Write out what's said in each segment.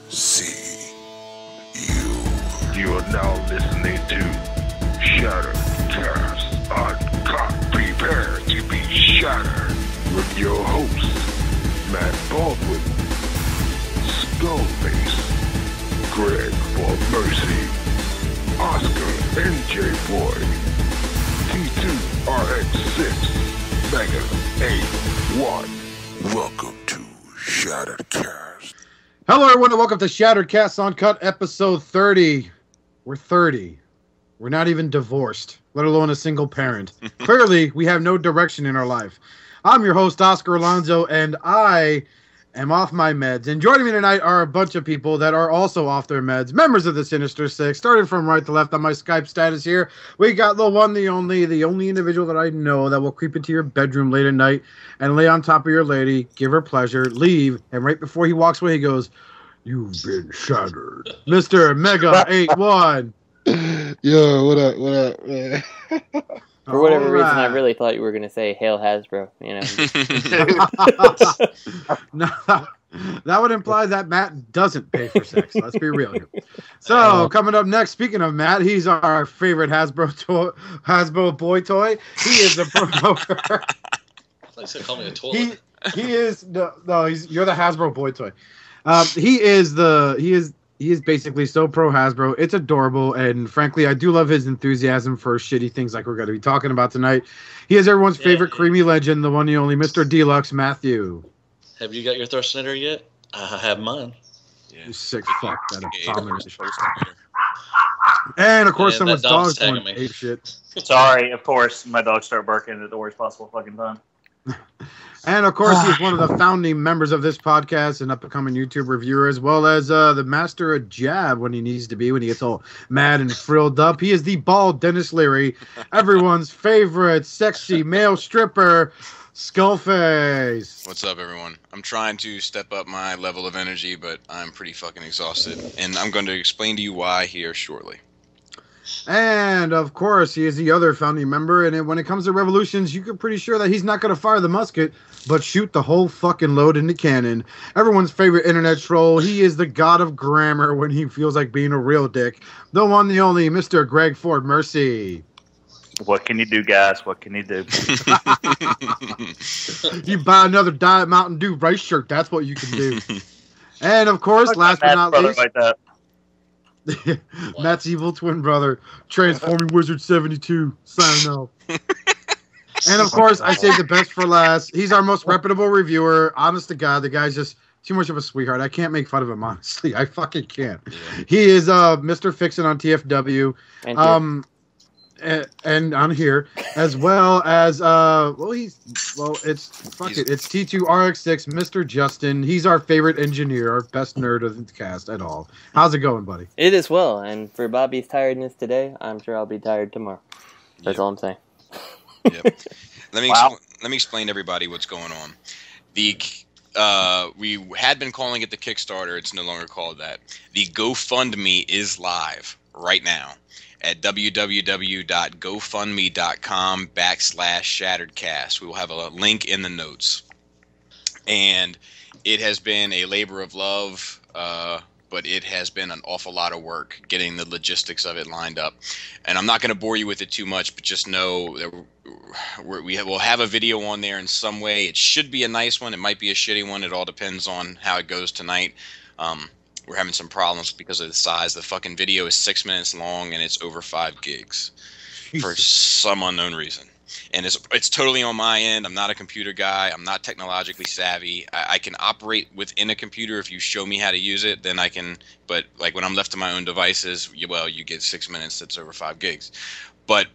TFC. You are now listening to Shattercast Uncut. Prepare to be shattered with your hosts, Matt Baldwin, Skullface, Greg for Mercy, Oscar NJ Boy, T2RX6, Mega 81. Welcome to Shattercast. Hello everyone and welcome to Shattercast Uncut episode 30. We're 30. We're not even divorced, let alone a single parent. Clearly, we have no direction in our life. I'm your host, Oscar Alonso, and I am off my meds. And joining me tonight are a bunch of people that are also off their meds, members of the Sinister Six. Starting from right to left on my Skype status here, we got the one, the only individual that I know that will creep into your bedroom late at night and lay on top of your lady, give her pleasure, leave, and right before he walks away, he goes, "You've been shattered." Mr. Mega 81. Yo, what up, man? For whatever reason, I really thought you were going to say, "Hail Hasbro," you know. No, that would imply that Matt doesn't pay for sex. Let's be real here. So, coming up next, speaking of Matt, he's our favorite Hasbro boy toy. He is the promoter. I said, call me a toilet. He is you're the Hasbro boy toy. He is basically so pro Hasbro. It's adorable, and frankly, I do love his enthusiasm for shitty things like we're going to be talking about tonight. He is everyone's favorite creamy legend, the one and only Mr. Deluxe Matthew. Have you got your Thrustinator yet? I have mine. Yeah. You sick fuck. That abomination. And of course, someone's dog's going ape shit. Sorry, of course, my dogs start barking at the worst possible fucking time. And of course, he's one of the founding members of this podcast and up-and-coming YouTube reviewer, as well as the master of jab when he needs to be, when he gets all mad and frilled up. He is the bald Dennis Leary, everyone's favorite sexy male stripper, Skullface. What's up, everyone? I'm trying to step up my level of energy, but I'm pretty fucking exhausted, and I'm going to explain to you why here shortly. And, of course, he is the other founding member, and when it comes to revolutions, you can pretty sure that he's not going to fire the musket, but shoot the whole fucking load in the cannon. Everyone's favorite internet troll. He is the god of grammar when he feels like being a real dick. The one, the only, Mr. Greg Ford Mercy. What can you do, guys? What can you do? You buy another Diet Mountain Dew rice shirt. That's what you can do. And, of course, last but not least... Like that. Matt's evil twin brother, Transforming Wizard 72, signing off. And of course, I saved the best for last. He's our most reputable reviewer. Honest to God, the guy's just too much of a sweetheart. I can't make fun of him, honestly. I fucking can't. Yeah. He is Mr. Fixin' on TFW. And on here, as well as it's T2RX6, Mr. Justin. He's our favorite engineer, our best nerd of the cast at all. How's it going, buddy? It is well, and for Bobby's tiredness today, I'm sure I'll be tired tomorrow. That's all I'm saying. Yep. Let me explain to everybody what's going on. We had been calling it the Kickstarter. It's no longer called that. The GoFundMe is live right now at www.gofundme.com/shatteredcast. We will have a link in the notes. And it has been a labor of love, but it has been an awful lot of work getting the logistics of it lined up. And I'm not going to bore you with it too much, but just know that we'll have a video on there in some way. It should be a nice one. It might be a shitty one. It all depends on how it goes tonight. We're having some problems because of the size. The fucking video is 6 minutes long, and it's over 5 gigs for some unknown reason. And it's totally on my end. I'm not a computer guy. I'm not technologically savvy. I can operate within a computer if you show me how to use it. Then I can. But like when I'm left to my own devices, you get 6 minutes. That's over 5 gigs. But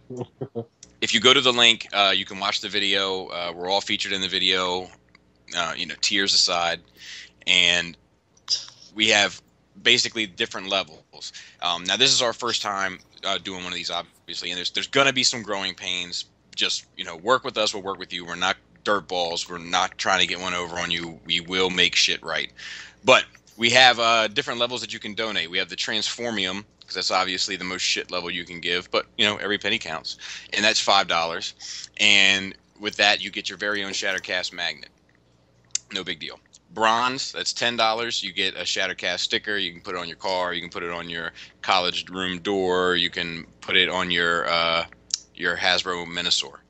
if you go to the link, you can watch the video. We're all featured in the video. Tears aside, and we have basically different levels. Now, this is our first time doing one of these, obviously, and there's going to be some growing pains. Just, work with us. We'll work with you. We're not dirt balls. We're not trying to get one over on you. We will make shit right. But we have different levels that you can donate. We have the Transformium, because that's obviously the most shit level you can give. But, every penny counts. And that's $5. And with that, you get your very own Shattercast magnet. No big deal. Bronze, that's $10. You get a Shattercast sticker. You can put it on your car. You can put it on your college room door. You can put it on your Hasbro Minosaur.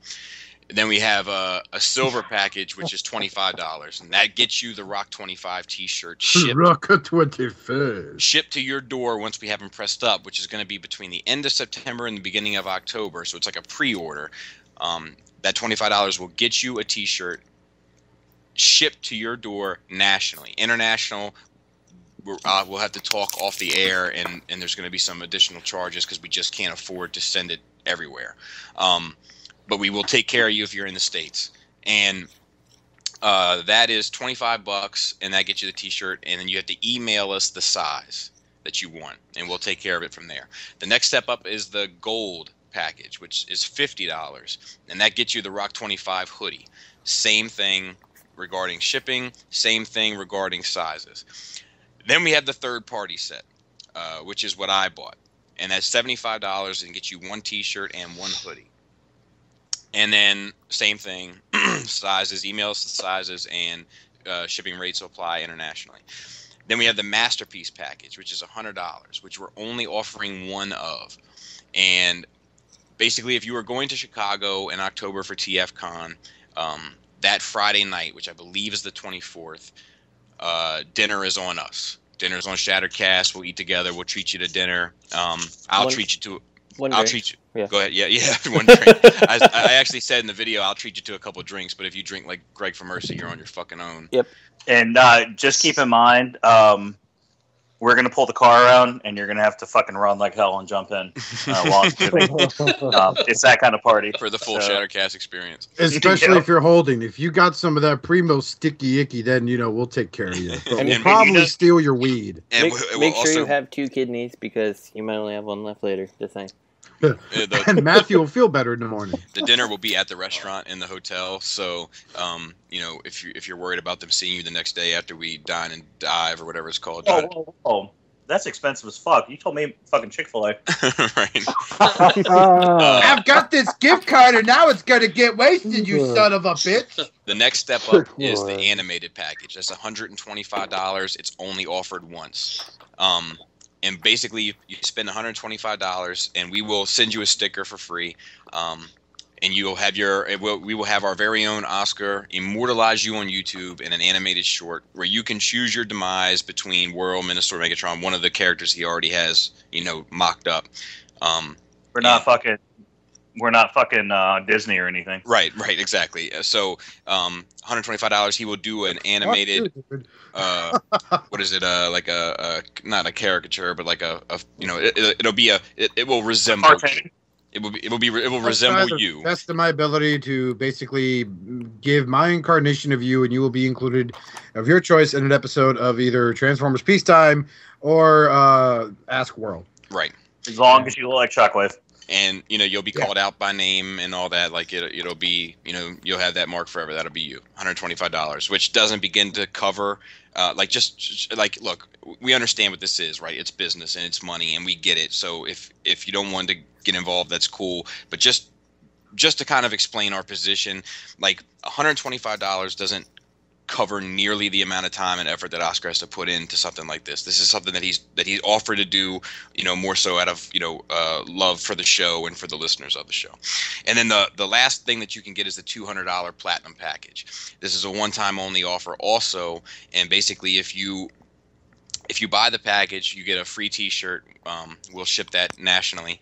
Then we have a silver package, which is $25, and that gets you the Rock 25 T-shirt shipped. Rock 25. Shipped to your door once we have them pressed up, which is going to be between the end of September and the beginning of October. So it's like a pre-order. That $25 will get you a T-shirt shipped to your door nationally. International, we'll have to talk off the air, and there's going to be some additional charges because we just can't afford to send it everywhere. But we will take care of you if you're in the States. And that is $25, and that gets you the T-shirt, and then you have to email us the size that you want, and we'll take care of it from there. The next step up is the gold package, which is $50, and that gets you the Rock 25 hoodie. Same thing regarding shipping, same thing regarding sizes. Then we have the third-party set, which is what I bought, and that's $75 and gets you one T-shirt and one hoodie. And then same thing, sizes, email us the sizes, and shipping rates will apply internationally. Then we have the Masterpiece package, which is $100, which we're only offering one of. And basically, if you are going to Chicago in October for TFCon, that Friday night, which I believe is the 24th, dinner is on us. Dinner's on Shattercast. We'll eat together. We'll treat you to dinner. I'll treat you to... I'll treat you. Yeah. Go ahead. Yeah. One drink. I actually said in the video, I'll treat you to a couple of drinks. But if you drink like Greg from Mercy, you're on your fucking own. Yep. And just keep in mind, we're gonna pull the car around, and you're gonna have to fucking run like hell and jump in. It's that kind of party For the full Shattercast experience. Especially if you're holding. If you got some of that Primo sticky icky, then we'll take care of you. But we'll probably steal your weed. And make sure you have 2 kidneys because you might only have one left later. Just saying. And Matthew will feel better in the morning. The dinner will be at the restaurant in the hotel, so if you're worried about them seeing you the next day after we dine and dive or whatever it's called. Oh, that's expensive as fuck. You told me fucking Chick-fil-A. Right. I've got this gift card, and now it's gonna get wasted, you son of a bitch. The next step up is the animated package. That's $125. It's only offered once. And basically, you spend $125, and we will send you a sticker for free. And you will have we will have our very own Oscar immortalize you on YouTube in an animated short where you can choose your demise between Whirl, Minosaur, Megatron, one of the characters he already has, mocked up. We're not fucking Disney or anything. Right, exactly. So, $125. He will do an animated. What is it? Like not a caricature, but like it will resemble. It will resemble you. Best of my ability to basically give my incarnation of you, and you will be included of your choice in an episode of either Transformers Peacetime or Ask World. Right. As long as you look like Shockwave. And you'll be called out by name and all that. Like it'll be you'll have that mark forever. That'll be you. $125, which doesn't begin to cover look, we understand what this is, right? It's business and it's money, and we get it. So if you don't want to get involved, that's cool. But just to kind of explain our position, like $125 doesn't cover nearly the amount of time and effort that Oscar has to put into something like this. This is something that he's offered to do, more so out of love for the show and for the listeners of the show. And then the last thing that you can get is the $200 platinum package. This is a one-time only offer also, and basically if you buy the package, you get a free T-shirt. We'll ship that nationally.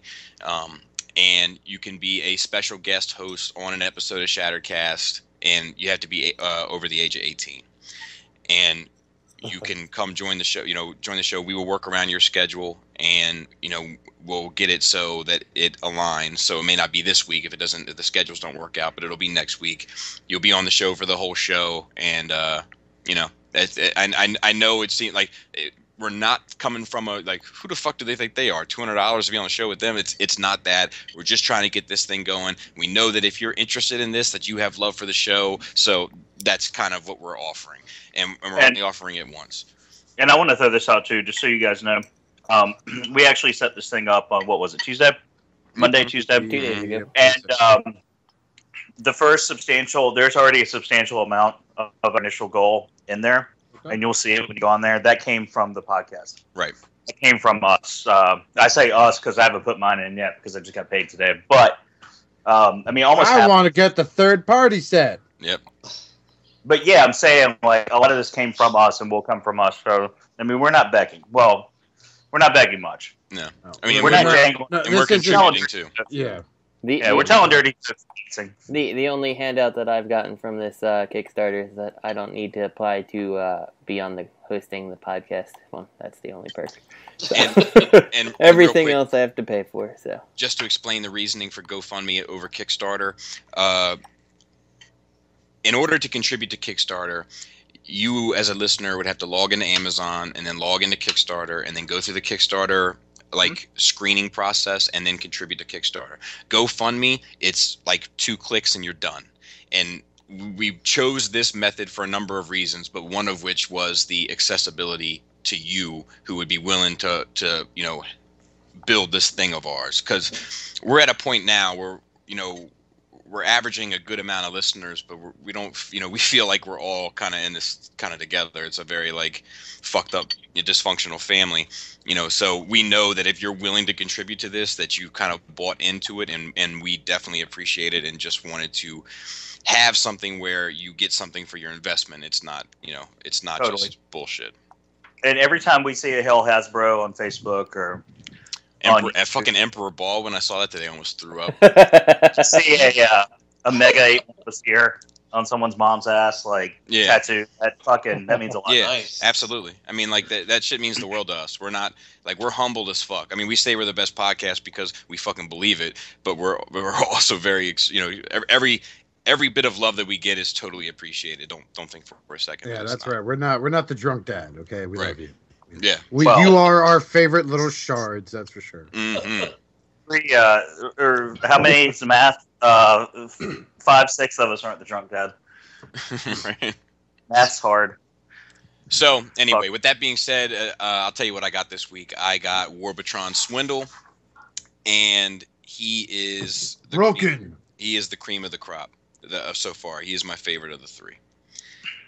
And you can be a special guest host on an episode of Shattercast, and you have to be over the age of 18. And you can come join the show. We will work around your schedule, and we'll get it so that it aligns. So it may not be this week if the schedules don't work out, but it'll be next week. You'll be on the show for the whole show, and I know it seems like we're not coming from who the fuck do they think they are? $200 to be on the show with them? It's not that. We're just trying to get this thing going. We know that if you're interested in this, that you have love for the show. So that's kind of what we're offering, and we're only offering it once. And I want to throw this out too, just so you guys know. We actually set this thing up on, what was it, Tuesday? Monday, Tuesday? 2 days ago. And there's already a substantial amount of initial goal in there. and you'll see it when you go on there. That came from the podcast. Right. It came from us. I say us because I haven't put mine in yet because I just got paid today. But I mean, almost. I want to get the third-party set. Yep. But yeah, I'm saying like a lot of this came from us and will come from us. So I mean, we're not begging. Well, we're not begging much. No. I mean, we're not jangling. No, and we're this isn't- contributing too. Yeah. We're telling dirty. The only handout that I've gotten from this Kickstarter is that I don't need to apply to be on the hosting the podcast one. That's the only perk. So, And everything real quick, else I have to pay for. So just to explain the reasoning for GoFundMe over Kickstarter, in order to contribute to Kickstarter, you as a listener would have to log into Amazon and then log into Kickstarter and then go through the Kickstarter screening process and then contribute to Kickstarter. GoFundMe, it's like 2 clicks and you're done. And we chose this method for a number of reasons, but one of which was the accessibility to you who would be willing to build this thing of ours. Because we're at a point now where, we're averaging a good amount of listeners, but we don't, we feel like we're all kind of in this kind of together. It's a very fucked up, dysfunctional family, so we know that if you're willing to contribute to this, that you kind of bought into it, and we definitely appreciate it and just wanted to have something where you get something for your investment. It's not, it's not Totally. just bullshit. And every time we see a Hell Hasbro on Facebook or Fucking Emperor Ball, when I saw that today, I almost threw up. to see a Mega 8 this year on someone's mom's ass, tattoo, that means a lot. Yeah, Nice. absolutely. I mean, that shit means the world to us. We're not, we're humbled as fuck. I mean, we say we're the best podcast because we fucking believe it, but we're also very, every bit of love that we get is totally appreciated. Don't think for a second. Yeah, that's right. We're not the drunk dad. Okay, we love you. Yeah. You are our favorite little shards. That's for sure. Mm-hmm. Or how many is the math? 5, 6 of us aren't the drunk dad. Right. Math's hard. So anyway, with that being said, I'll tell you what I got this week. I got Warbatron Swindle, and he is Broken. He is the cream of the crop so far. He is my favorite of the 3.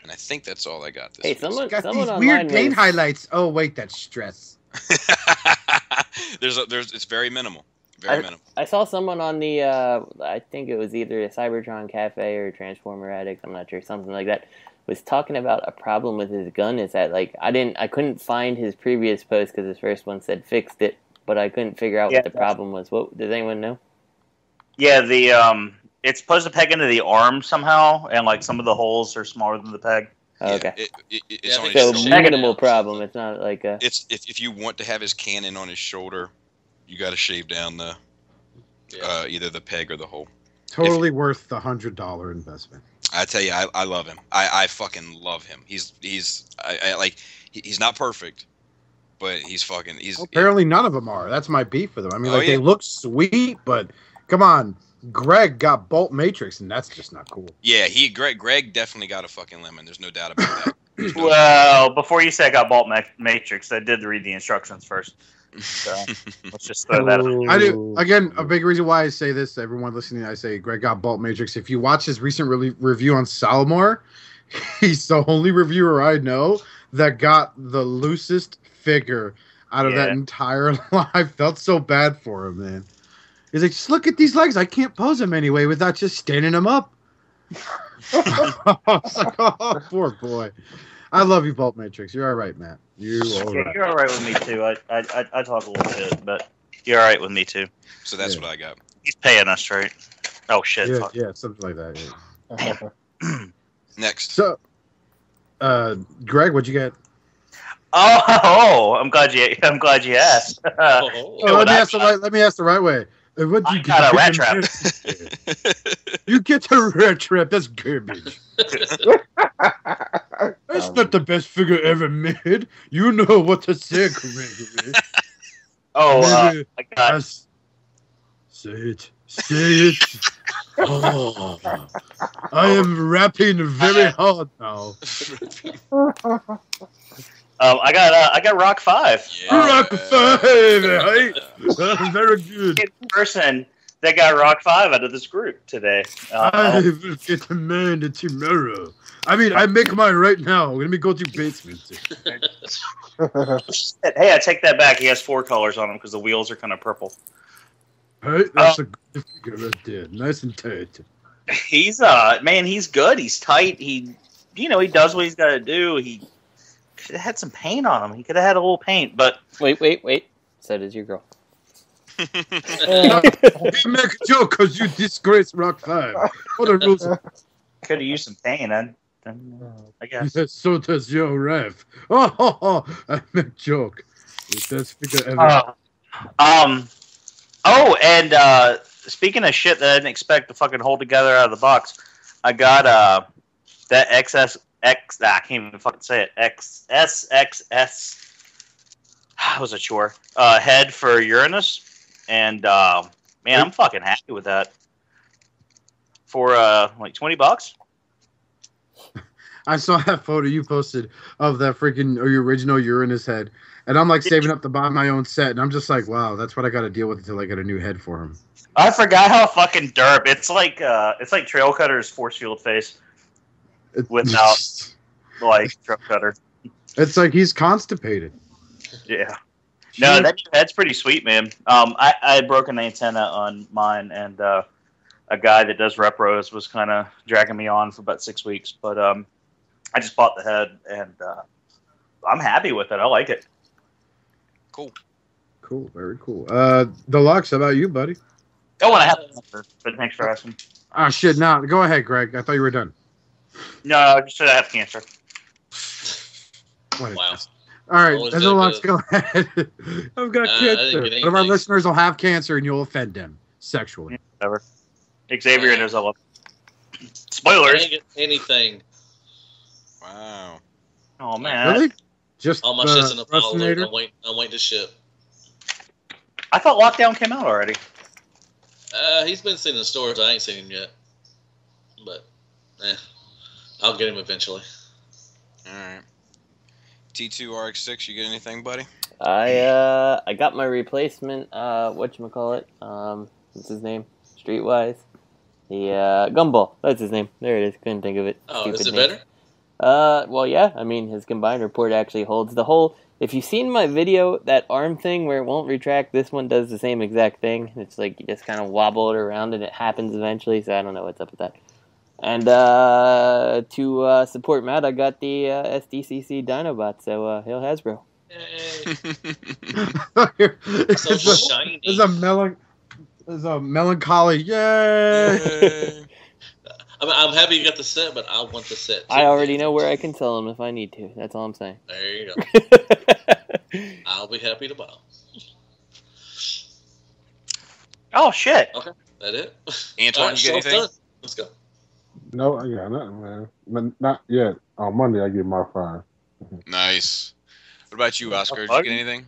And I think that's all I got this week. someone Got these online weird paint was- highlights. Oh wait, that's stress. It's very minimal. Very minimal. I saw someone on the, I think it was either a Cybertron Cafe or Transformer Addicts, I'm not sure, something like that, was talking about a problem with his gun. Is that, I couldn't find his previous post because his first one said fixed it, but I couldn't figure out what the problem was. What does anyone know? Yeah, it's supposed to peg into the arm somehow, and some of the holes are smaller than the peg. Oh, okay. It's on his So shoulder. minimal problem. It's not like a... It's if you want to have his cannon on his shoulder, you got to shave down the either the peg or the hole. Totally worth the $100 investment. I tell you, I love him. I fucking love him. He's not perfect, but he's Apparently, none of them are. That's my beef with them. I mean, Oh, they look sweet, but come on. Greg got Bolt Matrix, and that's just not cool. Yeah, Greg definitely got a fucking lemon. There's no doubt about that. Well, before you say I got Bolt Matrix, I did read the instructions first. So let's just throw that out. I do. Again, a big reason why I say this, everyone listening, I say Greg got Bolt Matrix. If you watch his recent review on Salomar, he's the only reviewer I know that got the loosest figure out of that entire line. I felt so bad for him, man. He's like, just look at these legs. I can't pose them anyway without just standing them up. I was like, oh, poor boy. I love you, Bolt Matrix. You're all right, Matt. You're all right. You're all right with me too. I talk a little bit, but you're all right with me too. So that's what I got. He's paying us, right? Oh shit! Yeah, fuck. yeah, something like that. Yeah. Next. So, Greg, what'd you get? Oh, I'm glad you asked. Oh. Let me ask the right way. What'd you I got a rat get? trap. You get the rat trap. That's garbage. That's not the best figure ever made. You know what to say, Greg. Oh, Maybe I got. Say it. Say it. Oh, I am rapping very hard now. I got Rock 5. Yeah. Rock 5, right? That's very good. In person, that got Rock 5 out of this group today. I will get a man tomorrow. I mean, I make mine right now. Let me go to basement. Hey, I take that back. He has 4 colors on him because the wheels are kind of purple. Hey, that's a good figure right there. Nice and tight. He's man, he's good. He's tight. He does what he's got to do. He could have had some paint on him. He could have had a little paint, but Wait. So does your girl. You make a joke because you disgrace Rock 5. What a rules. could have used some paint. I guess. Yes, so does your ref. Oh, I make joke. The best figure ever. And speaking of shit that I didn't expect to fucking hold together out of the box, I got that I can't even fucking say it. XSXS. That was a chore. Head for Uranus, and man, I'm fucking happy with that. For like $20. I saw that photo you posted of that freaking your original Uranus head, and I'm like saving up to buy my own set, and I'm just like, wow, that's what I got to deal with until I get a new head for him. I forgot how fucking derp. It's like Trail Cutter's force field face without like Trail Cutter. It's like he's constipated. Yeah. No, that head's pretty sweet, man. I had broken the antenna on mine, and a guy that does repros was kind of dragging me on for about 6 weeks, but I just bought the head, and I'm happy with it. I like it. Cool, very cool. Deluxe, how about you, buddy? Oh, and I have an answer, but thanks for asking. Ah, shit, no. Go ahead, Greg. I thought you were done. No, I just said I have cancer. Wow. All right, Always Deluxe, good. go ahead. I've got cancer. One of our listeners will have cancer, and you'll offend them sexually. Whatever. Xavier knows I love it. Spoilers. I didn't get anything. Wow. Oh, man. Really? Just All my shit's in the pile. Rustinator? I'm waiting to ship. I thought Lockdown came out already. He's been seen in the stores. I ain't seen him yet. But, I'll get him eventually. All right. T2 RX6, you get anything, buddy? I got my replacement. Whatchamacallit? What's his name? Streetwise. The Gumball. That's his name. There it is. Couldn't think of it. Oh, Stupid is it name. better? Well, yeah. I mean, his combined report actually holds the whole. If you've seen my video, that arm thing where it won't retract, this one does the same exact thing. It's like you just kind of wobble it around and it happens eventually, so I don't know what's up with that. And to support Matt, I got the SDCC Dinobots, so hail Hasbro. Yay. So shiny. There's a melancholy, yay! I'm happy you got the set, but I want the set too. I already know where I can sell them if I need to. That's all I'm saying. There you go. I'll be happy to buy them. Oh, shit. Okay, that it? Antoine, you get anything? Done. Let's go. No, I got nothing, man. Not yet. On Monday, I get my 5. Nice. What about you, Oscar? Did you get anything?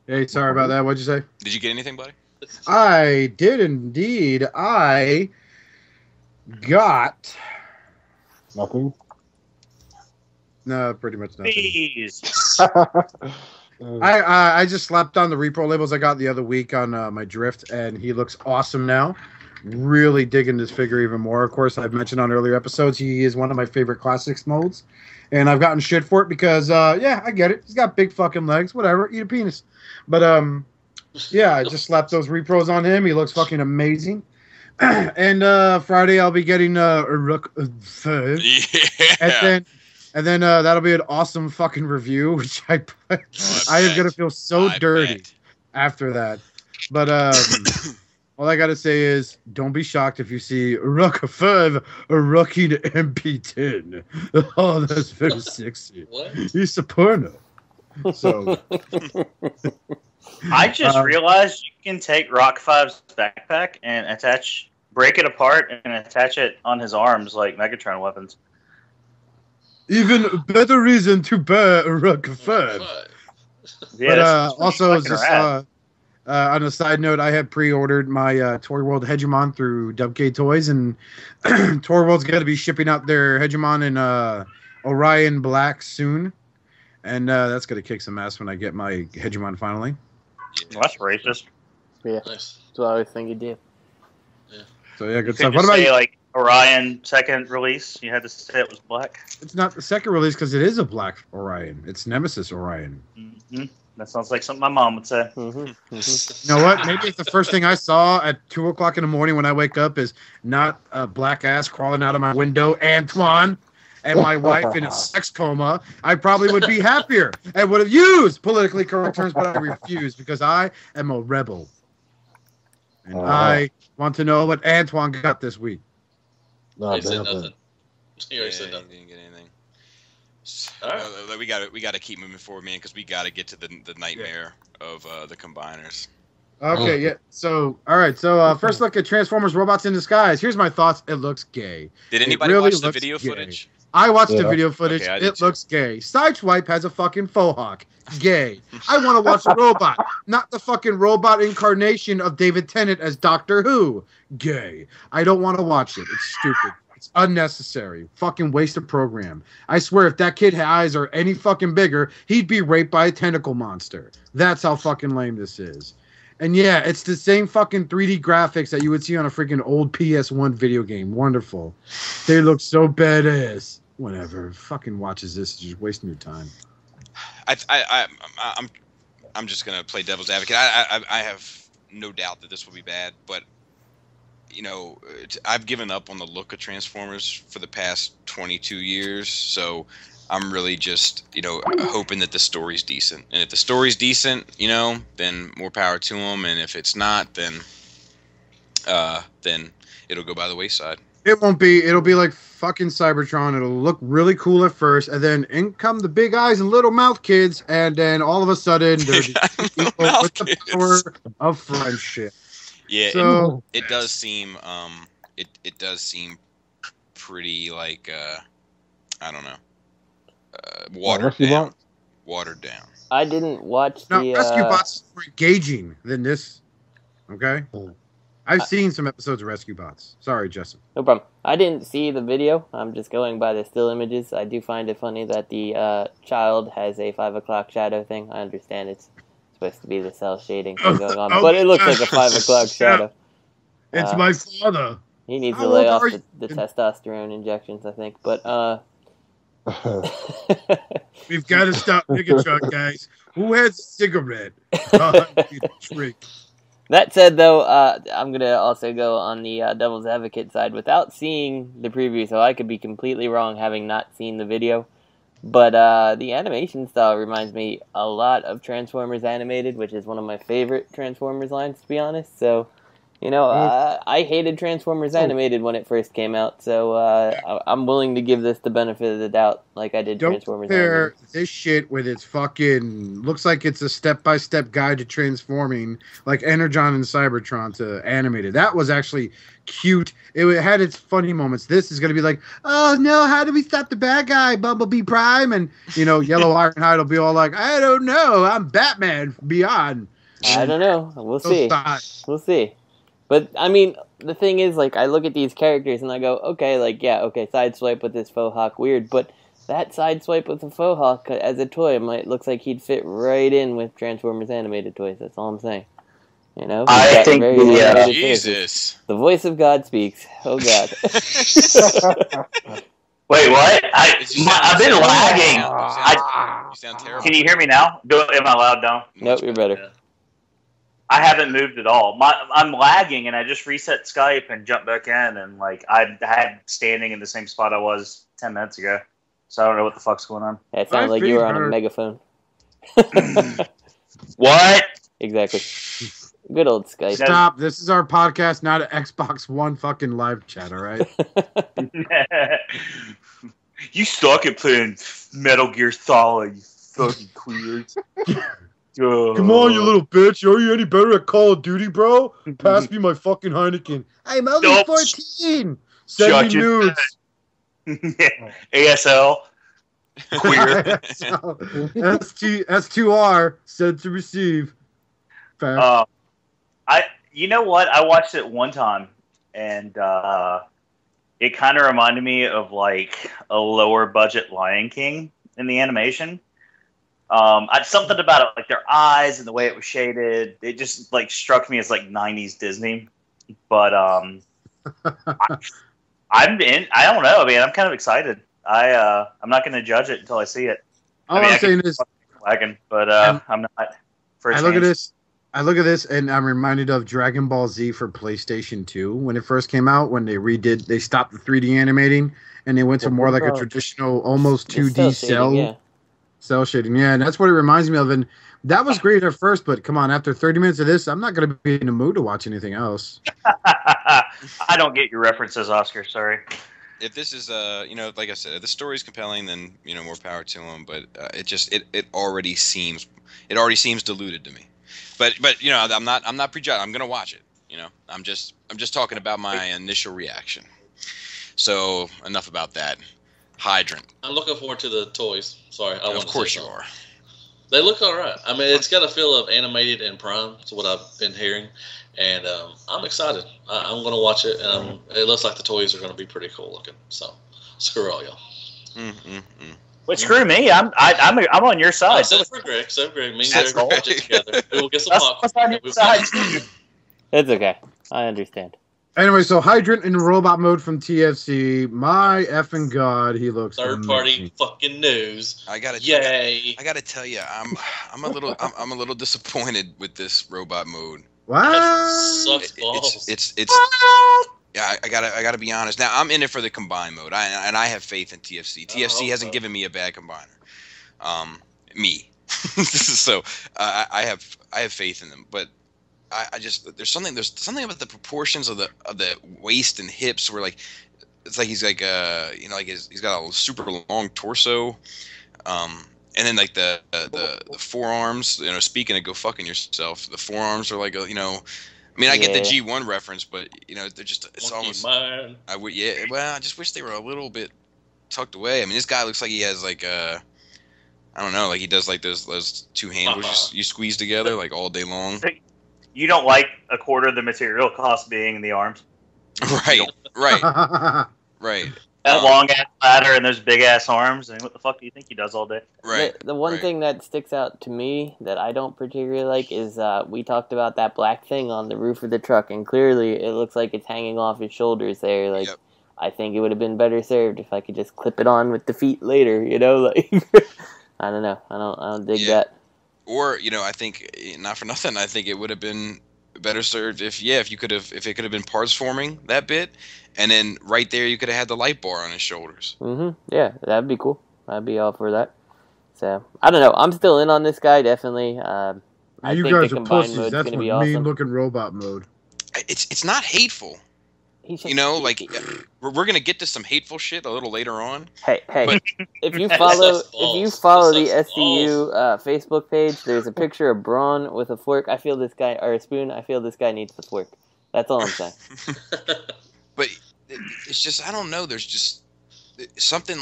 Hey, sorry about that. What'd you say? Did you get anything, buddy? I did indeed. I got Nothing. no, pretty much nothing. Please. I just slapped on the Repro-Labels I got the other week on my Drift, and he looks awesome now. Really digging this figure even more. Of course, I've mentioned on earlier episodes, he is one of my favorite classics molds, and I've gotten shit for it because, yeah, I get it. He's got big fucking legs. Whatever, eat a penis. But yeah, I just slapped those repros on him. He looks fucking amazing. And Friday I'll be getting a Rook 5. Yeah. And then that'll be an awesome fucking review, which I am gonna feel so dirty after that. But all I gotta say is, don't be shocked if you see Rook 5 rocking MP10. Oh, that's very sexy. What? He's a porno. So I just realized you can take Rock 5's backpack and break it apart and attach it on his arms like Megatron weapons. even better reason to buy a Rook 5. Yeah, But also, fucking just rad. on a side note, I had pre-ordered my Toyworld Hegemon through WK Toys, and Toyworld's going to be shipping out their Hegemon in Orion Black soon, and that's going to kick some ass when I get my Hegemon finally. Well, that's racist. Yeah, Nice. that's what I was thinking too. So yeah, good You stuff. could What just about say you? like Orion second release. You had to say it was black. It's not the second release because it is a black Orion. It's Nemesis Orion. Mm-hmm. That sounds like something my mom would say. Mm-hmm. You know what? Maybe it's the first thing I saw at 2 o'clock in the morning when I wake up is not a black ass crawling out of my window, Antoine, and my wife in a sex coma. I probably would be happier and would have used politically correct terms, but I refuse because I am a rebel. And I want to know what Antoine got this week. Nah, He said damn nothing. thing. He already said nothing. Didn't get anything. All right. We got to keep moving forward, man, because we got to get to the nightmare of the combiners. Okay, yeah. So, all right. So, first look at Transformers: Robots in Disguise. Here's my thoughts. It looks gay. Did anybody really watch the looks video gay. footage? I watched the Yeah. video footage. Okay, I did It too. looks gay. Sideswipe has a fucking faux hawk. Gay. I want to watch a robot, not the fucking robot incarnation of David Tennant as Doctor Who. Gay. I don't want to watch it. It's stupid. It's unnecessary. Fucking waste of program. I swear, if that kid eyes are any fucking bigger, he'd be raped by a tentacle monster. That's how fucking lame this is. And yeah, it's the same fucking 3D graphics that you would see on a freaking old PS1 video game. Wonderful. They look so badass. Whatever. Fucking watches this. It's just wasting your time. I'm just gonna play devil's advocate. I have no doubt that this will be bad, but you know, I've given up on the look of Transformers for the past 22 years, so I'm really just, you know, hoping that the story's decent. And if the story's decent, you know, then more power to them. And if it's not, then it'll go by the wayside. It won't be. It'll be like fucking Cybertron. It'll look really cool at first, and then in come the big eyes and little mouth kids, and then all of a sudden they're just people with the power of friendship. Yeah, So it does seem it does seem pretty like I don't know, watered Rescue down. Bot? Watered down. I didn't watch now, the. Rescue Bots is more engaging than this. Okay, Oh. I've seen some episodes of Rescue Bots. Sorry, Justin. No problem. I didn't see the video. I'm just going by the still images. I do find it funny that the child has a 5 o'clock shadow thing. I understand it's supposed to be the cell shading thing going on, but it looks like a 5 o'clock shadow. It's my father. He needs How to lay old off are the testosterone injections, I think. But We've got to stop Megatron, guys. Who has a cigarette? Drink. that said, though, I'm gonna also go on the devil's advocate side without seeing the preview, so I could be completely wrong having not seen the video. But the animation style reminds me a lot of Transformers Animated, which is one of my favorite Transformers lines, to be honest. So, you know, I hated Transformers Animated when it first came out, so I'm willing to give this the benefit of the doubt, like I did Don't Transformers compare Animated. this shit with its fucking looks like it's a step-by-step guide to transforming like Energon and Cybertron to animated. That was actually cute. It had its funny moments. This is going to be like, oh no, how do we stop the bad guy, Bumblebee Prime? And, you know, Yellow Ironhide will be all like, I don't know, I'm Batman Beyond. I don't know. We'll So see. stop. We'll see. But, I mean, the thing is, like, I look at these characters and I go, okay, like, yeah, okay, Sideswipe with this faux hawk, weird, but that Sideswipe with the faux hawk as a toy looks like he'd fit right in with Transformers Animated toys. That's all I'm saying. You know? I He's got think very the, animated faces. Jesus. The voice of God speaks. Oh, God. Wait, what? You sound- I've been you sound- lagging. You sound terrible. Can you hear me now? Am I loud now? Nope, you're better. Yeah. I haven't moved at all. I'm lagging, and I just reset Skype and jumped back in, and like I had standing in the same spot I was 10 minutes ago. So I don't know what the fuck's going on. Yeah, it sounded like you were on a megaphone. What? Exactly. Good old Skype. Stop. This is our podcast, not an Xbox One fucking live chat, all right? You suck at playing Metal Gear Solid, you fucking queers. Come on, you little bitch. Are you any better at Call of Duty, bro? Pass me my fucking Heineken. I'm only Nope. 14. Send Shut me your nudes. ASL. Queer. S2R, sent to receive. Fact. You know what? I watched it one time, and it kind of reminded me of like a lower budget Lion King in the animation. Something about it, like their eyes and the way it was shaded, it just like struck me as like 90s Disney. But I'm in. I don't know. I mean, I'm kind of excited. I'm not going to judge it until I see it. All I'm saying is, wagon, but I'm not. For a I look at this. I look at this, and I'm reminded of Dragon Ball Z for PlayStation 2 when it first came out. When they stopped the 3D animating, and they went to more like a traditional, almost 2D cell shading. Yeah, and that's what it reminds me of. And that was great at first, but come on, after 30 minutes of this, I'm not going to be in the mood to watch anything else. I don't get your references, Oscar. Sorry. If this is like I said, if the story's compelling, then more power to him. But it already seems diluted to me. But I'm not prejudging. I'm gonna watch it. I'm just talking about my initial reaction. So enough about that. Hydrant. I'm looking forward to the toys. Sorry, of course you are. They look all right. I mean, it's got a feel of animated and Prime. That's what I've been hearing, and I'm excited. I'm going to watch it, and it looks like the toys are going to be pretty cool looking. So, screw all y'all. But screw me. I'm on your side. Except for Greg. Me and Greg watch it together. We will get some popcorn. It's okay. I understand. Anyway, so Hydrant in robot mode from TFC. My effing god, he looks third party fucking news. I gotta tell you, I'm a little disappointed with this robot mode. What? Sucks balls. It's yeah. I gotta be honest. Now I'm in it for the combine mode, and I have faith in TFC. TFC hasn't given me a bad combiner. Me. So I have faith in them, but. I just there's something about the proportions of the waist and hips where it's like he's like he's got a super long torso, and then like the forearms. Speaking of go fucking yourself, the forearms are like I get the G1 reference, but they're just it's Monkey almost man. I just wish they were a little bit tucked away. I mean, this guy looks like he has like I don't know, like he does like those two handles you squeeze together like all day long. You don't like a quarter of the material cost being in the arms. Right. That long ass ladder and those big ass arms. And what the fuck do you think he does all day? Right. The one thing that sticks out to me that I don't particularly like is we talked about that black thing on the roof of the truck, and clearly it looks like it's hanging off his shoulders there. Like, yep. I think it would have been better served if I could just clip it on with the feet later. Like I don't know. I don't dig that. Or I think not for nothing. I think it would have been better served if it could have been parts forming that bit, and then right there you could have had the light bar on his shoulders. Yeah, that'd be cool. I'd be all for that. So I don't know. I'm still in on this guy definitely. I you think guys the are combined pussies. mode's That's gonna what be awesome. mean looking robot mode. It's not hateful. We're gonna get to some hateful shit a little later on. Hey! If you follow the SCU Facebook page, there's a picture of Brawn with a fork. I feel this guy or a spoon. I feel this guy needs the fork. That's all I'm saying. But it's just I don't know. There's just something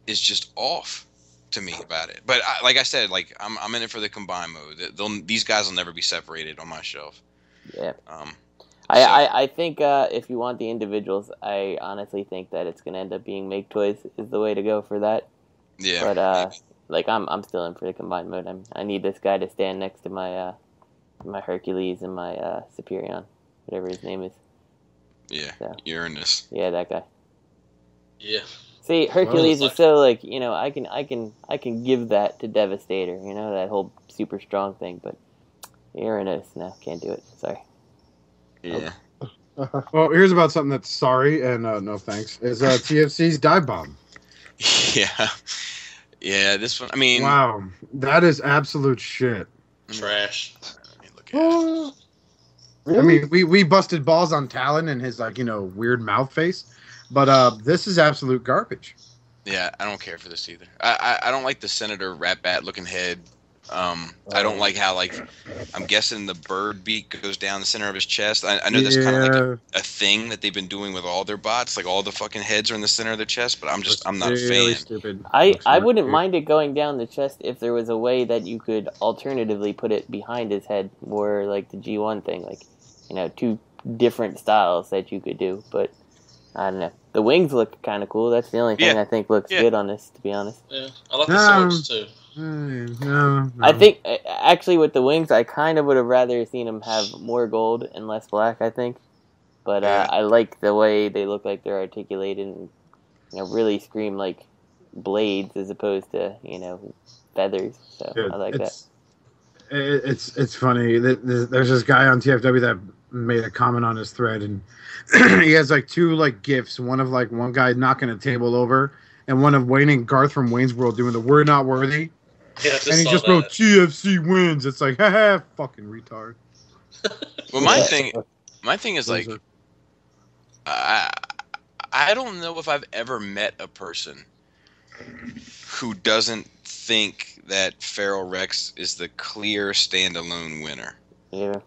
is just off to me about it. But like I said, I'm in it for the combine mode. These guys will never be separated on my shelf. Yeah. I think if you want the individuals, I honestly think that it's gonna end up being Make Toys is the way to go for that. Yeah. But I'm still in for the combined mode. I need this guy to stand next to my my Hercules and my Superion, whatever his name is. Yeah. So, Uranus. Yeah, that guy. Yeah. See, Hercules is so I can give that to Devastator, that whole super strong thing, but Uranus, no, can't do it. Sorry. Yeah. Well, here's about something that's sorry and no thanks. Is TFC's Divebomb. Yeah. Yeah, this one, I mean... Wow, that is absolute shit. Trash. Look at it. I mean, we busted balls on Talon and his, weird mouth face, but this is absolute garbage. Yeah, I don't care for this either. I don't like the Senator Rat-Bat-looking head. I don't like how, I'm guessing the bird beak goes down the center of his chest. I know that's kind of a thing that they've been doing with all their bots. All the fucking heads are in the center of their chest, but I'm not a fan. Stupid. I wouldn't mind it going down the chest if there was a way that you could alternatively put it behind his head, more like the G1 thing. Two different styles that you could do, but I don't know. The wings look kind of cool. That's the only thing I think looks good on this, to be honest. Yeah, I like the swords too. No. I think actually with the wings, I kind of would have rather seen them have more gold and less black. I think, but Yeah. I like the way they look like they're articulated and really scream like blades as opposed to feathers. So I like that. It's funny. There's this guy on TFW that made a comment on his thread, and he has like two like gifs. One of like one guy knocking a table over, and one of Wayne and Garth from Wayne's World doing the "We're not worthy." Yeah, And he just wrote TFC wins. It's like, haha, fucking retard. Well, my thing is like, I don't know if I've ever met a person who doesn't think that Feral Rex is the clear standalone winner. Yeah.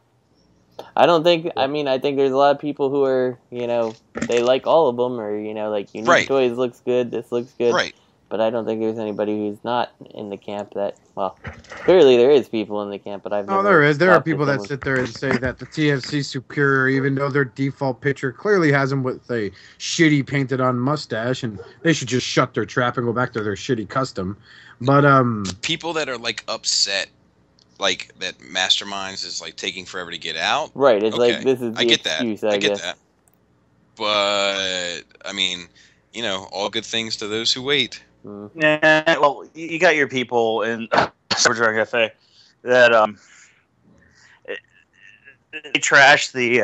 I don't think. I mean, I think there's a lot of people who are, they like all of them, or like Unique Right. Toys looks good, this looks good, Right. But I don't think there's anybody who's not in the camp that. Well, clearly there is people in the camp, but I've never. Oh, there is. There are talked to people that someone- sit there and say that the TFC superior, even though their default picture clearly has them with a shitty painted on mustache, and they should just shut their trap and go back to their shitty custom. But People that are like upset, like that Masterminds is like taking forever to get out. Right. It's Okay, like this is the I get that. excuse. I get guess. that. But I mean, all good things to those who wait. Yeah, well, you got your people in Cybertron Cafe that they trash the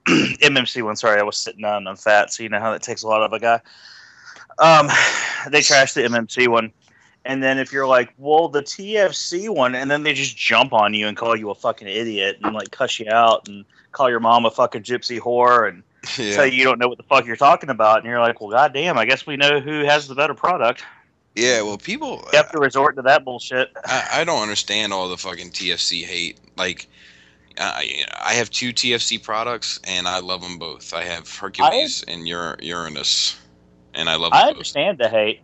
MMC one. Sorry, I was sitting down. I'm fat, so you know how that takes a lot of a guy. They trash the MMC one, and then if you're like, well, the TFC one, and then they just jump on you and call you a fucking idiot and like cuss you out and call your mom a fucking gypsy whore and tell you don't know what the fuck you're talking about, and you're like, well, goddamn, I guess we know who has the better product. Yeah, well, people You have to resort to that bullshit. I don't understand all the fucking TFC hate. Like, I have two TFC products, and I love them both. I have Hercules and Uranus, and I love them I both. understand the hate.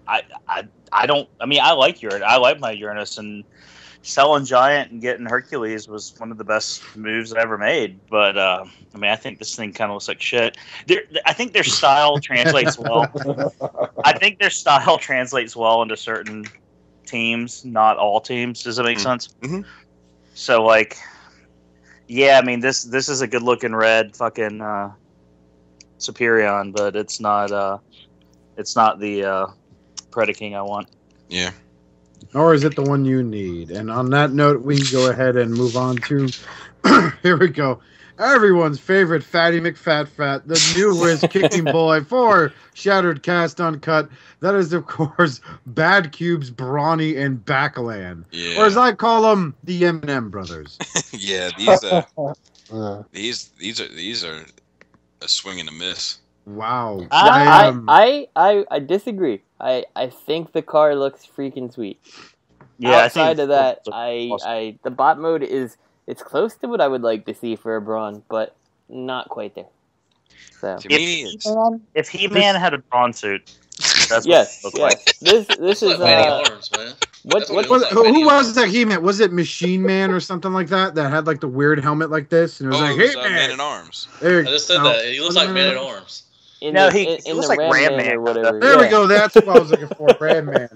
I don't. I mean, I like Uranus. I like my Uranus, and selling Giant and getting Hercules was one of the best moves I ever made. But I mean, I think this thing kind of looks like shit. I think their style translates well. I think their style translates well into certain teams, not all teams. Does that make sense? Mm-hmm. So, like, yeah, I mean, this is a good looking red fucking Superion, but it's not the Predaking I want. Yeah. or is it the one you need? And on that note, we can go ahead and move on to here we go. Everyone's favorite Fatty McFat, the newest kicking boy for Shattered Cast Uncut. That is, of course, Bad Cube's Brawny and Backland. Yeah. Or as I call them, the M&M brothers. Yeah, these are a swing and a miss. Wow. I disagree. I think the car looks freaking sweet. Yeah, Outside of that, awesome. the bot mode it's close to what I would like to see for a Brawn, but not quite there. So To me, it's If He-Man had a Brawn suit, that's yes, what it looks yes. This It's is like many arms, man. what That's what it Who looks like, many was arms. that He-Man? Was it Machine Man or something like that? That had like the weird helmet like this, and it was like, it was, Hey Man Man. at Arms. There, I just said no, that. He looks was it like Man at Arms. in No, the, he in looks the like Ram Ram Man Man. or whatever. There yeah. we go. That's what I was looking for. Brad Man.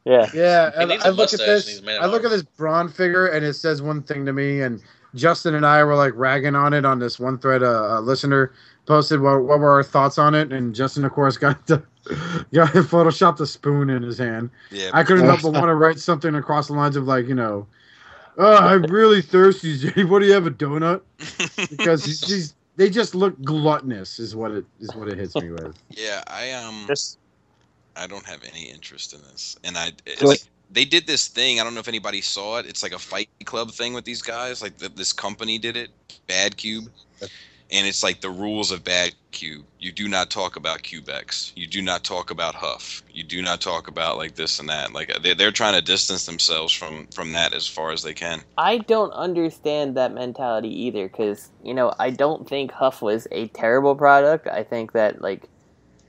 Yeah. Yeah, He needs I a look at mustache this. and he's Man at I look at Arms. this Brawn figure, and it says one thing to me. And Justin and I were like ragging on it on this one thread. A listener posted what were our thoughts on it, and Justin, of course, got photoshopped a spoon in his hand. Yeah, I couldn't help but want to write something across the lines of like, oh, I'm really thirsty. Jay. What do you have, a donut? Because they just look gluttonous, is what it hits me with. yeah. This I don't have any interest in this, and So- like they did this thing. I don't know if anybody saw it. It's like a Fight Club thing with these guys. Like this company did it, Bad Cube, and it's like the rules of Bad Cube. You do not talk about CubeX. You do not talk about Huff. You do not talk about like this and that. Like they're trying to distance themselves from that as far as they can. I don't understand that mentality either, because I don't think Huff was a terrible product. I think that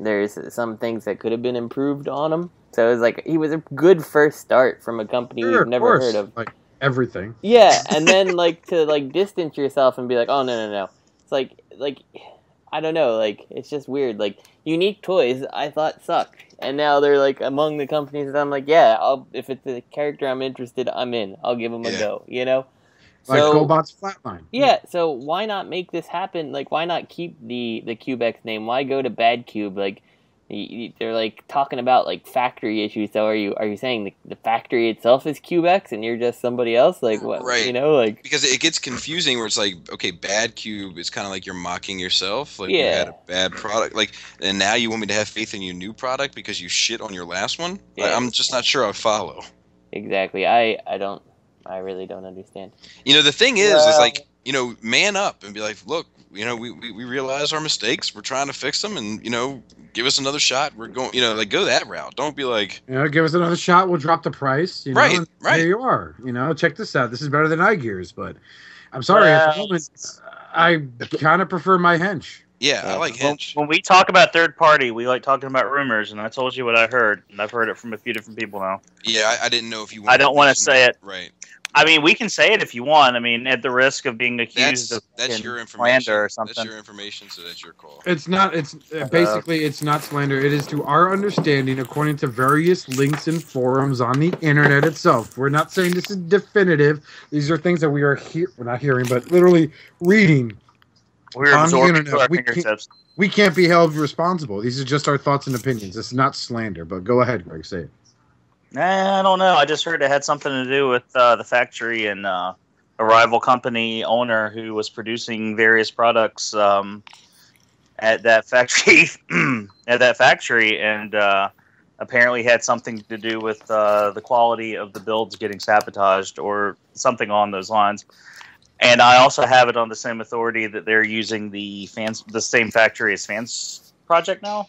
there's some things that could have been improved on him. So it was like he was a good first start from a company Sure, we've of never course. heard of. Like everything. Yeah, and then to distance yourself and be like, oh no. It's like I don't know. Like, it's just weird. Like, Unique Toys, I thought sucked, and now they're like among the companies that I'm like, yeah, if it's a character I'm interested, I'm in. I'll give them a go. You know. Like So, GoBot's Flatline. Yeah, so why not make this happen? Like, why not keep the CubeX name? Why go to Bad Cube? Like, they're like talking about like factory issues. So are you saying the factory itself is CubeX and you're just somebody else? Like, what? Right. You know, like, because it gets confusing where it's like, okay, Bad Cube is kind of like you're mocking yourself. Like, Yeah. you had a bad product, like, and now you want me to have faith in your new product because you shit on your last one. Yeah. I'm just not sure I follow. Exactly. I really don't understand. You know, the thing is like, you know, man up and be like, look, you know, we realize our mistakes. We're trying to fix them, and, you know, give us another shot. We're going, you know, like, go that route. Don't be like, you know, give us another shot. We'll drop the price. You know, Right, and right. There you are. You know, check this out. This is better than iGears, but I'm sorry. At the moment, I kind of prefer my hench. yeah, I like Hinge. When we talk about third party, we like talking about rumors, and I told you what I heard, and I've heard it from a few different people now. Yeah, I didn't know if you. I don't want to say it. Right. I mean, we can say it if you want. I mean, at the risk of being accused of That's your information. slander or something. That's your information, so that's your call. It's not. It's basically it's not slander. It is to our understanding, according to various links and forums on the internet itself. We're not saying this is definitive. These are things that we are we're not hearing, but literally reading. We're on the absorbing to internet. our We fingertips. We can't be held responsible. These are just our thoughts and opinions. It's not slander. But go ahead, Greg. Say it. I don't know. I just heard it had something to do with the factory and a rival company owner who was producing various products at that factory. And apparently had something to do with the quality of the builds getting sabotaged or something on those lines. And I also have it on the same authority that they're using the same factory as Fans Project now.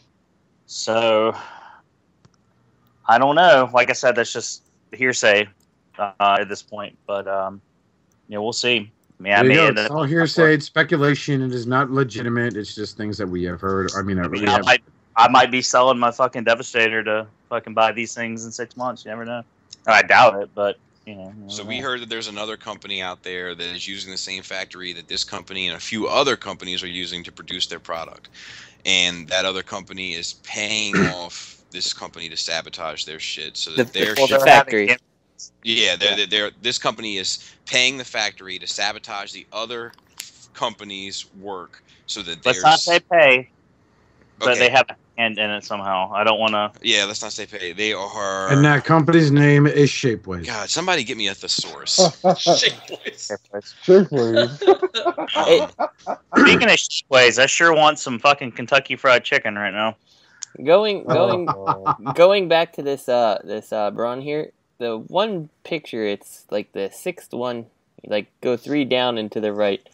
So I don't know. Like I said, that's just hearsay at this point. But yeah, we'll see. It's all hearsay. It's speculation. It is not legitimate. It's just things that we have heard. I might be selling my fucking Devastator to fucking buy these things in 6 months. You never know. I doubt it, but you know. So we heard that there's another company out there that is using the same factory that this company and a few other companies are using to produce their product, and that other company is paying off this company to sabotage their shit so that their shit factory. Yeah, this company is paying the factory to sabotage the other company's work so that let's not say pay, but Okay. they have a hand in it somehow. I don't want to. Yeah, let's not say pay. They are. And that company's name is Shapeways. God, somebody get me a thesaurus. Shapeways. Speaking of ways, I sure want some fucking Kentucky Fried Chicken right now. Going back to this Brawn here, the one picture, it's like the sixth one, like go 3 down and to the right,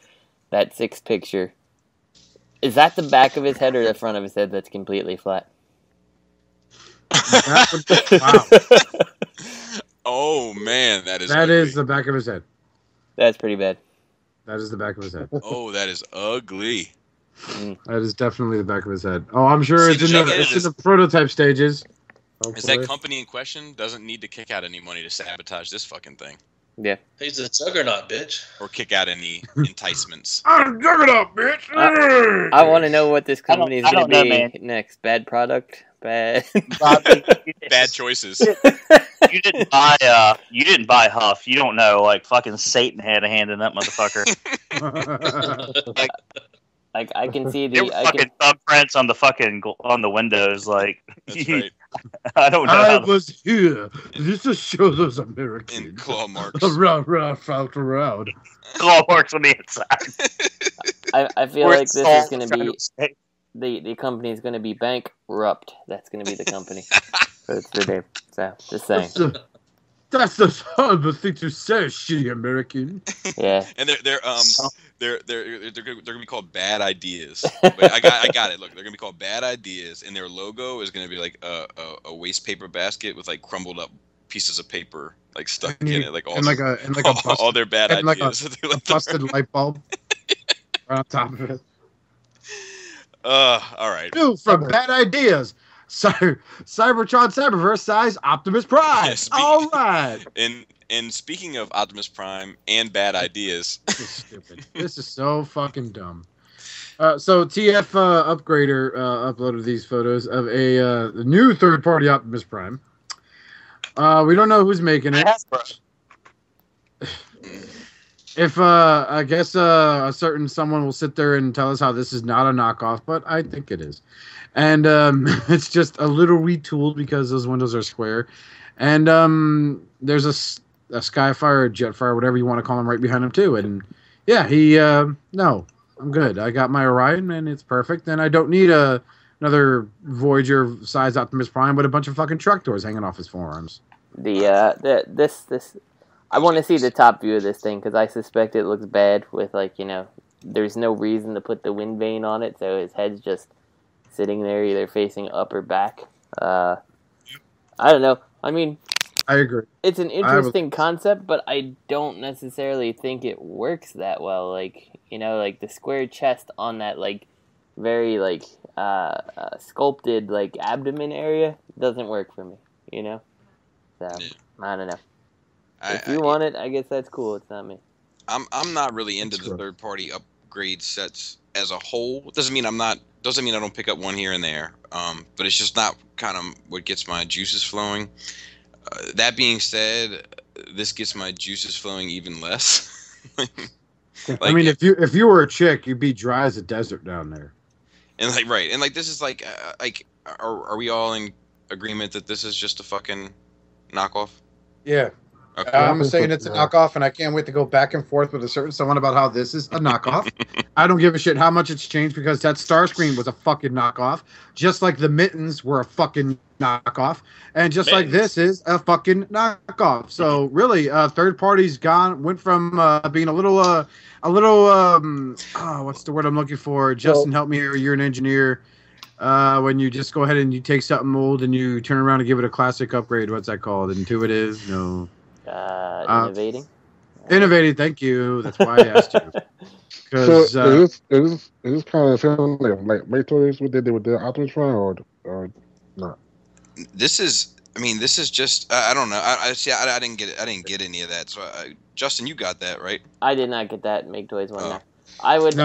that 6th picture. Is that the back of his head or the front of his head that's completely flat? Wow. Oh man, that is That ugly. is the back of his head. That's pretty bad. That is the back of his head. Oh, that is ugly. That is definitely the back of his head. Oh, I'm sure See, it's in the prototype stages. Is that company in question doesn't need to kick out any money to sabotage this fucking thing. Yeah. He's a juggernaut, bitch. Or kick out any enticements. I'm Juggernaut, bitch! I want to know what this company is going to be man. next. Bad product? Bad. Bad choices. You didn't buy Huff. You don't know. Like fucking Satan had a hand in that motherfucker. I can see There were the. fucking thumbprints on the fucking on the windows. Like That's right. I don't know. I was here. This is show those Americans. And claw marks. Around, out around. claw marks on the inside. I feel Where like it's this all is going to trying be. to stay. The company is going to be bankrupt. That's going to be the company. So it's the name. So, just saying. That's the horrible thing to say, shitty American. Yeah. And they're gonna be called Bad Ideas. But I got it. Look, they're gonna be called Bad Ideas, and their logo is gonna be like a waste paper basket with like crumbled up pieces of paper like stuck in it, like all and like a busted, all their bad and like ideas. a busted light bulb right on top of it. All right. New from Bad Ideas. Cybertron Cyberverse size Optimus Prime. Yes, all right. And speaking of Optimus Prime and Bad Ideas, This is stupid. This is so fucking dumb. So TF Upgrader uploaded these photos of a new third-party Optimus Prime. We don't know who's making it. If I guess a certain someone will sit there and tell us how this is not a knockoff, but I think it is, and it's just a little retooled because those windows are square, and there's a Skyfire, Jetfire, whatever you want to call him, right behind him too, and yeah, he no. I'm good. I got my Orion, and it's perfect. And I don't need another Voyager-sized Optimus Prime with a bunch of fucking truck doors hanging off his forearms. This I want to see the top view of this thing because I suspect it looks bad. With there's no reason to put the wind vane on it, so his head's just sitting there, either facing up or back. I don't know. I mean, I agree. It's an interesting concept, but I don't necessarily think it works that well. The square chest on that, very, sculpted, abdomen area doesn't work for me, So, I don't know. If you want it, I guess that's cool. It's not me. I'm not really into the third-party upgrade sets as a whole. Doesn't mean I don't pick up one here and there. But it's just not kind of what gets my juices flowing. That being said, this gets my juices flowing even less. I mean, if you were a chick, you'd be dry as a desert down there. And this is are we all in agreement that this is just a fucking knockoff? Yeah. Okay. I'm saying it's a knockoff, and I can't wait to go back and forth with a certain someone about how this is a knockoff. I don't give a shit how much it's changed because that Starscream was a fucking knockoff, just like the mittens were a fucking knockoff, and just like this is a fucking knockoff. So really, third party's went from being a little what's the word I'm looking for? Justin, help me here. You're an engineer. When you just go ahead and you take something old and you turn around and give it a classic upgrade. What's that called? Intuitive? No. Innovating. Innovating. Thank you. That's why I asked you. So is this kind of feeling like Maytoys what they did with their Optimus Prime or not? This is just I don't know. I didn't get it. I didn't get any of that. So Justin, you got that right? I did not get that Make Toys one. No. I would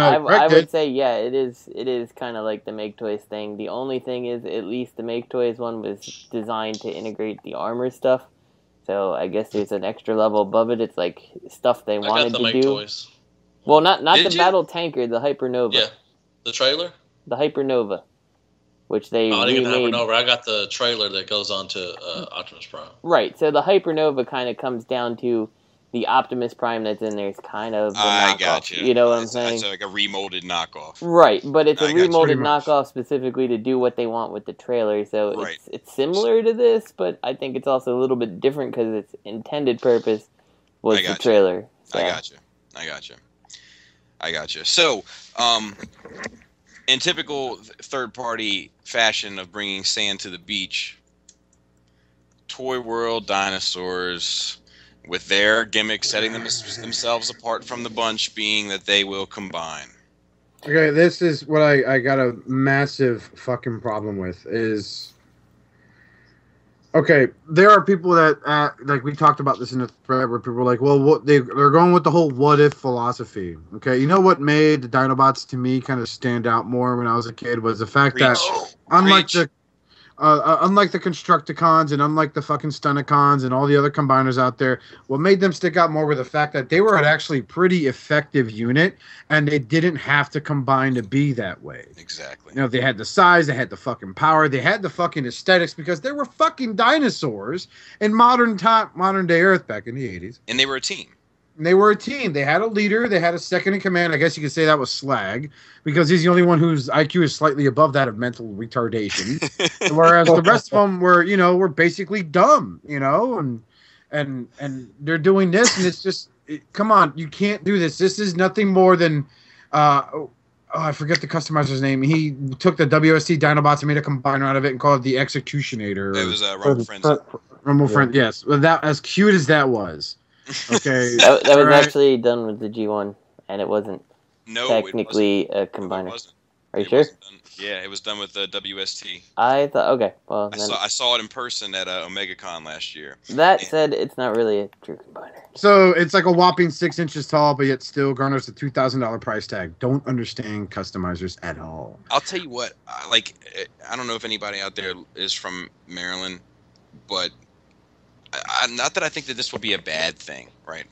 say it is kind of like the Make Toys thing. The only thing is, at least the Make Toys one was designed to integrate the armor stuff. So I guess there's an extra level above it. It's like stuff they wanted to do. Toys. Well, not the battle tanker, the Hypernova. Yeah, the trailer. The Hypernova, which they I didn't get the remade. Hypernova. I got the trailer that goes on to Optimus Prime. Right. So the Hypernova kind of comes down to the Optimus Prime that's in there is kind of the knockoff. I got you. You know what I'm saying? It's like a remolded knockoff. Right, but it's a remolded Pretty much. knockoff specifically to do what they want with the trailer. So Right. it's similar to this, but I think it's also a little bit different because its intended purpose was the trailer. So. I got you. So, in typical third-party fashion of bringing sand to the beach, Toyworld Dinosaurs, with their gimmick setting themselves apart from the bunch, being that they will combine. Okay, this is what I got a massive fucking problem with is... Okay, there are people that, like we talked about this in the thread, where people are like, well, they're going with the whole what-if philosophy. Okay, you know what made the Dinobots to me kind of stand out more when I was a kid was the fact that, unlike the Constructicons and unlike the fucking Stunticons and all the other combiners out there, what made them stick out more was the fact that they were an actually pretty effective unit, and they didn't have to combine to be that way. Exactly. You know, they had the size, they had the fucking power, they had the fucking aesthetics because they were fucking dinosaurs in modern day Earth back in the 80s. And they were a team. They were a team. They had a leader. They had a second in command. I guess you could say that was Slag, because he's the only one whose IQ is slightly above that of mental retardation. Whereas the rest of them were basically dumb, and they're doing this, and it's just, come on, you can't do this. This is nothing more than, I forget the customizer's name. He took the WST Dinobots and made a combiner out of it and called it the Executioner. It was Rumble Friends. Rumble Friends, yes. Well, that, as cute as that was. Okay, that was actually done with the G1, and it wasn't technically it wasn't. a combiner. Are you sure? Yeah, it was done with WST. I thought, okay, well, I saw it in person at OmegaCon last year. That said, it's not really a true combiner. So it's like a whopping 6 inches tall, but yet still garners a $2,000 price tag. Don't understand customizers at all. I'll tell you what, I don't know if anybody out there is from Maryland, but not that I think that this will be a bad thing, right?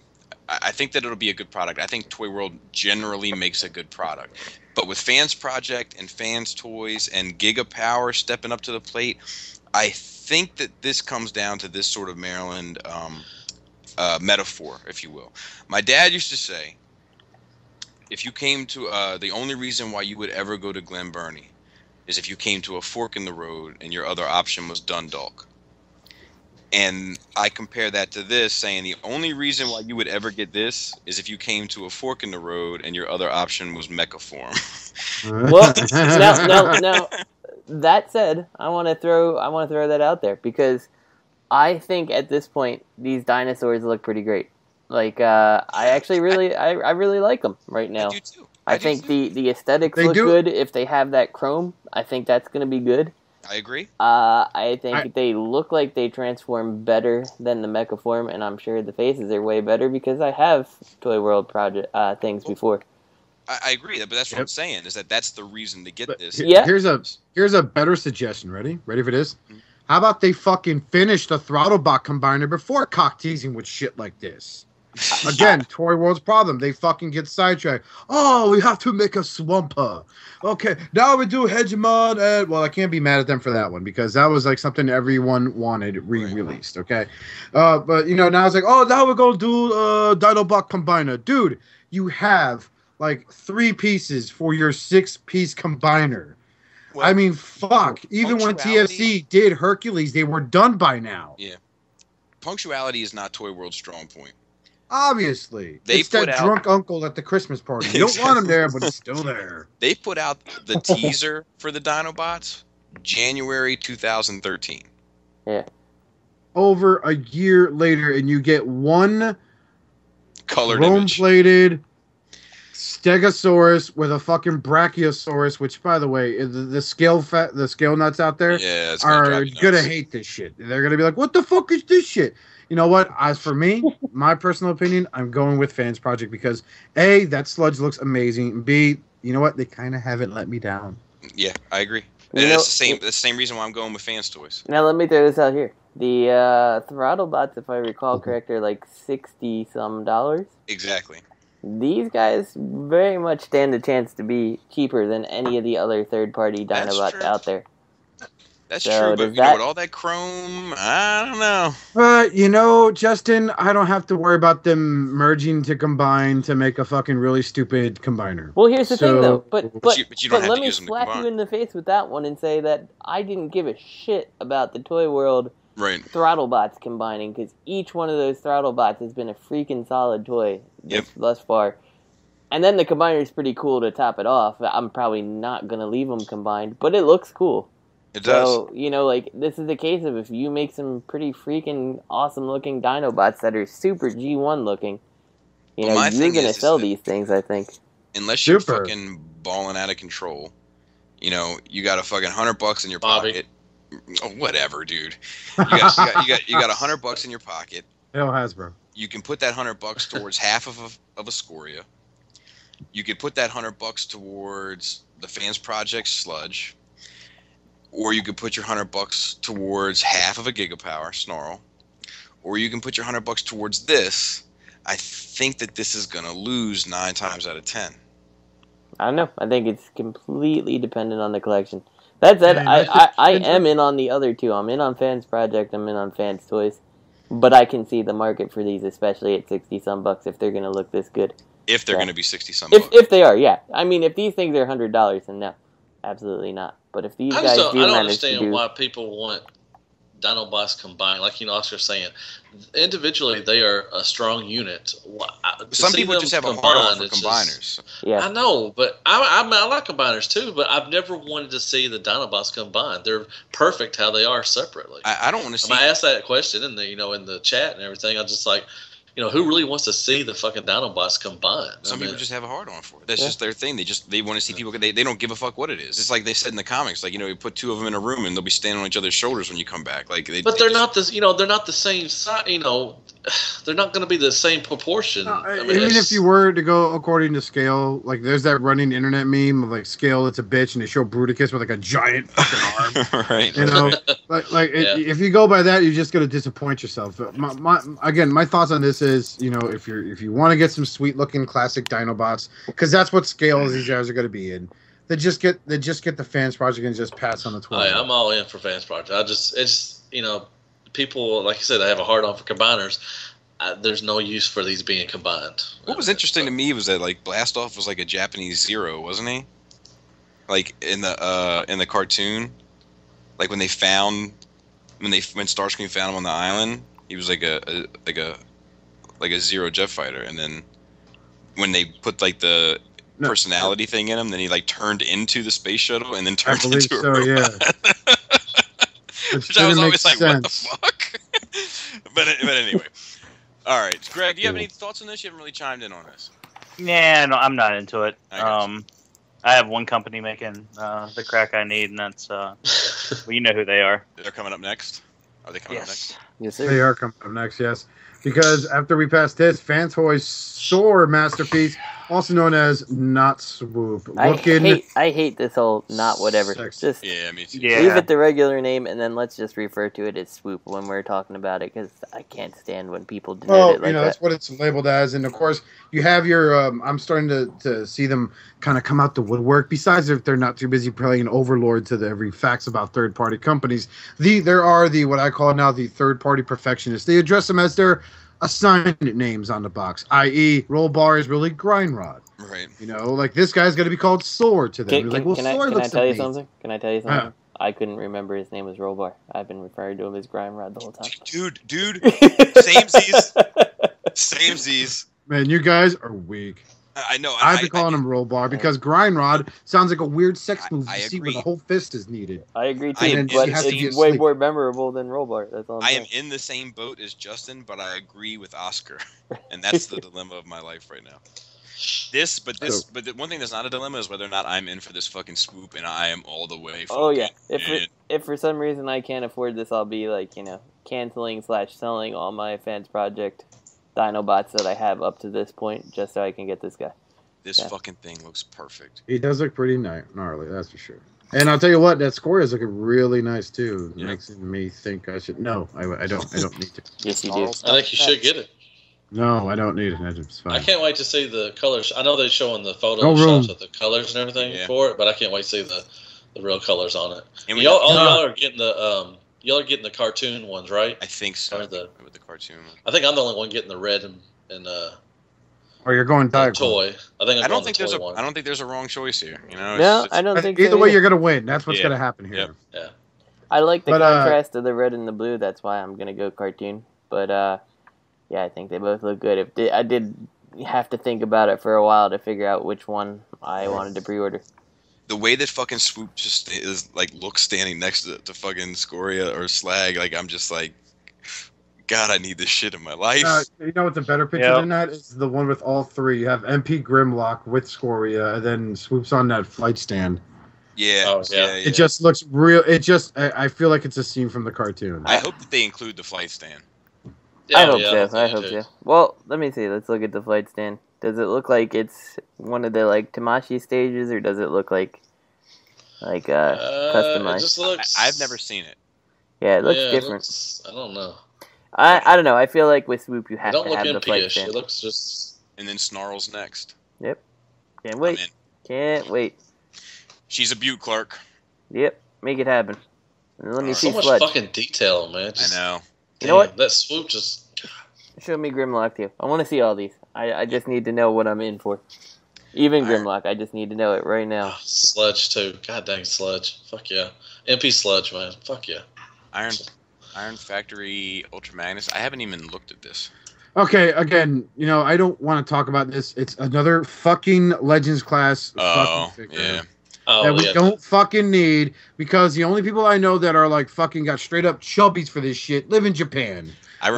I think that it'll be a good product. I think Toy World generally makes a good product. But with Fans Project and Fans Toys and Giga Power stepping up to the plate, I think that this comes down to this sort of Maryland metaphor, if you will. My dad used to say, if you came to the only reason why you would ever go to Glen Burnie is if you came to a fork in the road and your other option was Dundalk. And I compare that to this, saying the only reason why you would ever get this is if you came to a fork in the road and your other option was Mechaform. Well, now, that said, I want to throw that out there because I think at this point these dinosaurs look pretty great. Like I actually really like them right now. I do too. I think the aesthetics look good. If they have that chrome, I think that's going to be good. I agree. I think they look like they transform better than the Mechaform, and I'm sure the faces are way better because I have Toy World project things before. I agree, but that's what I'm saying, is that's the reason to get this. Yeah. Here's a better suggestion. Ready for this? Mm-hmm. How about they fucking finish the Throttlebot combiner before cock teasing with shit like this? Again, Toy World's problem. They fucking get sidetracked. Oh, we have to make a Swamper. Okay, now we do Hegemon. And, well, I can't be mad at them for that one because that was like something everyone wanted re-released. Okay, but now it's like, oh, now we're gonna do Dinobot combiner, dude. You have like 3 pieces for your 6-piece combiner. Well, I mean, fuck. Even when TFC did Hercules, they were done by now. Yeah, punctuality is not Toy World's strong point. Obviously. It's that drunk uncle at the Christmas party. You don't want him there, but he's still there. They put out the teaser for the Dinobots January 2013. Yeah. Over a year later, and you get one colored chrome-plated Stegosaurus with a fucking Brachiosaurus, which, by the way, the scale nuts out there are gonna hate this shit. They're gonna be like, what the fuck is this shit? You know what? As for me, my personal opinion, I'm going with Fans Project because A, that sludge looks amazing. And B, you know what? They kind of haven't let me down. Yeah, I agree. And that's the same reason why I'm going with Fans Toys. Now let me throw this out here. The Throttlebots, if I recall correct, are like $60-some. Exactly. These guys very much stand a chance to be cheaper than any of the other third-party Dinobots out there. That's true, but with all that chrome, I don't know. But, Justin, I don't have to worry about them merging to combine to make a fucking really stupid combiner. Well, here's the thing, though. But you don't have let to me use them to slap combine. you in the face with that one and say that I didn't give a shit about the Toy World Throttlebots combining, because each one of those Throttlebots has been a freaking solid toy thus far. And then the combiner is pretty cool to top it off. I'm probably not going to leave them combined, but it looks cool. It does. So, this is the case of if you make some pretty freaking awesome looking Dinobots that are super G1 looking, you're going to sell these things, I think. Unless you're fucking balling out of control, you got a fucking $100 in your pocket. Oh, whatever, dude. You got $100 in your pocket. Hell, Hasbro. You can put that $100 towards half of a Scoria. You could put that $100 towards the Fans Project sludge. Or you could put your $100 towards half of a Gigapower Snarl. Or you can put your $100 towards this. I think that this is going to lose 9 times out of 10. I don't know. I think it's completely dependent on the collection. That said, I am in on the other two. I'm in on Fans Project. I'm in on Fans Toys. But I can see the market for these, especially at $60-some if they're going to look this good. If they're going to be $60-some. If they are, yeah. I mean, if these things are $100, then no. Absolutely not. But if these guys do manage to do... I don't understand why people want Dinobots combined. Like, Oscar's saying, individually, they are a strong unit. Some people just have a hard on for combiners. Yeah. I know, but I like combiners too, but I've never wanted to see the Dinobots combined. They're perfect how they are separately. I don't want to see... I asked that question in the, in the chat and everything. I was just like, who really wants to see the fucking Dinobots combined? Some people just have a hard on for it. That's just their thing. They want to see people. They don't give a fuck what it is. It's like they said in the comics, like you put two of them in a room and they'll be standing on each other's shoulders when you come back. Like, they're not this. They're not the same size. They're not going to be the same proportion. Even if you were to go according to scale, like there's that running internet meme of like scale, it's a bitch, and they show Bruticus with like a giant fucking arm. Right. If you go by that, you're just going to disappoint yourself. My thoughts on this is, if you want to get some sweet looking classic Dinobots, because that's what scales these guys are going to be in. They just get the Fans Project and just pass on the 12. I'm all in for Fans Project. People, like you said, they have a hard on for combiners. There's no use for these being combined. What was interesting to me was that like Blastoff was like a Japanese Zero, wasn't he? Like in the cartoon, like when Starscream found him on the island, he was like a Zero jet fighter, and then when they put like the personality thing in him, then he like turned into the space shuttle and then turned into a robot. Yeah. Which I was always like, what the fuck? but anyway. All right. Greg, do you have any thoughts on this? You haven't really chimed in on this. Yeah, no, I'm not into it. I have one company making the crack I need, and that's, well, you know who they are. They're coming up next? Are they coming up next? Yes, sir. They are coming up next, yes. Because after we pass this, Fanstoys Soar Masterpiece, also known as Not Swoop. I hate this whole not whatever. Just yeah, me too. leave it the regular name, and then let's just refer to it as Swoop when we're talking about it, because I can't stand when people denote it like that. That's what it's labeled as. And, of course, you have your I'm starting to see them kind of come out the woodwork. Besides, if they're not too busy playing overlord to every facts about third-party companies, there are what I call now the third-party perfectionists. They address them as their assigned names on the box, i.e. Rollbar is really Grind Rod. Right. Like this guy's going to be called Soar to them. Can I tell you something? I couldn't remember his name was Rollbar. I've been referring to him as Grind Rod the whole time. Dude. Samesies. Man, you guys are weak. I know. I've been calling him Rollbar because Grind Rod sounds like a weird sex move you see where the whole fist is needed. I agree too, but it's way more memorable than Rollbar. That's all I'm saying. I am in the same boat as Justin, but I agree with Oscar, and that's the dilemma of my life right now. But the one thing that's not a dilemma is whether or not I'm in for this fucking Swoop, and I am all the way. Oh yeah, if for some reason I can't afford this, I'll be like canceling/selling all my Fans Project Dinobots that I have up to this point, just so I can get this guy. This fucking thing looks perfect. He does look pretty gnarly, that's for sure. And I'll tell you what, that score is looking really nice too. Yeah. Makes me think I should. No, I don't need to. Yes, you do. I think you should get it. No, I don't need it. It's fine. I can't wait to see the colors. I know they're showing the Photoshops of the colors and everything for it, but I can't wait to see the real colors on it. And y'all are getting the y'all are getting the cartoon ones, right? I think so. With the cartoon. I think I'm the only one getting the red and or you're going toy. I don't think there's a wrong choice here. I don't think either way you're gonna win. That's what's gonna happen here. Yep. Yeah. I like the contrast of the red and the blue. That's why I'm gonna go cartoon. But I think they both look good. I did have to think about it for a while to figure out which one I wanted to pre-order. The way that fucking Swoop just is looks standing next to fucking Scoria or Slag, I'm just like, God, I need this shit in my life. You know what's a better picture than that? Is the one with all three. You have MP Grimlock with Scoria, and then Swoop's on that flight stand. Yeah, It just looks real. I feel like it's a scene from the cartoon. I hope that they include the flight stand. Yeah, I hope so. Well, let me see. Let's look at the flight stand. Does it look like it's one of the Tamashi stages, or does it look like customized? It just looks... I've never seen it. Yeah, it looks different. I don't know. I don't know. I feel like with Swoop you have to have the flight stand. It looks just... And then Snarl's next. Yep. Can't wait. Can't wait. She's a Butte Clark. Yep. Make it happen. And let me see so much Sludge. fucking detail, man. I know. You know what? That Swoop just... Show me Grimlock too. I want to see all these. I just need to know what I'm in for. Even Grimlock, I just need to know it right now. Oh, Sludge too. God dang Sludge. Fuck yeah. MP Sludge, man. Fuck yeah. Iron Factory Ultra Magnus. I haven't even looked at this. Okay, again, I don't want to talk about this. It's another fucking Legends class fucking figure. Yeah. That we don't fucking need, because the only people I know that are fucking got straight up chubbies for this shit live in Japan. I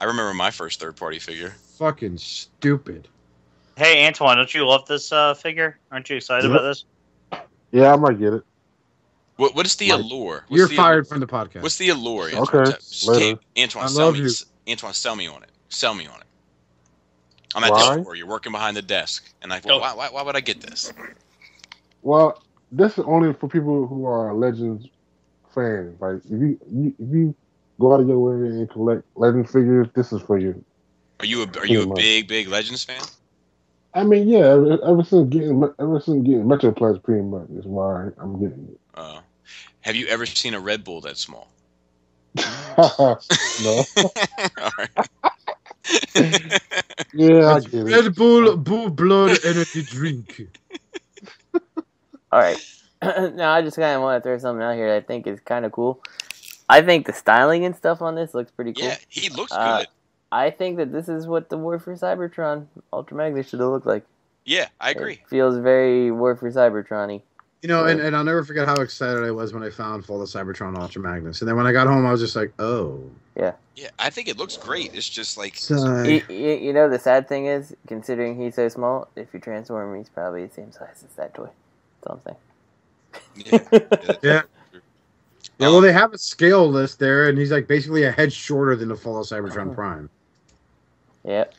I remember my first third-party figure. Fucking stupid. Hey, Antoine, don't you love this figure? Aren't you excited about this? Yeah, I might get it. What is the allure? You're fired from the podcast. What's the allure, Antoine? Okay, later. Hey, Antoine, I sell love me. you. Antoine, sell me on it. Sell me on it. I'm at Why? the store. You're working behind the desk, and why would I get this? Well, this is only for people who are Legends fans. Like, if you go out of your way and collect Legend figures, this is for you. Are you a big Legends fan? I mean, yeah. Ever since getting Metroplex, pretty much is why I'm getting it. Have you ever seen a Red Bull that small? No. All right. Yeah, I get it. Red Bull Blue Blood Energy Drink. All right. Now, I just kind of want to throw something out here that I think is kind of cool. I think the styling and stuff on this looks pretty cool. Yeah, he looks good. I think that this is what the War for Cybertron Ultra Magnus should have looked like. Yeah, I agree. It feels very War for Cybertron-y. You know, and I'll never forget how excited I was when I found Fall of Cybertron Ultra Magnus. And then when I got home, I was just like, oh. Yeah. Yeah, I think it looks great. It's just like... You know, the sad thing is, considering he's so small, if you transform him, he's probably the same size as that toy. That's all I'm saying. Yeah. Yeah, well, they have a scale list there, and he's like basically a head shorter than the Fall of Cybertron Prime. Yep.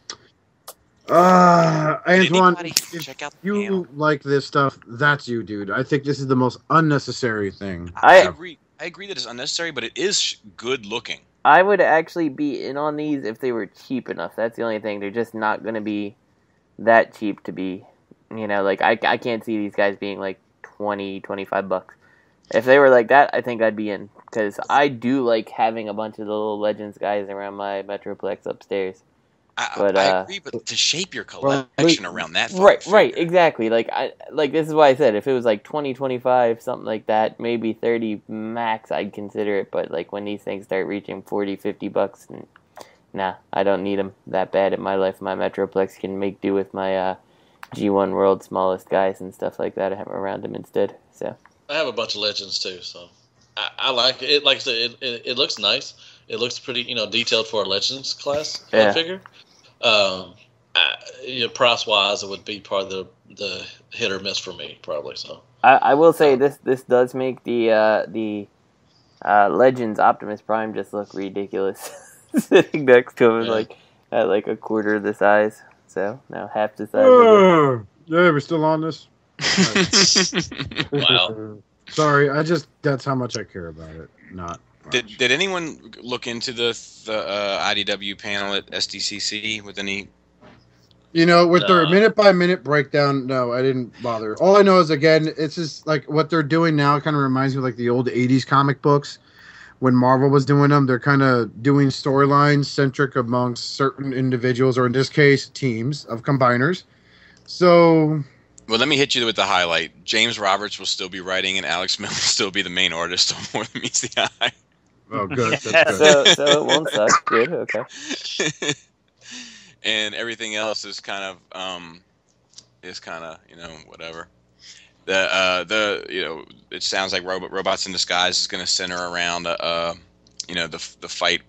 Antoine, check out if you like this stuff, that's you, dude. I think this is the most unnecessary thing. I agree. I agree that it's unnecessary, but it is good looking. I would actually be in on these if they were cheap enough. That's the only thing. They're just not going to be that cheap to be, you know, like I can't see these guys being like $20-$25. If they were like that, I think I'd be in, because I do like having a bunch of the little Legends guys around my Metroplex upstairs. I agree, but to shape your collection around that, right, exactly. Like this is why I said if it was like 20, 25, something like that, maybe 30 max, I'd consider it. But like when these things start reaching $40-$50, nah, I don't need them that bad in my life. My Metroplex can make do with my G1 World smallest guys and stuff like that. I have around them instead. So I have a bunch of Legends too, so I like it. Like I said, it looks nice. It looks pretty, detailed for a Legends class figure. Price wise, it would be probably the hit or miss for me, probably. So I will say this does make the Legends Optimus Prime just look ridiculous sitting next to him, like at like a quarter the size. So now half the size. Yeah, we're still on this. Wow. Sorry, that's how much I care about it. Not. Did anyone look into the IDW panel at SDCC with any? With their minute-by-minute breakdown, no, I didn't bother. All I know is, again, it's just like what they're doing now kind of reminds me of like the old 80s comic books when Marvel was doing them. They're kind of doing storylines centric amongst certain individuals, or in this case, teams of combiners. So... Well, let me hit you with the highlight. James Roberts will still be writing, and Alex Miller will still be the main artist on More Than Meets the Eye. Oh, good. That's good. So it won't suck. Good, okay. And everything else is kind of, whatever. It sounds like Robots in Disguise is going to center around, the fight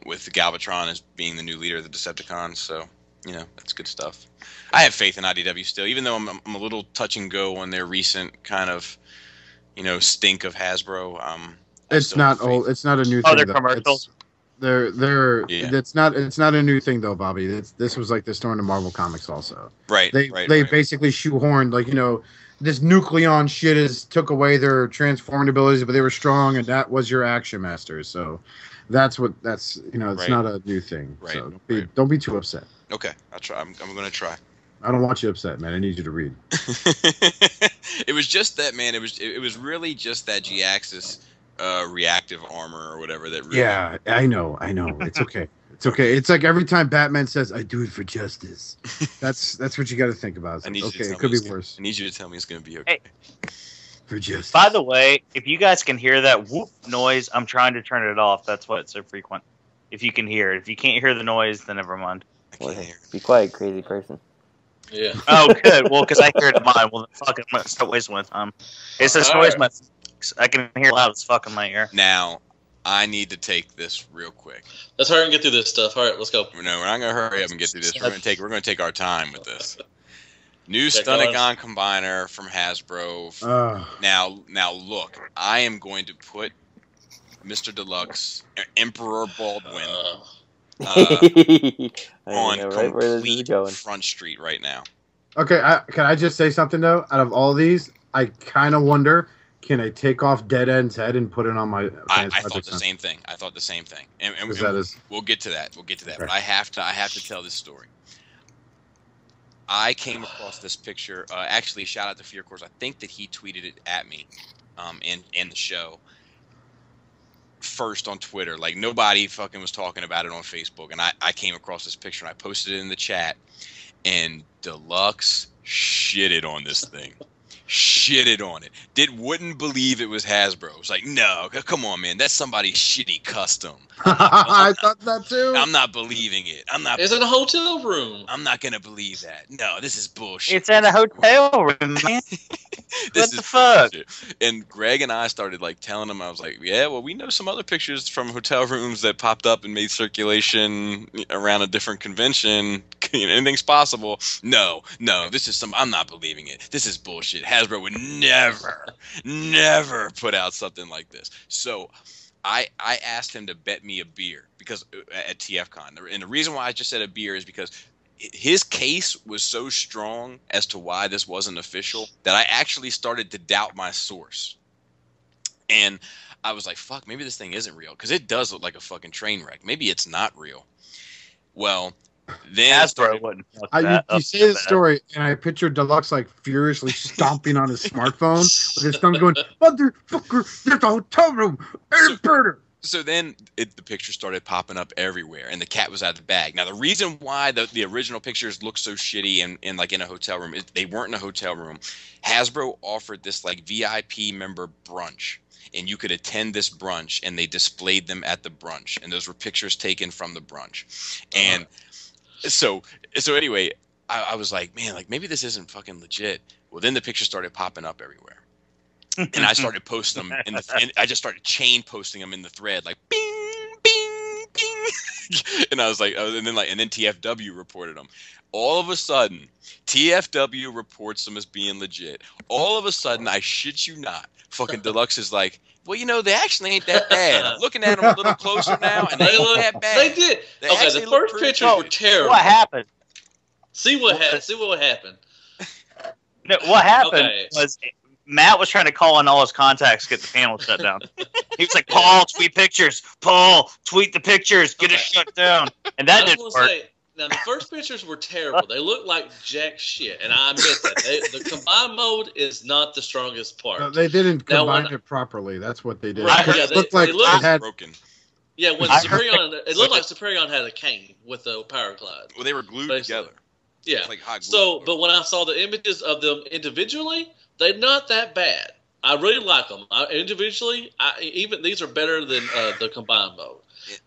with Galvatron as being the new leader of the Decepticons. So, that's good stuff. I have faith in IDW still, even though I'm a little touch and go on their recent kind of, stink of Hasbro. It's not old. It's not a new thing. Oh, they're commercials. It's not a new thing though, Bobby. This was like the story in Marvel Comics also. Right. They basically shoehorned this Nucleon shit took away their transforming abilities, but they were strong, and that was your Action Masters. So it's not a new thing. Right. So don't be too upset. Okay, I'll try. I'm going to try. I don't want you upset, man. I need you to read. It was just that, man. It was really just that G-Axis reactive armor or whatever that. Really... Yeah, I know. It's okay. It's okay. It's like every time Batman says, "I do it for justice." That's what you got to think about. It could be worse. I need you to tell me it's going to be okay. Hey, for justice. by the way, if you guys can hear that whoop noise, I'm trying to turn it off. That's why it's so frequent. If you can hear it. If you can't hear the noise, then never mind. Be quiet, crazy person. Yeah. Oh, good. Well, because I hear it in mine. Well, then fucking stop wasting my time. It's this noise. I can hear loud as fuck in my ear. Now, I need to take this real quick. Let's hurry and get through this stuff. All right, let's go. No, we're not gonna hurry up and get through this. We're gonna take our time with this. New Yeah, Stunticon combiner from Hasbro. Now look, I am going to put Mr. Deluxe, Emperor Baldwin, on complete Front Street right now. Okay, can I just say something though? Out of all these, I kind of wonder, can I take off Dead End's head and put it on my? I thought the same thing. And we'll get to that. Okay. But I have to tell this story. I came across this picture. Actually, shout out to Fear Course. I think that he tweeted it at me, in the show. First on Twitter, like nobody fucking was talking about it on Facebook, and I came across this picture and I posted it in the chat, and Deluxe shitted on this thing. Shitted on it. Wouldn't believe it was Hasbro. It was like, no, come on, man, that's somebody's shitty custom. I thought that too. I'm not believing it. It's in a hotel room. I'm not gonna believe that. No, this is bullshit. It's in a hotel room, man. What the fuck? Bullshit. And Greg and I started like telling him, I was like, yeah, well, we know some other pictures from hotel rooms that popped up and made circulation around a different convention. Anything's possible. No, this is I'm not believing it. This is bullshit. Hasbro would never put out something like this. So I asked him to bet me a beer because at TFCon. And the reason why I just said a beer is because his case was so strong as to why this wasn't official that I actually started to doubt my source. And I was like, fuck, maybe this thing isn't real because it does look like a fucking train wreck. Maybe it's not real. Well, then Hasbro wouldn't. You say the story, and I picture Deluxe like furiously stomping on his smartphone with his thumb going, "Motherfucker, there's a hotel room, So then the picture started popping up everywhere, and the cat was out of the bag. Now, the reason why the original pictures look so shitty and like in a hotel room is they weren't in a hotel room. Hasbro offered this like VIP member brunch, and you could attend this brunch, and they displayed them at the brunch, and those were pictures taken from the brunch. And so anyway, I was like, man, like maybe this isn't fucking legit. Well, then the pictures started popping up everywhere. And I started posting them and I just started chain posting them in the thread, like bing, bing, bing. And I was like, and then TFW reported them. All of a sudden, TFW reports them as being legit. All of a sudden, I shit you not, fucking Deluxe is like, well, you know, they actually ain't that bad. I'm looking at them a little closer now, and they ain't that bad. They did. Okay, the first pictures were terrible. What happened? See what happened. No, what happened was Matt was trying to call on all his contacts to get the panel shut down. He was like, Paul, tweet pictures. Paul, tweet the pictures. Get it shut down. And that didn't work. Now, the first pictures were terrible. They looked like jack shit, and I admit that. The combine mode is not the strongest part. No, they didn't combine it properly. That's what they did. Right, it looked like it had broken. Yeah, when Superion, it looked like Superion had a cane with a power glide. Well, they were glued together. Yeah. Like hot glue. So, but when I saw the images of them individually, they're not that bad. I really like them. Individually, even these are better than the combine mode.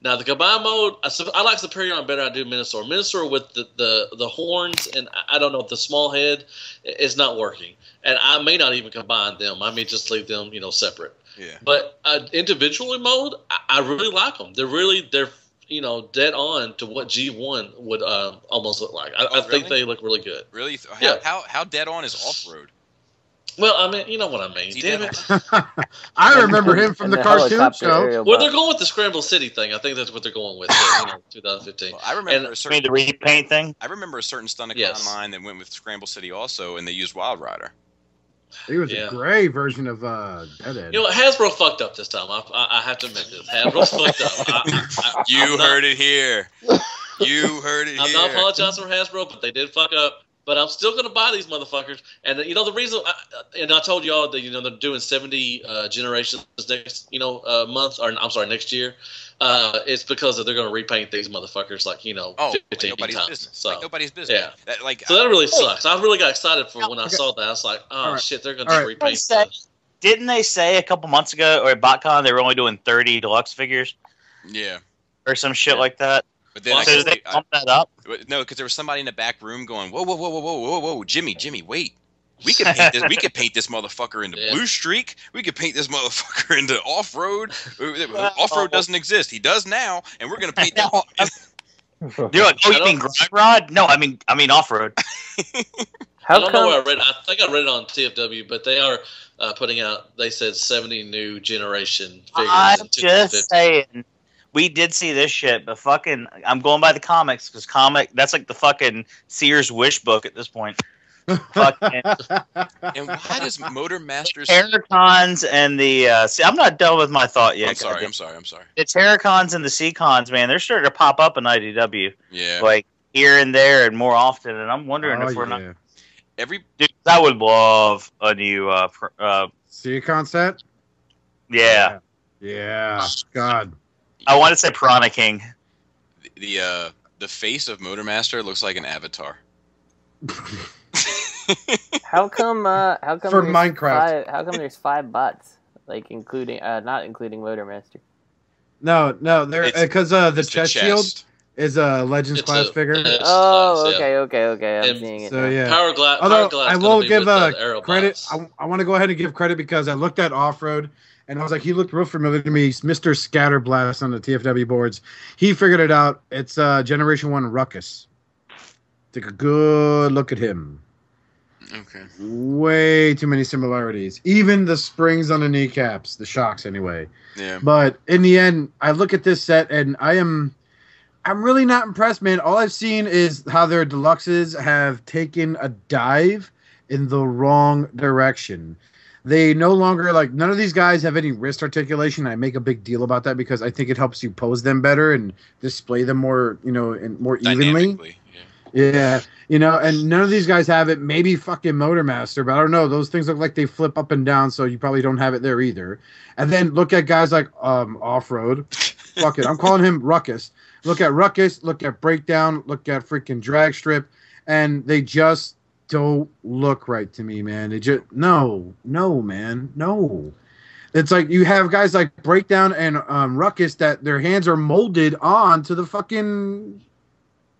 Now, the combine mode, I like Superion better than I do Minosaur. Minosaur with the horns and, I don't know, the small head is not working. And I may not even combine them. I may just leave them, separate. Yeah. But individually mode, I really like them. They're dead on to what G1 would almost look like. I think they look really good. Really? Yeah. How dead on is off-road? Well, I mean, you know what I mean. Damn it. I remember him from the cartoon show. Well, they're going with the Scramble City thing. I think that's what they're going with. 2015. Well, I remember the repaint thing. I remember a certain Stunticon line that went with Scramble City also, and they used Wild Rider. He was a gray version of Deadhead. You know what? Hasbro fucked up this time. I have to admit this. Hasbro fucked up. You heard it here. You heard it here. I'm not apologizing for Hasbro, but they did fuck up. But I'm still going to buy these motherfuckers. And, the reason, I told y'all that, they're doing 70 generations next, month, or I'm sorry, next year. It's because they're going to repaint these motherfuckers 15 nobody's times. business. So, like nobody's business. Yeah. So that really sucks. I really got excited when I saw that. I was like, shit, they're going to repaint this. Didn't they say a couple months ago, or at BotCon, they were only doing 30 deluxe figures? Yeah. Or some shit like that? But then did they pump that up? No, because there was somebody in the back room going, whoa, Jimmy, wait. We could paint this motherfucker into Blue Streak. We could paint this motherfucker into Off Road. Off Road doesn't exist. He does now, and we're gonna paint that. You're like, you mean Grind Rod? No, I mean Off Road. I don't know where I read. I think I read it on TFW, but they are putting out. They said 70 new generation figures. I'm just saying. We did see this shit, but fucking, I'm going by the comics because that's like the fucking Sears wish book at this point. Fucking. And why does Motor Masters Terracons and the see, I'm not done with my thought yet. I'm sorry. The Terracons and the Seacons, man, they're starting to pop up in IDW. Yeah, like here and there and more often, and I'm wondering if we're not. Dude, I would love a new Seacon set. Yeah. God. I want to say Piranha King. The face of Motor Master looks like an avatar. How come for Minecraft? How come there's 5 bots, like including not including Motor Master? No, they're because the chest shield is a Legends class figure. Oh, okay. I'm seeing it. So yeah. Power Glass. Although I will give credit, I want to go ahead and give credit because I looked at Off Road. And I was like, he looked real familiar to me. Mr. Scatterblast on the TFW boards. He figured it out. It's Generation 1 Ruckus. Take a good look at him. Okay. Way too many similarities. Even the springs on the kneecaps. The shocks, anyway. Yeah. But in the end, I look at this set, and I'm really not impressed, man. All I've seen is how their deluxes have taken a dive in the wrong direction. They no longer, like, none of these guys have any wrist articulation. I make a big deal about that because I think it helps you pose them better and display them more, and more evenly. Yeah, and none of these guys have it. Maybe fucking Motor Master, but I don't know. Those things look like they flip up and down, so you probably don't have it there either. And then look at guys like Off Road. Fuck it, I'm calling him Ruckus. Look at Ruckus, look at Breakdown, look at freaking Drag Strip, and they just don't look right to me, man. It just no, man, no. It's like you have guys like Breakdown and Ruckus that their hands are molded on to the fucking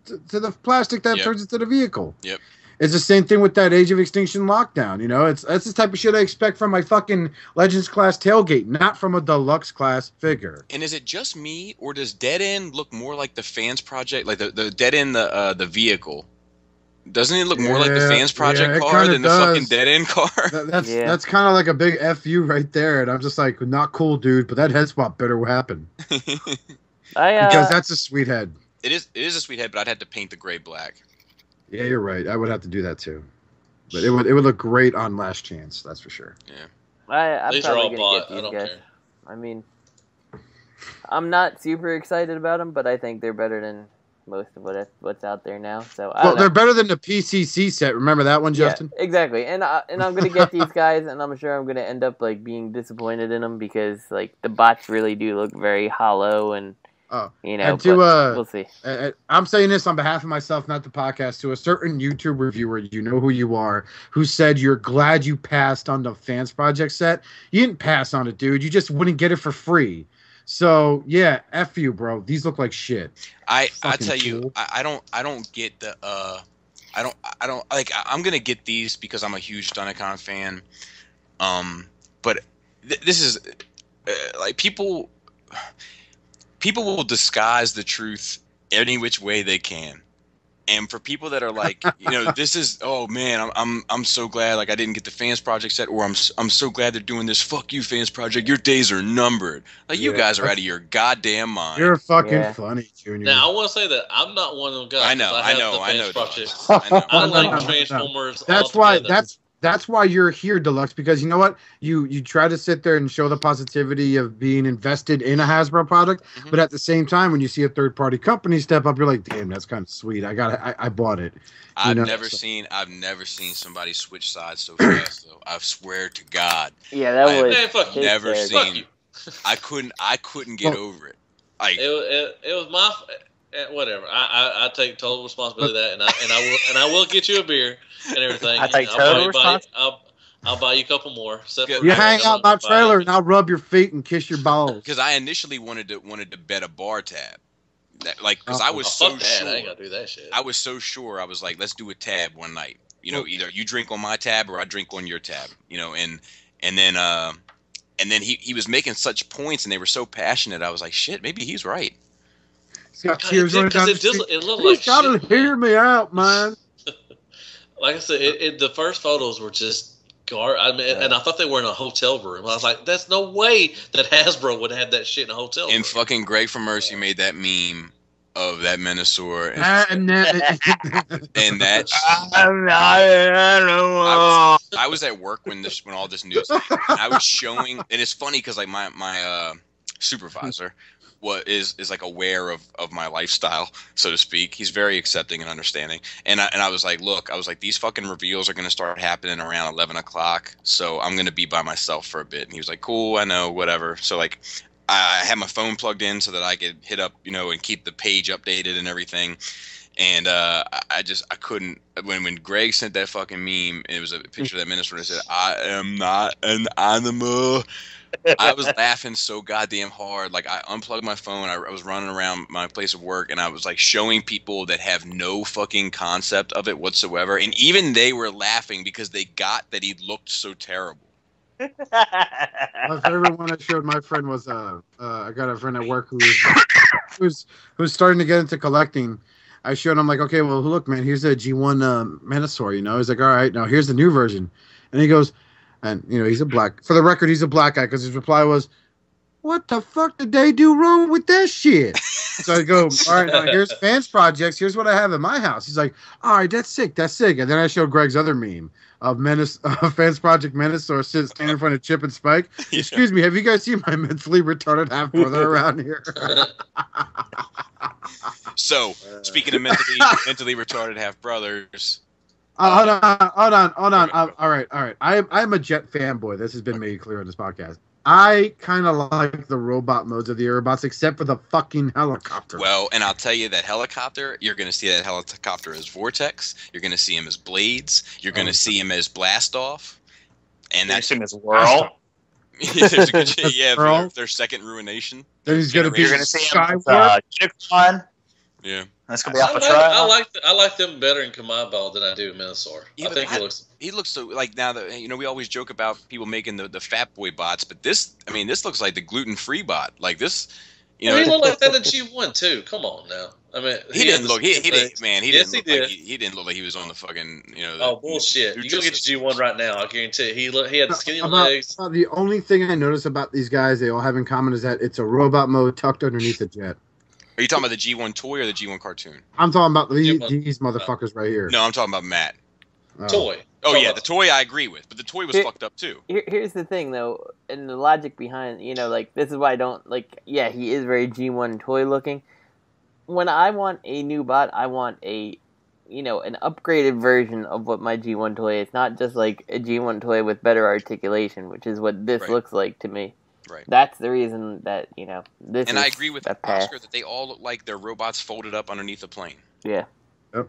to the plastic that turns into the vehicle. Yep. It's the same thing with that Age of Extinction lockdown. That's the type of shit I expect from my fucking Legends class tailgate, not from a deluxe class figure. And is it just me, or does Dead End look more like the Fans Project, like the Dead End the vehicle? Doesn't it look more like the Fans Project car than the fucking Dead End car? That's kind of like a big FU right there, and I'm just like, not cool, dude. But that head swap better happen because that's a sweet head. It is a sweet head, but I'd have to paint the gray black. Yeah, you're right. I would have to do that too, but it would look great on Last Chance. That's for sure. Yeah, I'm these are all probably bought. gonna I don't get these guys. care. I mean, I'm not super excited about them, but I think they're better than most of what's out there now. So they're better than the PCC set. Remember that one, Justin? Yeah, exactly. And I'm gonna get these guys, and I'm sure I'm gonna end up like being disappointed in them because like the bots really do look very hollow and. We'll see. I'm saying this on behalf of myself, not the podcast, to a certain YouTube reviewer, you know who you are, who said you're glad you passed on the Fans Project set. You didn't pass on it, dude. You just wouldn't get it for free. So yeah, F you, bro. These look like shit. I tell you, I don't get the I don't like. I'm gonna get these because I'm a huge Stunticon fan. But this is like people will disguise the truth any which way they can. And for people that are like, this is, oh man, I'm so glad like I didn't get the Fans Project set, or I'm so glad they're doing this. Fuck you, Fans Project. Your days are numbered. Like you guys are out of your goddamn mind. You're fucking funny, Junior. Now I want to say that I'm not one of them guys. I know. I like Transformers. That's why you're here, Deluxe, because you know what? You try to sit there and show the positivity of being invested in a Hasbro product, but at the same time, when you see a third-party company step up, you're like, damn, that's kind of sweet. I bought it. I've never seen somebody switch sides so fast, though. I swear to God. Yeah, that was. Man, fuck you. Never seen. Fuck you. I couldn't get over it. Like it was my. Whatever. I take total responsibility of that, and I will get you a beer and everything. I take total responsibility. I'll buy you a couple more. You hang out my trailer, and I'll rub your feet and kiss your balls. Because I initially wanted to bet a bar tab, because I was so sure. I ain't gotta do that shit. I was so sure. I was like, let's do a tab one night, you know, either you drink on my tab or I drink on your tab, you know, and then he was making such points and they were so passionate. I was like, shit, maybe he's right. He's got tears running down his cheek. It looked He's like gotta shit. hear me out, man. Like I said, the first photos were just I mean, and I thought they were in a hotel room. I was like, "There's no way that Hasbro would have that shit in a hotel room." And fucking Greg from Mercy made that meme of that Minosaur and that. I was at work when all this news. I was showing, and it's funny because like my supervisor is like aware of my lifestyle, so to speak. He's very accepting and understanding. And I was like, look, these fucking reveals are going to start happening around 11 o'clock, so I'm going to be by myself for a bit. And he was like, cool, I know, whatever. So like, I had my phone plugged in so that I could hit up, you know, and keep the page updated and everything. And I couldn't. When Greg sent that fucking meme, it was a picture of that minister that said, "I am not an animal." I was laughing so goddamn hard. Like, I unplugged my phone. I was running around my place of work, and I was like showing people that have no fucking concept of it whatsoever, and even they were laughing because they got that he looked so terrible. My favorite one I showed my friend was I got a friend at work who's starting to get into collecting. I showed him like, okay, well, look, man, here's a G1 Minosaur, you know. He's like, all right, now here's the new version, and he goes, and you know, he's a black. For the record, he's a black guy because his reply was, "What the fuck did they do wrong with that shit?" So I go, all right, now here's fans projects. Here's what I have in my house. He's like, all right, that's sick, that's sick. And then I showed Greg's other meme of Fans Project Minosaur standing in front of Chip and Spike. Yeah. Excuse me, have you guys seen my mentally retarded half brother around here? So, speaking of mentally retarded half brothers. Hold on. All right. I'm a Jet fanboy. This has been made clear on this podcast. I kind of like the robot modes of the Aerialbots, except for the fucking helicopter. Well, and I'll tell you that helicopter, you're going to see that helicopter as Vortex. You're going to see him as Blades. You're going to see him as Blast Off. And that's him as Whirl. There's a good, yeah, their second ruination. Then he's going to be You're going to see him as Chick-Fil-A. Yeah. That's gonna be off a trial. I like them better in Kamai than I do Minosaur. Yeah, I think he looks so like now that you know we always joke about people making the fat boy bots, but this looks like the gluten-free bot. Like this, you know. He looked like that in G1 too. Come on now. I mean, he didn't look. He didn't look like he was on the fucking Oh bullshit! You go get your G1 right now. I guarantee you. He had the skinny legs. The only thing I notice about these guys, they all have in common, is that it's a robot mode tucked underneath a jet. Are you talking about the G1 toy or the G1 cartoon? I'm talking about these motherfuckers right here. No, I'm talking about Matt. Toy. Oh yeah, the toy I agree with, but the toy was fucked up too. Here's the thing though, and the logic behind, you know, like this is why I don't like. Yeah, he is very G1 toy looking. When I want a new bot, I want an upgraded version of what my G1 toy is, not just like a G1 toy with better articulation, which is what this looks like to me. Right. That's the reason that, this and is I agree with Oscar that they all look like they're robots folded up underneath a plane. Yeah. Yep.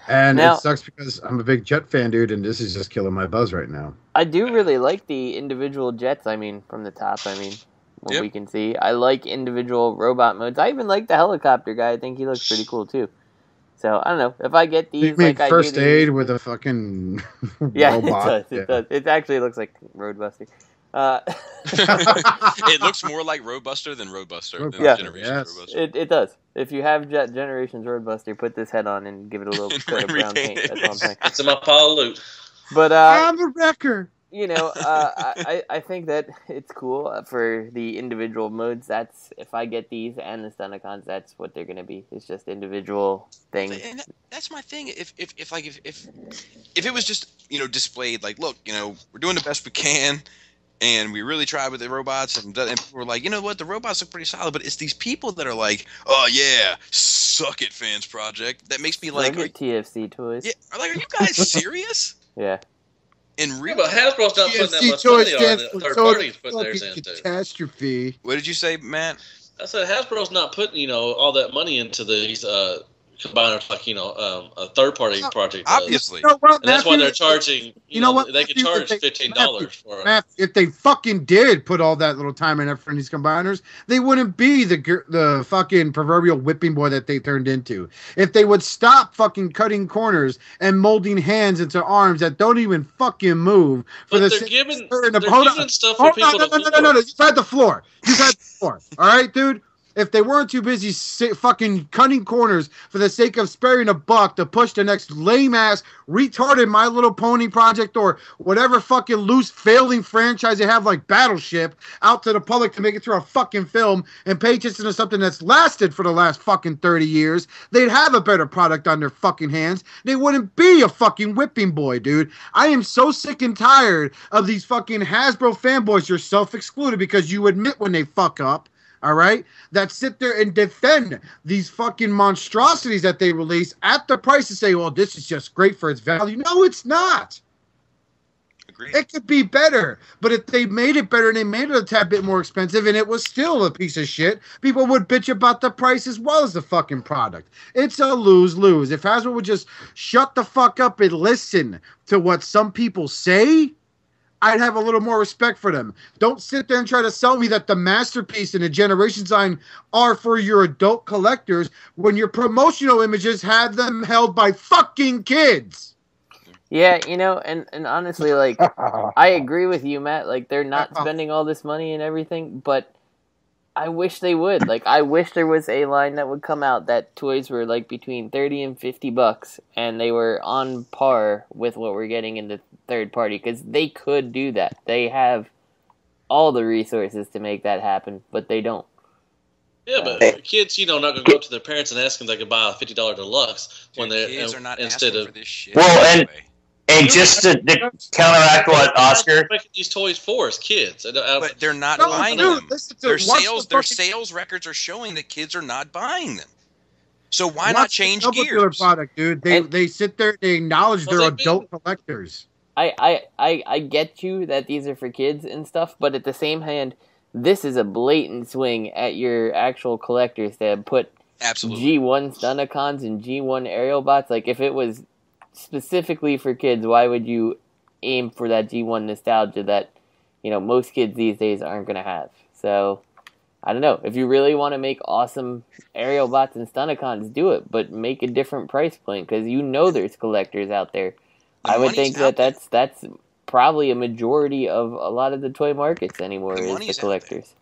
And now, it sucks because I'm a big jet fan, dude, and this is just killing my buzz right now. I do really like the individual jets, from the top, what we can see. I like individual robot modes. I even like the helicopter guy. I think he looks pretty cool, too. So, I don't know. If I get these, you make first aid with a fucking robot. It does. It actually looks like Roadbuster. It looks more like Roadbuster than Roadbuster. Yes. It does. If you have Generations Roadbuster, put this head on and give it a little coat of brown paint. That's all I'm saying. It's in my pile of loot. But I'm a wrecker. I think that it's cool for the individual modes. That's if I get these and the Stunticons, that's what they're gonna be. It's just individual things. And that's my thing. If it was just displayed like, look, we're doing the best we can. And we really tried with the robots, and people were like, you know what, the robots look pretty solid, but it's these people that are like, oh yeah, suck it, Fans Project. That makes me like, TFC toys. Yeah, are you guys serious? Yeah. In real, but Hasbro's not putting that much money on it. Third parties putting theirs in too. Catastrophe. What did you say, Matt? I said Hasbro's not putting all that money into these combiners like a third party project does. Obviously. You know what, And that's why Matthew? they're charging. You know what, They can Matthew, charge if they- $15 for it. Matthew, if they fucking did put all that little time and effort in these combiners, they wouldn't be the fucking proverbial whipping boy that they turned into. If they would stop fucking cutting corners and molding hands into arms that don't even fucking move, But they're sake- giving Hold on. stuff for Hold people on, to no. You've had the floor. You've had the floor. All right, dude? If they weren't too busy fucking cutting corners for the sake of sparing a buck to push the next lame-ass, retarded My Little Pony project or whatever fucking loose, failing franchise they have like Battleship out to the public to make it through a fucking film and pay attention to something that's lasted for the last fucking 30 years, they'd have a better product on their fucking hands. They wouldn't be a fucking whipping boy, dude. I am so sick and tired of these fucking Hasbro fanboys, yourself excluded, because you admit when they fuck up. All right, that sit there and defend these fucking monstrosities that they release at the price and say, well, this is just great for its value. No, it's not. Agreed. It could be better, but if they made it better and they made it a tad bit more expensive and it was still a piece of shit, people would bitch about the price as well as the fucking product. It's a lose-lose. If Hasbro would just shut the fuck up and listen to what some people say, I'd have a little more respect for them. Don't sit there and try to sell me that the Masterpiece and the Generation Design are for your adult collectors when your promotional images had them held by fucking kids. Yeah, and honestly, like, I agree with you, Matt. Like, they're not spending all this money and everything, but I wish they would. Like, I wish there was a line that would come out that toys were, like, between $30 and $50, and they were on par with what we're getting in the third party, because they could do that. They have all the resources to make that happen, but they don't. Yeah, but kids, not going to go up to their parents and ask them if they could buy a $50 deluxe when they kids are not instead asking of for this shit. Well, and just to counteract what Oscar, making these toys for us, kids. But they're not No, buying dude, them. listen to Their it. Watch sales, the their fucking- sales records are showing that kids are not buying them. So why Watch not the change Double Dealer gears? product, dude. They sit there, they acknowledge Well, they're they adult collectors. I get you that these are for kids and stuff, but at the same hand, this is a blatant swing at your actual collectors that put Absolutely. G1 Stunticons and G1 Aerialbots. Like, if it was specifically for kids, why would you aim for that G1 nostalgia that, most kids these days aren't going to have? So, I don't know. If you really want to make awesome Aerialbots and Stunticons, do it, but make a different price point, because there's collectors out there. The I would money's think out there. that's probably a majority of a lot of the toy markets anymore The is money's the out collectors.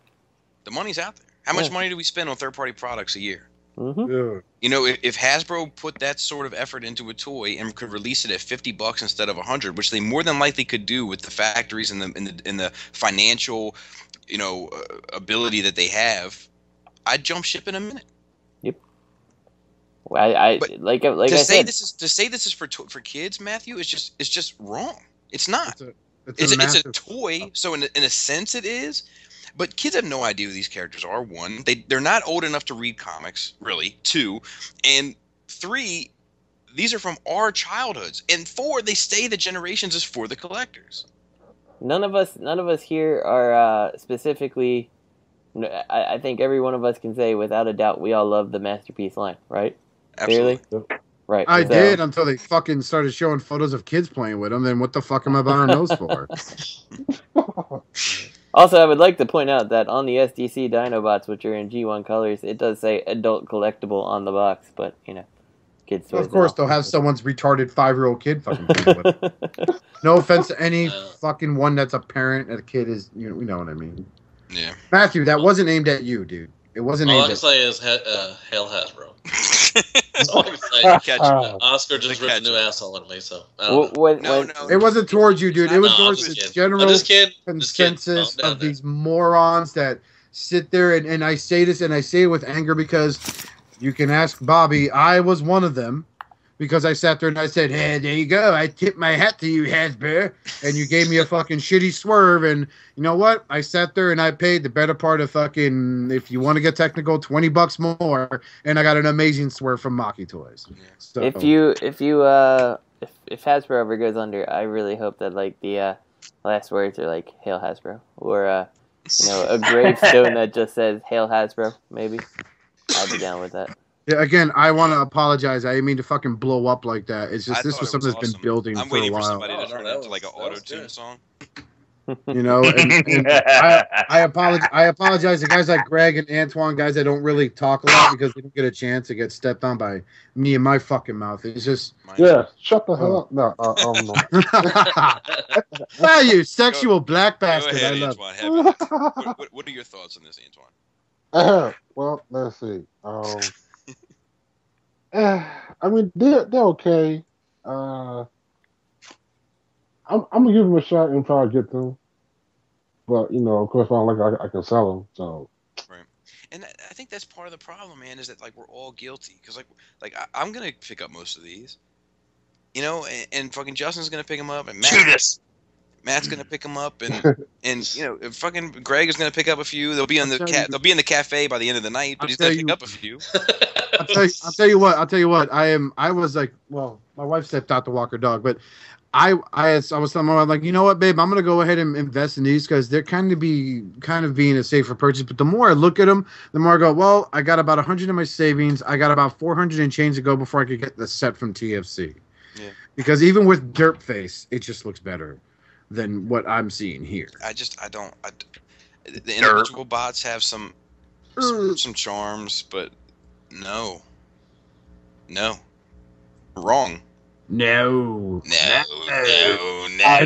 The money's out there. How much Yeah. money do we spend on third-party products a year? Mm-hmm. Yeah. If Hasbro put that sort of effort into a toy and could release it at $50 instead of $100, which they more than likely could do with the factories and the financial, ability that they have, I'd jump ship in a minute. I But like to I say said. this is for kids, Matthew, it's just wrong. It's not. It's It's a massive toy, fuck up. so in a sense it is. But kids have no idea who these characters are. One, they're not old enough to read comics, really. Two, and three, these are from our childhoods. And four, they say the Generations is for the collectors. None of us here are specifically. I think every one of us can say without a doubt we all love the Masterpiece line, right? Absolutely. Clearly? Right. I so- did until they fucking started showing photos of kids playing with them. Then what the fuck am I buying those for? Also, I would like to point out that on the SDC Dinobots, which are in G1 colors, it does say adult collectible on the box, but kids. Of course, they'll have someone's retarded 5-year-old kid fucking playing with them. No offense to any fucking one that's a parent and a kid is, we know what I mean. Yeah. Matthew, that wasn't aimed at you, dude. It wasn't All I aimed can at say is Hail Hasbro. That's all I can say. Catch Oscar just The ripped a new ketchup. asshole at me, so I don't know. When, It wasn't towards you, dude. It was No, I'm towards just the kidding. general I'm just kidding. consensus Calm down of there. these morons that sit there and I say this and I say it with anger because you can ask Bobby. I was one of them because I sat there and I said, "Hey, there you go. I tip my hat to you, Hasbro," and you gave me a fucking shitty swerve. And you know what? I sat there and I paid the better part of fucking, if you want to get technical, $20 more, and I got an amazing swerve from Maki Toys. So, if Hasbro ever goes under, I really hope that like the last words are like "Hail Hasbro" or a gravestone that just says "Hail Hasbro." Maybe I'd be down with that. Yeah, again, I want to apologize. I didn't mean to fucking blow up like that. It's just I this thought was it something that's awesome. been building I'm for a waiting for while. somebody to Oh, no, turn that it into like an was- that was auto-tune good. song. You know, and I apologize to guys like Greg and Antoine, guys that don't really talk a lot because they don't get a chance to get stepped on by me and my fucking mouth. It's just Yeah, shut the hell up. No, no. ah, you sexual black Go bastard. ahead, I love Antoine. Have it. What are your thoughts on this, Antoine? Well, let's see. I mean, they're okay. I'm gonna give them a shot and try to get them. But you know, of course, if I don't like it, I can sell them. So Right. And I think that's part of the problem, man, is that like we're all guilty because I'm gonna pick up most of these, you know, and fucking Justin's gonna pick them up, and Matt's gonna pick them up, and you know, fucking Greg is gonna pick up a few. They'll be in the they'll be in the cafe by the end of the night, but he's gonna pick up a few. I'll tell you what. I was like, well, my wife stepped out to walk her dog, but I was telling my wife, like, you know what, babe, I'm gonna go ahead and invest in these because they're kind of being a safer purchase. But the more I look at them, the more I go, well, I got about 100 in my savings. I got about 400 and change to go before I could get the set from TFC. Yeah. Because even with Dirt Face, it just looks better than what I'm seeing here. The individual bots have some charms, but no, wrong. No. No.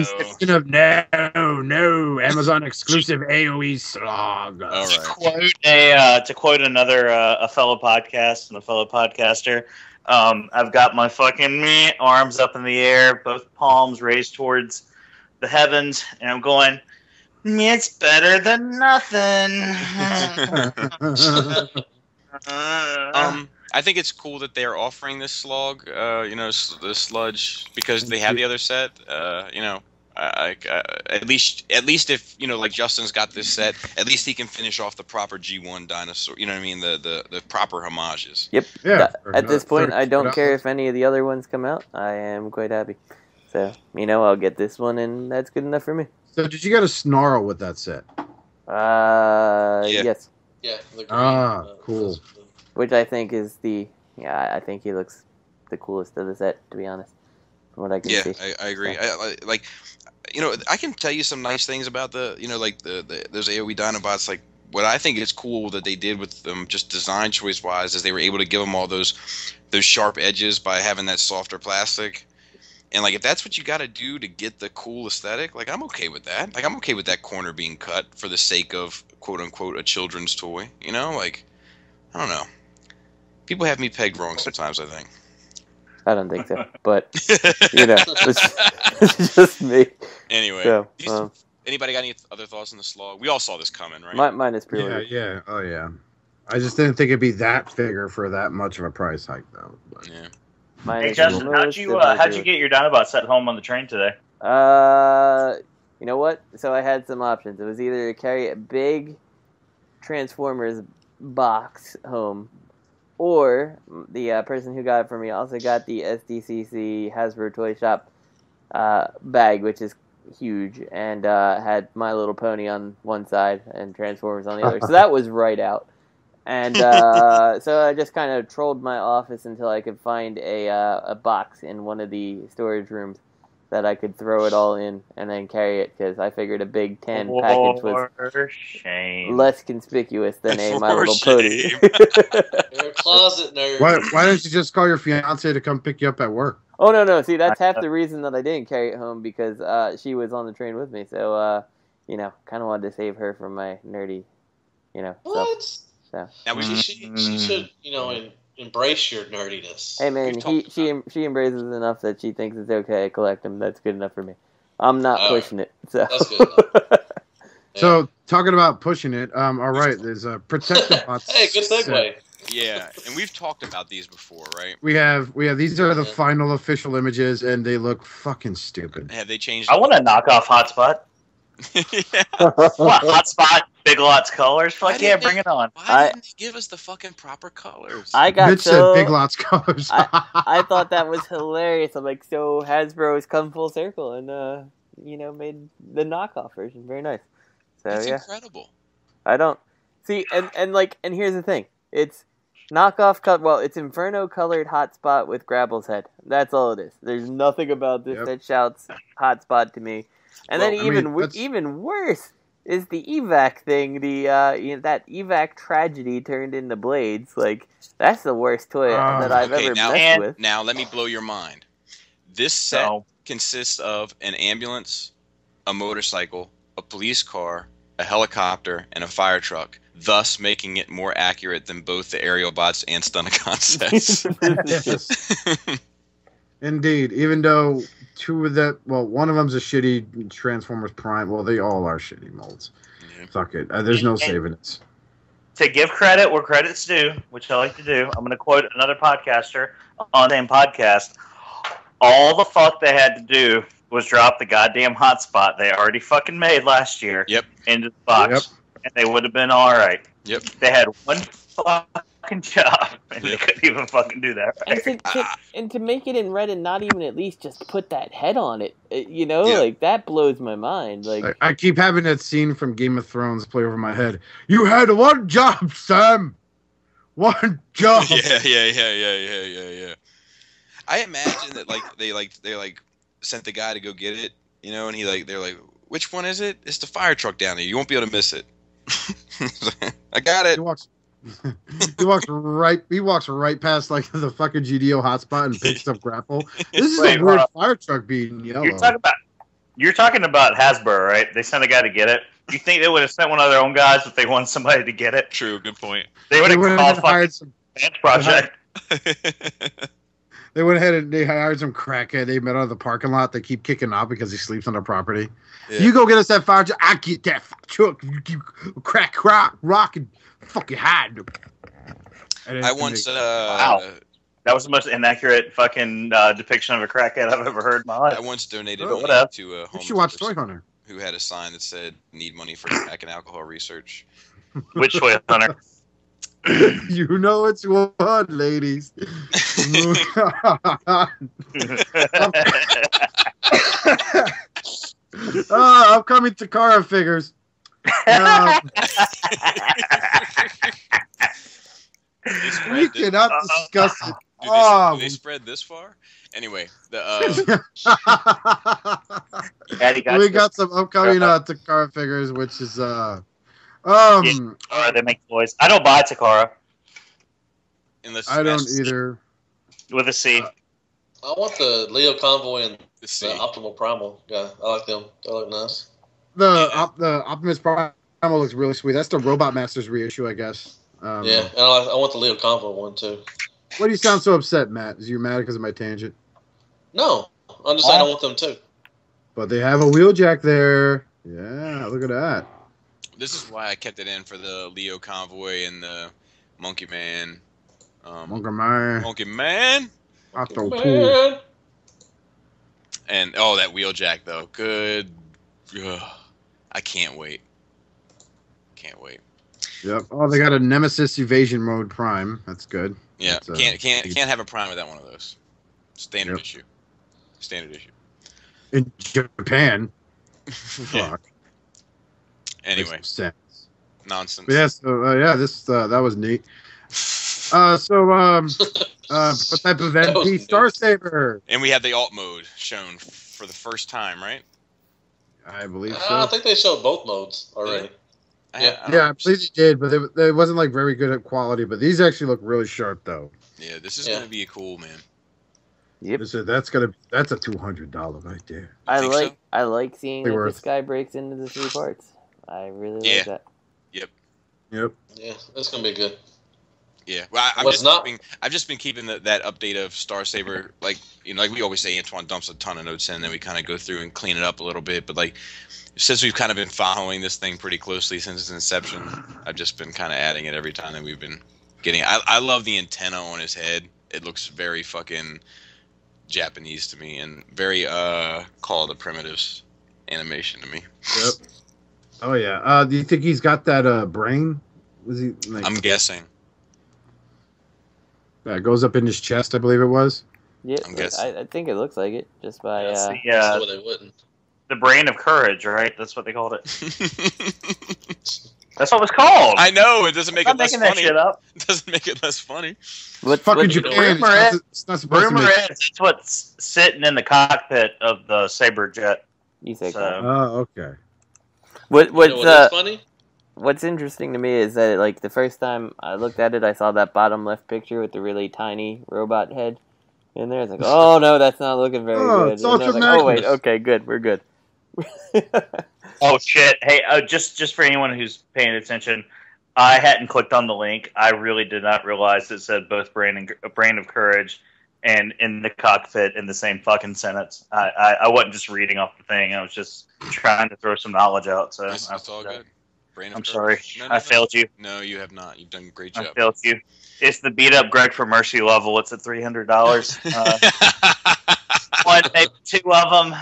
Speaking of no. Amazon exclusive AOE slog. All right. To quote another a fellow podcast and a fellow podcaster, I've got my fucking arms up in the air, both palms raised towards the heavens, and I'm going, it's better than nothing. I think it's cool that they're offering this slog, the sludge, because they have the other set. At least if like Justin's got this set, at least he can finish off the proper G1 dinosaur. You know what I mean? The proper homages. Yep. Yeah. At this point, I don't care if any of the other ones come out. I am quite happy. So I'll get this one, and that's good enough for me. So did you get a snarl with that set? Yes. Yeah. The green, cool. Which I think is I think he looks the coolest of the set, to be honest, from what I can see. Yeah, I agree. I can tell you some nice things about those AOE Dinobots. Like, what I think is cool that they did with them, just design choice wise, is they were able to give them all those sharp edges by having that softer plastic. And like, if that's what you got to do to get the cool aesthetic, like, I'm okay with that. Like, I'm okay with that corner being cut for the sake of quote unquote a children's toy. Like, I don't know. People have me pegged wrong sometimes, I think. I don't think so, but it's just me. Anyway, so, anybody got any other thoughts on the slog? We all saw this coming, right? Mine is pre-ordered. Yeah. Oh yeah. I just didn't think it'd be that figure for that much of a price hike, though. But. Yeah. Hey Justin, how'd you get your Dinobot set home on the train today? You know what? So I had some options. It was either to carry a big Transformers box home, or the person who got it for me also got the SDCC Hasbro Toy Shop bag, which is huge, and had My Little Pony on one side and Transformers on the other. So that was right out. And so I just kind of trolled my office until I could find a box in one of the storage rooms that I could throw it all in and then carry it, because I figured a big tan package was less conspicuous than a My Little Pony. You're a closet nerd. Why don't you just call your fiance to come pick you up at work? Oh, no. See, that's half the reason that I didn't carry it home, because she was on the train with me. So, kind of wanted to save her from my nerdy, What? stuff. So. Now, She should, embrace your nerdiness. Hey man, she embraces enough that she thinks it's okay to collect them. That's good enough for me. I'm not pushing it. So. That's good enough. So, talking about pushing it, all right, there's a Protectobots. Hey, good segue. Yeah, and we've talked about these before, right? We have these are the final official images, and they look fucking stupid. Have they changed? I want to knock off Hotspot. Yeah. What, Hotspot, Big Lots colors? Fuck yeah, bring it on. Why didn't they give us the fucking proper colors? I got Mitch said Big Lots colors. I thought that was hilarious. I'm like, so Hasbro has come full circle and made the knockoff version very nice. So That's incredible. I don't see, and here's the thing. It's knockoff cut. Well, it's Inferno colored hotspot with Grapple's head. That's all it is. There's nothing about this that shouts hotspot to me. And then even worse is the evac thing. The that evac tragedy turned into blades. Like that's the worst toy that I've ever messed with. Now let me blow your mind. This set consists of an ambulance, a motorcycle, a police car, a helicopter, and a fire truck, thus making it more accurate than both the Aerialbots and Stunticon sets. Indeed, even though one of them's a shitty Transformers Prime. Well, they all are shitty molds. Yeah. Fuck it. There's no saving it. To give credit where credit's due, which I like to do, I'm going to quote another podcaster on the same podcast. All the fuck they had to do was drop the goddamn hotspot they already fucking made last year into the box, and they would have been all right. Yep. They had one fucking job, and they couldn't even fucking do that right. And to make it in red and not even at least just put that head on it, like that blows my mind. Like I keep having that scene from Game of Thrones play over my head. You had one job, Sam. One job. Yeah. I imagine that they sent the guy to go get it, and they're like, which one is it? It's the fire truck down there. You won't be able to miss it. I got it. He walks right past like the fucking GDO hotspot and picks up grapple. This is a weird fire truck being yellow. You're talking about Hasbro, right? They sent a guy to get it. You think they would have sent one of their own guys if they wanted somebody to get it? True, good point. They would have called fucking Dance Project. They went ahead and they hired some crackhead they met out of the parking lot. They keep kicking out because he sleeps on their property. Yeah. You go get us that fire truck. I get that fire truck. You crack, rock, and fucking hide. I once wow. That was the most inaccurate fucking depiction of a crackhead I've ever heard in my life. I once donated money to a homeless you should watch Toy Hunter, who had a sign that said, "Need money for crack and alcohol research." Which Toy Hunter? You know it's one, ladies. Upcoming Takara figures. We cannot discuss it. Do they spread this far? Anyway, we got some upcoming Takara figures, which is they make toys. I don't buy Takara. I don't either. With a C. I want the Leo Convoy and the Optimal Primal guy. I like them. They look nice. The Optimus Prime looks really sweet. That's the Robot Masters reissue, I guess. Yeah, and I want the Leo Convoy one too. Why do you sound so upset, Matt? Is you mad because of my tangent? No, I'm just saying I want them too. But they have a Wheeljack there. Yeah, look at that. This is why I kept it in for the Leo Convoy and the Monkey Man. Monkey Man. And that Wheeljack though, good. Ugh. I can't wait. Yep. Oh, they got a Nemesis Evasion Mode Prime. That's good. Yeah. Can't have a Prime without one of those. Standard issue. In Japan. Fuck. Anyway. Nonsense. Yes. This that was neat. What type of MP Star Saber? And we had the alt mode shown for the first time, right? I believe so. I think they showed both modes already. I believe they did, but it wasn't like very good at quality. But these actually look really sharp, though. Yeah, this is gonna be cool, man. Yep. That's a $200 right there. I like seeing that this guy breaks into the 3 parts. I really like that. Yep. Yeah, that's gonna be good. Yeah, well, I've just been keeping that update of Star Saber, like we always say, Antoine dumps a ton of notes in, and then we kind of go through and clean it up a little bit. But like, since we've kind of been following this thing pretty closely since its inception, I've just been kind of adding it every time that we've been getting. I love the antenna on his head. It looks very fucking Japanese to me, and very Call of the Primitives animation to me. Yep. Oh yeah. Do you think he's got that brain? Was he? I'm guessing. It goes up in his chest, I believe it was. Yeah, I think it looks like it, just by... they wouldn't. The brain of courage, right? That's what they called it. That's what it was called. I know it doesn't make I'm it less making that funny. shit up. It doesn't make it less funny. Fucking Japan. It's not supposed to Rumor make. is it's what's sitting in the cockpit of the Saber jet. You say So- Oh, okay. What's funny? What's interesting to me is that like the first time I looked at it, I saw that bottom left picture with the really tiny robot head in there. It's like, oh no, that's not looking very good. It's And then I was Ultra like, oh wait, Magnus. okay, good, we're good. Oh shit! Hey, just for anyone who's paying attention, I hadn't clicked on the link. I really did not realize it said both brain of courage and in the cockpit in the same fucking sentence. I wasn't just reading off the thing. I was just trying to throw some knowledge out. So It's all good. Brain of I'm sorry. courage. No, I failed you. No, you have not. You've done a great I job. failed you. It's the beat up Greg for Mercy level. It's at $300. One,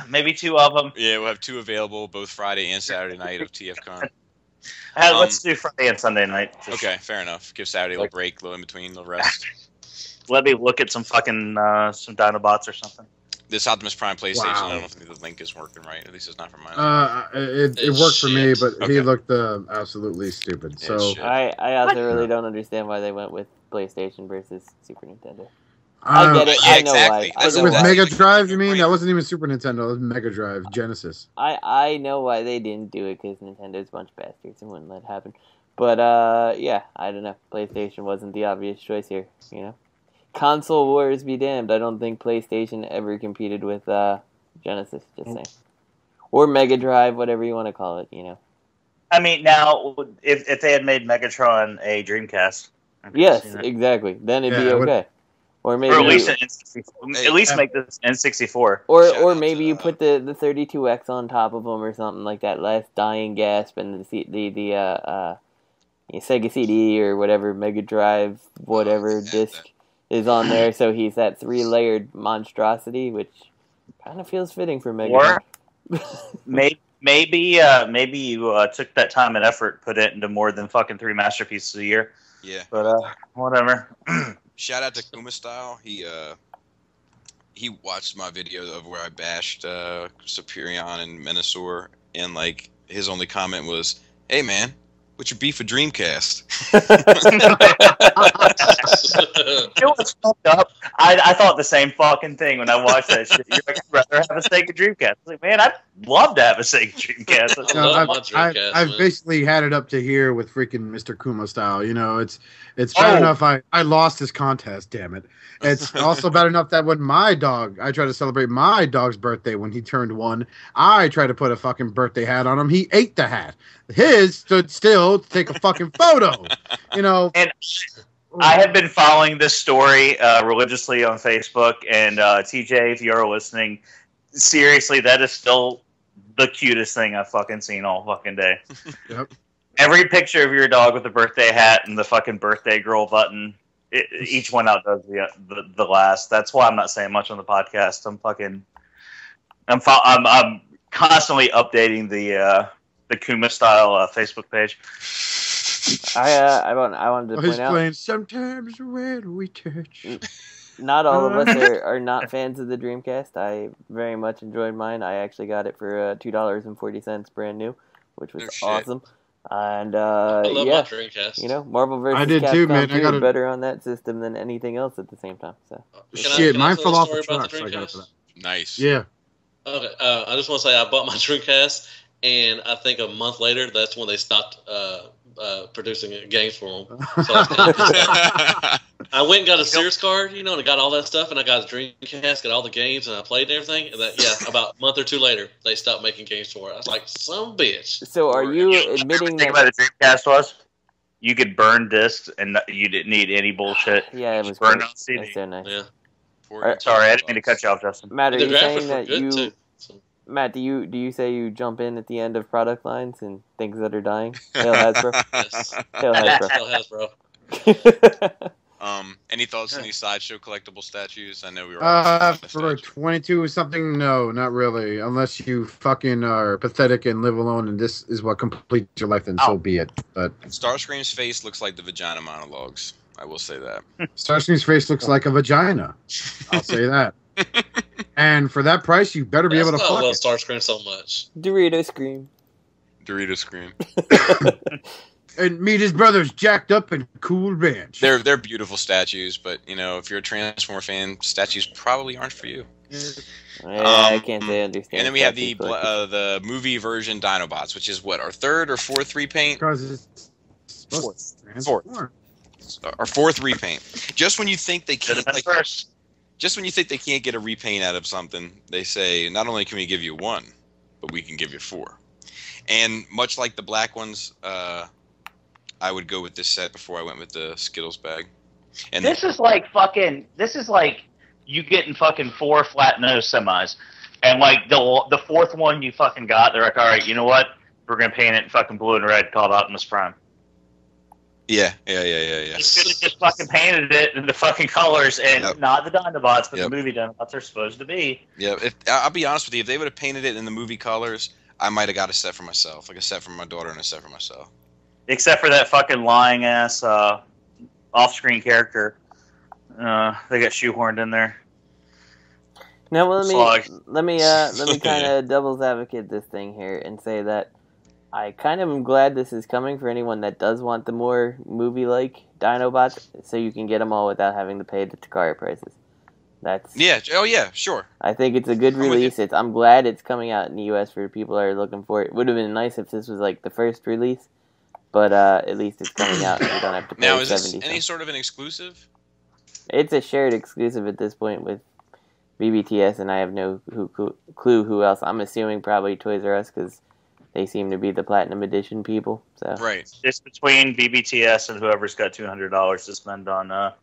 maybe two of them. Yeah, we'll have 2 available both Friday and Saturday night of TFCon. Let's do Friday and Sunday night. Just Okay, fair enough. Give Saturday a little break, a little in between, a little rest. let me look at some fucking some Dinobots or something. This Optimus Prime PlayStation, Wow. I don't think the link is working right. At least it's not for mine. It worked for me, Shit. but Okay. he looked absolutely stupid. Yeah, So shit. I also really don't understand why they went with PlayStation versus Super Nintendo. I get it. Yeah, I know exactly. why. That's I know With why. Mega Drive, you mean? Brain. That wasn't even Super Nintendo. That was Mega Drive, Genesis. I know why they didn't do it because Nintendo's a bunch of bastards and wouldn't let it happen. But yeah, I don't know. PlayStation wasn't the obvious choice here. You know, console wars be damned. I don't think PlayStation ever competed with Genesis. Just saying, or Mega Drive, whatever you want to call it. You know. I mean, now if they had made Megatron a Dreamcast, I could Yes, see that. exactly. Then it'd be Yeah, it would- okay. Or maybe, Or at least an N64. At least make this N64. or Shout out maybe to, you put the 32X on top of them or something like that. Last dying gasp and the Sega CD or whatever Mega Drive whatever disc is on there. So he's that 3-layered monstrosity, which kind of feels fitting for Mega Or Drive. maybe you took that time and effort, put it into more than fucking 3 masterpieces a year. Yeah. But whatever. Shout out to Kuma Style. He watched my video of where I bashed Superion and Menasor, and like his only comment was, "Hey man, what's your beef with Dreamcast?" You know what's fucked up? I thought the same fucking thing when I watched that shit. You're like, I'd rather have a Sega Dreamcast. I was like, man, I'd love to have a Sega Dreamcast. No, love my Dreamcast, I've man. basically had it up to here with freaking Mr. Kuma Style. You know, it's bad enough I lost this contest, damn it. It's also bad enough that when I tried to celebrate my dog's birthday when he turned 1, I tried to put a fucking birthday hat on him. He ate the hat. His stood still to take a fucking photo. You know. And I have been following this story religiously on Facebook, and TJ, if you're listening, seriously, that is still the cutest thing I've fucking seen all fucking day. Yep. Every picture of your dog with the birthday hat and the fucking birthday girl button, each one outdoes the last. That's why I'm not saying much on the podcast. I'm constantly updating the Kuma Style Facebook page. I wanted to He's point out, playing Sometimes When We Touch. not all of us are not fans of the Dreamcast. I very much enjoyed mine. I actually got it for $2.40 brand new, which was Oh, shit. awesome. And I love my yeah, Dreamcast. you know, Marvel vs. I did Capcom too, man. I 2 got is a- better on that system than anything else at the same time. So Shit, can I mine tell fell a off the story about truck, so I got it for Dreamcast? that. Nice. Yeah. Okay, I just want to say I bought my Dreamcast, and I think a month later, that's when they stopped producing games for them. So I went and got a Sears card, you know, and I got all that stuff, and I got a Dreamcast, got all the games, and I played and everything. And about a month or 2 later, they stopped making games for it. I was like, some bitch. So are you admitting The thing that? about the Dreamcast was you could burn discs and you didn't need any bullshit. Yeah, it Just was burn great. on CD. That's so nice. Yeah. Sorry, I didn't mean to cut you off, Justin. Matt, are The you saying graphics were that good, you? too. So, Matt, do you say you jump in at the end of product lines and things that are dying? Hail Hasbro. yes. Hail Hasbro. Hasbro. Any thoughts on these Sideshow collectible statues? I know we were all For 22 or something, no, not really. Unless you fucking are pathetic and live alone, and this is what completes your life, then so be it. But Starscream's face looks like the vagina monologues. I will say that. Starscream's face looks like a vagina. I'll say that. And for that price, you better be able to That's fuck not love it. Starscream so much. Dorito scream. Dorito scream. And meet his brothers, Jacked Up and Cool Ranch. They're beautiful statues, but if you're a Transformer fan, statues probably aren't for you. I can't say I understand. And then we have the movie version Dinobots, which is what, our third or fourth repaint? Fourth or fourth repaint. Just when you think they can't, just when you think they can't get a repaint out of something, they say, not only can we give you one, but we can give you four. And much like the black ones, I would go with this set before I went with the Skittles bag. And this is like you getting fucking 4 flat nose semis, and like the fourth one you fucking got, they're like, all right, you know what? We're gonna paint it in fucking blue and red, called Optimus Prime. Yeah. You should have just fucking painted it in the fucking colors and not the Dinobots, but the movie Dinobots are supposed to be. Yeah, I'll be honest with you, if they would have painted it in the movie colors, I might have got a set for myself, like a set for my daughter and a set for myself. Except for that fucking lying ass off-screen character, they got shoehorned in there. Now, let me kind of devil's advocate this thing here and say that I kind of am glad this is coming for anyone that does want the more movie-like Dinobots, so you can get them all without having to pay the Takara prices. Sure. I think it's a good release. I'm glad it's coming out in the U.S. for people that are looking for it. It would have been nice if this was like the first release, but at least it's coming out and you don't have to pay $70. Now, is this any sort of an exclusive? It's a shared exclusive at this point with BBTS, and I have no clue who else. I'm assuming probably Toys R Us, because they seem to be the Platinum Edition people. So right. It's between BBTS and whoever's got $200 to spend on a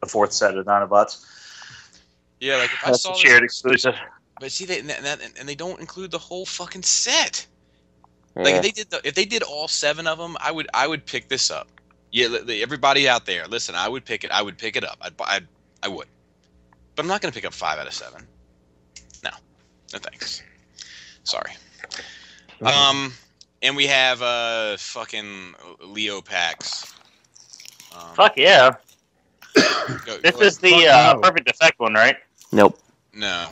fourth set of Dinobots. Yeah, like if that's I saw a shared exclusive. But see, and they don't include the whole fucking set. yeah. Like if they did all 7 of them, I would pick this up. Yeah, everybody out there, listen, I would pick it. I would pick it up. I would. But I'm not going to pick up 5 out of 7. No thanks. Sorry. And we have fucking Leo packs. Fuck yeah. This is the Perfect Effect one, right? Nope. No.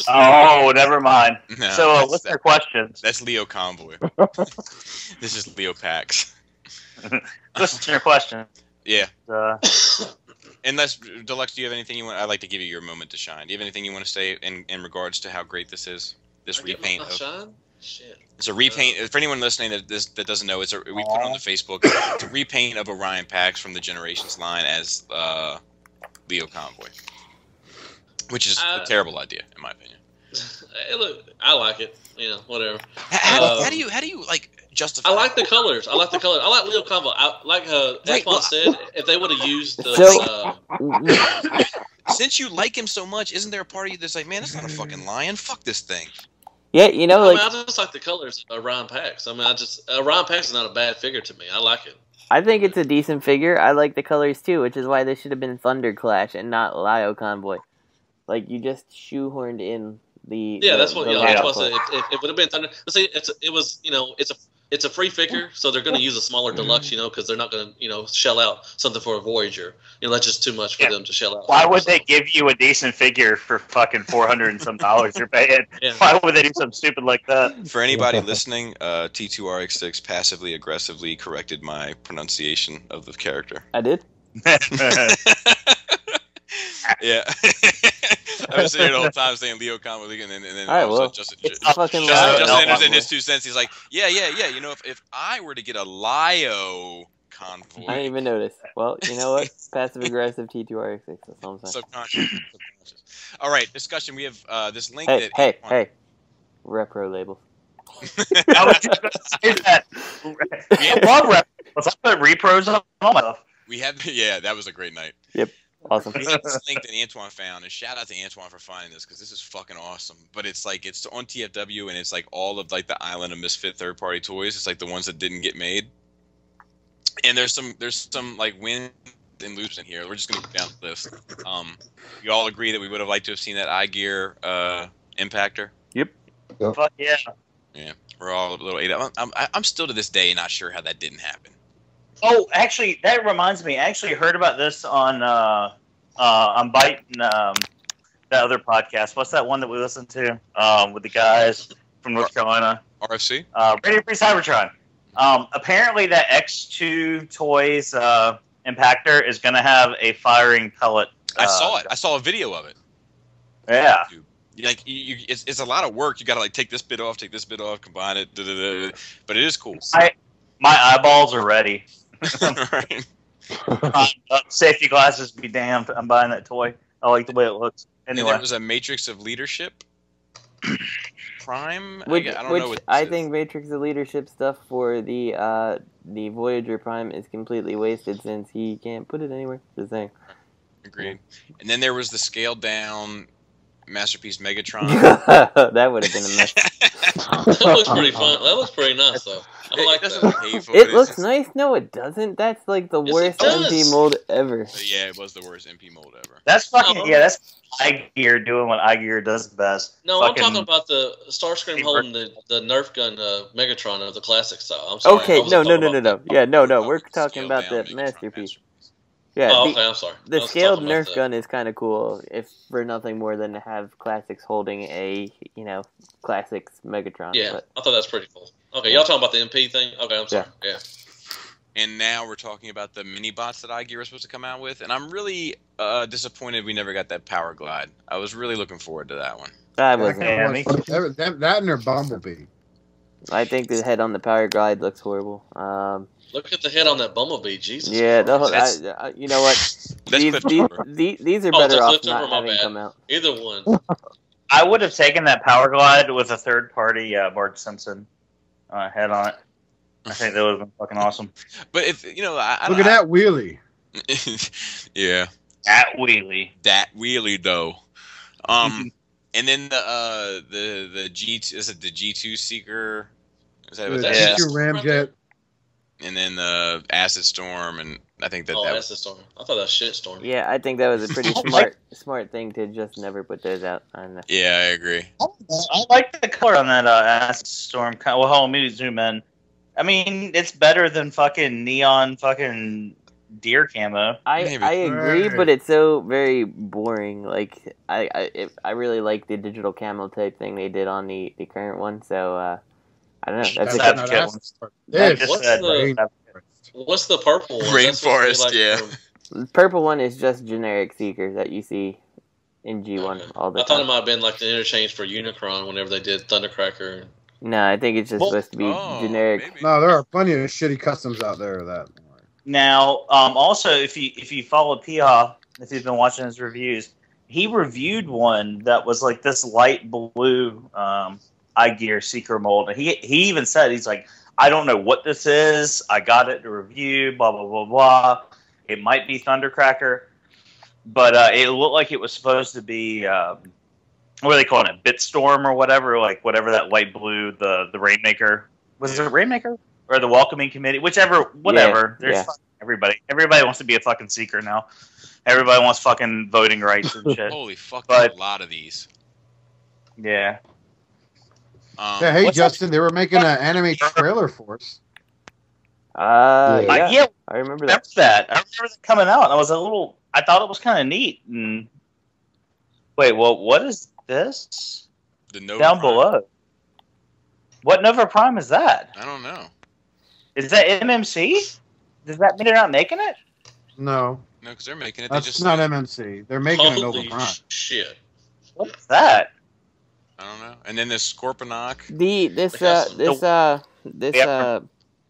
Oh, never mind. No, so, listener questions. That's Leo Convoy. This is Leo packs. Listener question. Yeah. Unless, Deluxe, do you have anything you want? I'd like to give you your moment to shine. Do you have anything you want to say in regards to how great this is? This repaint of shine? Shit. It's a repaint. For anyone listening that doesn't know, we put it on the Facebook. It's a repaint of Orion Pax from the Generations line as Leo Convoy, which is a terrible idea in my opinion. Look, I like it. Whatever. How do you like justify? I like the colors. I like Leo Convoy. I like Antoine said, if they would have used the. Since you like him so much, isn't there a part of you that's like, man, that's not a fucking lion. Fuck this thing. Yeah, I just like the colors of Orion Pax. Orion Pax is not a bad figure to me. I like it. I think it's a decent figure. I like the colors too, which is why this should have been Thunder Clash and not Lio Convoy. Like, you just shoehorned in the. Yeah, that's what I said. Clash. It would have been Thunder. Let's say it's a free figure, so they're going to use a smaller deluxe, because they're not going to, shell out something for a Voyager. That's just too much for them to shell out. Why would they give you a decent figure for fucking $400 and some dollars you're paying? Yeah. Why would they do something stupid like that? For anybody listening, T2RX6 passively aggressively corrected my pronunciation of the character. I did. Yeah. I've been sitting here the whole time saying Leo Convoy, and then all right, well, Justin enters in his 2 cents. He's like, yeah. If I were to get a Lio Convoy, I didn't even notice. Well, you know what? Passive aggressive T2RX6. That's all I'm saying. Subconscious. All right, discussion. We have this link. Hey. Repro-Labels. I was just going to say that. I love Repros. I put repros on all my stuff. We had, that was a great night. Yep. Awesome. We have this link that Antoine found, and shout out to Antoine for finding this because this is fucking awesome. But it's like it's on TFW, and it's like all of like the island of misfit third-party toys. It's like the ones that didn't get made. And there's some like wins and losers in here. We're just gonna go down the list. We all agree that we would have liked to have seen that iGear impactor. Yep. Fuck yeah. Yeah, we're all a little ate up. I'm still to this day not sure how that didn't happen. Oh, actually, that reminds me. I actually heard about this on Biting, that other podcast. What's that one that we listened to with the guys from North Carolina? RFC? Radio Free Cybertron. Apparently, that X2 Toys impactor is going to have a firing pellet. I saw it. I saw a video of it. Yeah. Like it's a lot of work. You got to like take this bit off, combine it. But it is cool. My eyeballs are ready. Right. Safety glasses be damned. I'm buying that toy. I like the way it looks. Anyway, there was a Matrix of Leadership Prime. Which I don't know what I think Matrix of Leadership stuff for the Voyager Prime is completely wasted since he can't put it anywhere. Just saying. Agreed. And then there was the scaled down Masterpiece Megatron. That would have been a mess. That looks pretty fun. That looks pretty nice, though. I like that. It looks nice. No, it doesn't. That's like the worst MP mold ever. Yeah, it was the worst MP mold ever. That's fucking that's iGear doing what iGear does best. No, I'm talking about the Starscream holding the Nerf gun Megatron of the classic style. I'm sorry. Okay, no. Yeah, no. We're talking about the Masterpiece. Yeah, okay, I'm sorry. The scaled Nerf gun is kind of cool, if for nothing more than to have Classics holding a, Classics Megatron. Yeah, I thought that's pretty cool. Okay, y'all talking about the MP thing? Okay, I'm sorry. Yeah. And now we're talking about the mini bots that iGear was supposed to come out with, and I'm really disappointed we never got that Power Glide. I was really looking forward to that one. I wasn't. That and their Bumblebee. I think the head on the Power Glide looks horrible. Look at the head on that Bumblebee, Jesus. Yeah, you know what? These are better off not having come out. Either one. I would have taken that Power Glide with a third-party Bart Simpson head on it. I think that would have been fucking awesome. But if look at that wheelie. Yeah. That wheelie though. And then the G2 is it the G2 Seeker? Is that what that is? G2 Ramjet. And then the Acid Storm, and I think that Acid Storm. I thought that was Shit Storm. Yeah, I think that was a pretty smart thing to just never put those out. Yeah, I agree. I like the color on that Acid Storm. Well, hold on, let me zoom in. I mean, it's better than fucking neon fucking deer camo. I agree, but it's so very boring. Like I really like the digital camo type thing they did on the current one. So I don't know. What's the purple one? Rainforest, yeah. The purple one is just generic Seeker that you see in G1 all the time. I thought it might have been like the interchange for Unicron whenever they did Thundercracker. No, I think it's just supposed to be generic. Maybe. No, there are plenty of shitty customs out there of that. Now, also, if you follow Piha, if you've been watching his reviews, he reviewed one that was like this light blue iGear Seeker mold. And he even said, he's like, I don't know what this is. I got it to review, blah, blah, blah, blah. It might be Thundercracker. But it looked like it was supposed to be, what are they calling it? Bitstorm or whatever? Like whatever that light blue, the Rainmaker. Was it Rainmaker? Or the Welcoming Committee? Whichever, whatever. There's everybody. Everybody wants to be a fucking Seeker now. Everybody wants fucking voting rights and shit. Holy fuck, there's a lot of these. Yeah. Hey, Justin, they were making an anime trailer for us. Yeah, I remember that. I remember that coming out. And I thought it was kind of neat. And wait, well, what is this? The Nova down Prime. Below. What Nova Prime is that? I don't know. Is that MMC? Does that mean they're not making it? No. No, because they're making it. That's not MMC. They're making a Nova Prime. Shit. What is that? I don't know. And then this Scorponok. This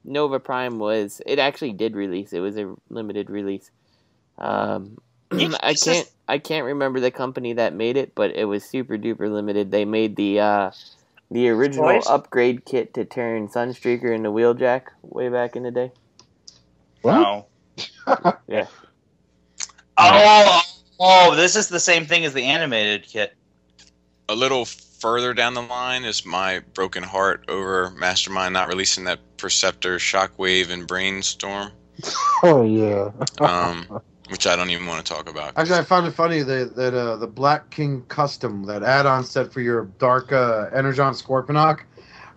Nova Prime it actually did release. It was a limited I can't remember the company that made it, but it was super duper limited. They made the original upgrade kit to turn Sunstreaker into Wheeljack way back in the day. Wow. Yeah. Oh, this is the same thing as the animated kit. A little further down the line is my broken heart over Mastermind not releasing that Perceptor, Shockwave, and Brainstorm. Oh, yeah. Which I don't even want to talk about. Actually, I found it funny that the Black King Custom, that add-on set for your Dark Energon Scorponok,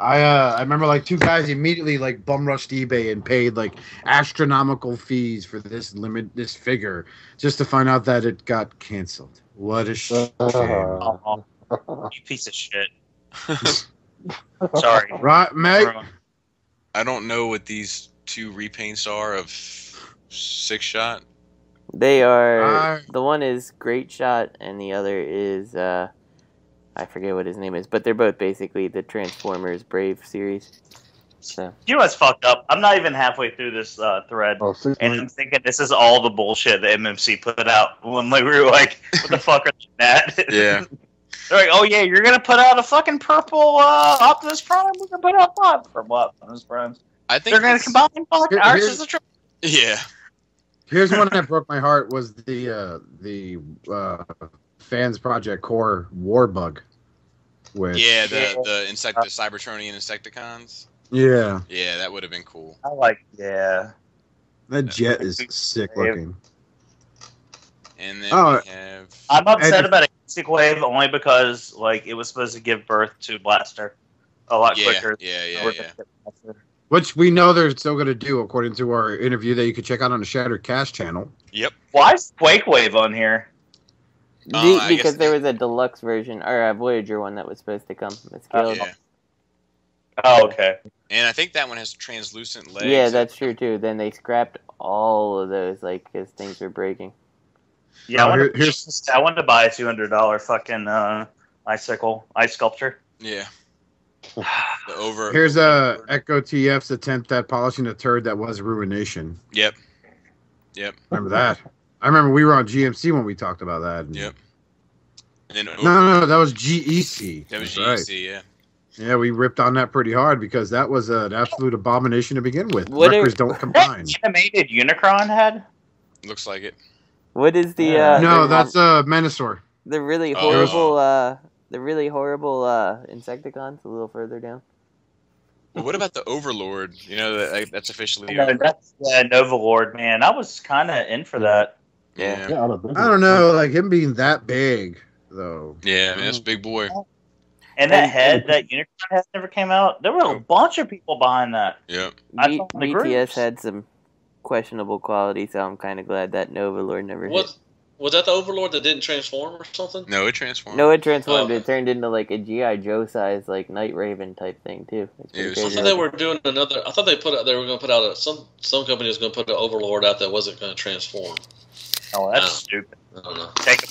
I remember like two guys immediately like bum rushed eBay and paid like astronomical fees for this figure just to find out that it got canceled. What a shame. You piece of shit. Sorry. Right, Meg? I don't know what these two repaints are of Six Shot. They are the one is Great Shot and the other is I forget what his name is, but they're both basically the Transformers Brave series. So You know what's fucked up? I'm not even halfway through this thread, and I'm thinking this is all the bullshit the MMC put out when we were like, "What the fuck are that?" Yeah. They're like, "Oh yeah, you're gonna put out a fucking purple Optimus Prime. We're gonna put out 5 purple Optimus Primes. I think They're gonna combine fucking ours as a triple." Yeah. Here's one that broke my heart was the Fans Project Core Warbug. With the Cybertronian Insecticons. Yeah. Yeah, that would have been cool. I like, yeah. That jet is sick looking. And then we have... I'm upset about Acoustic Wave only because like it was supposed to give birth to Blaster a lot quicker. Yeah. Which we know they're still going to do, according to our interview that you can check out on the Shattered Cast channel. Yep. Why is Quake Wave on here? Because there was a deluxe version, or a Voyager one that was supposed to come. It's killed. Yeah. Oh, okay. And I think that one has translucent legs. Yeah, that's true too. Then they scrapped all of those, like, because things were breaking. Yeah, I wanted to buy a $200 fucking ice sculpture. Yeah. Here's Echo TF's attempt at polishing the turd that was Ruination. Yep. Remember that? I remember we were on GMC when we talked about that. Yep. And then No, that was GEC. That was That's GEC, right. yeah. Yeah, we ripped on that pretty hard because that was an absolute abomination to begin with. Records don't combine. Animated Unicron head? Looks like it. What is the? No, that's Menasor. The really horrible, Insecticons a little further down. Well, what about the Overlord? You know, that's officially. That's Nova Lord, man. I was kind of in for that. Yeah. I don't know, like him being that big though. Yeah, I mean, that's a big boy. And that head, that Unicron head never came out. There were a bunch of people behind that. Yeah. BTS had some questionable quality, so I'm kind of glad that Nova Lord never hit. Was that the Overlord that didn't transform or something? No, it transformed. No, it transformed. It turned into like a G.I. Joe size, like Night Raven type thing too. I thought they were doing another. I thought they were going to put out some company was going to put an Overlord out that wasn't going to transform. Oh, that's stupid. I don't know. Take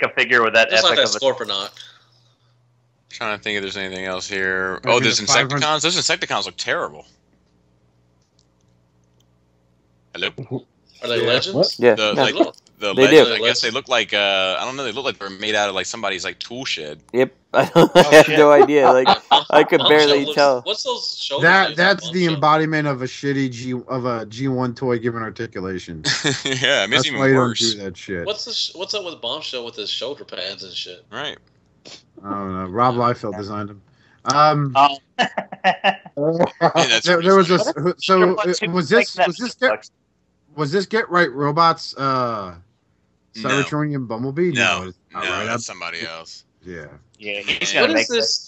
a figure with that. Just like that epic Scorponok. Trying to think if there's anything else here. Oh, there's Insecticons. Those Insecticons look terrible. Hello. Are they legends? What? Yeah. The They legends, do. I guess they look like I don't know. They look like they're made out of like somebody's like tool shed. Yep. I have no idea. Like I could barely tell. What's those shoulders? That's the embodiment of a shitty G1 toy given articulation. Yeah, I mean, it's That's even why you don't worse. do that shit. What's up with Bombshell with his shoulder pads and shit? Right. I don't know. Rob Liefeld designed them. There was a was this Get Right Robots Cybertronian Bumblebee? No, right. That's somebody else. Yeah. Yeah.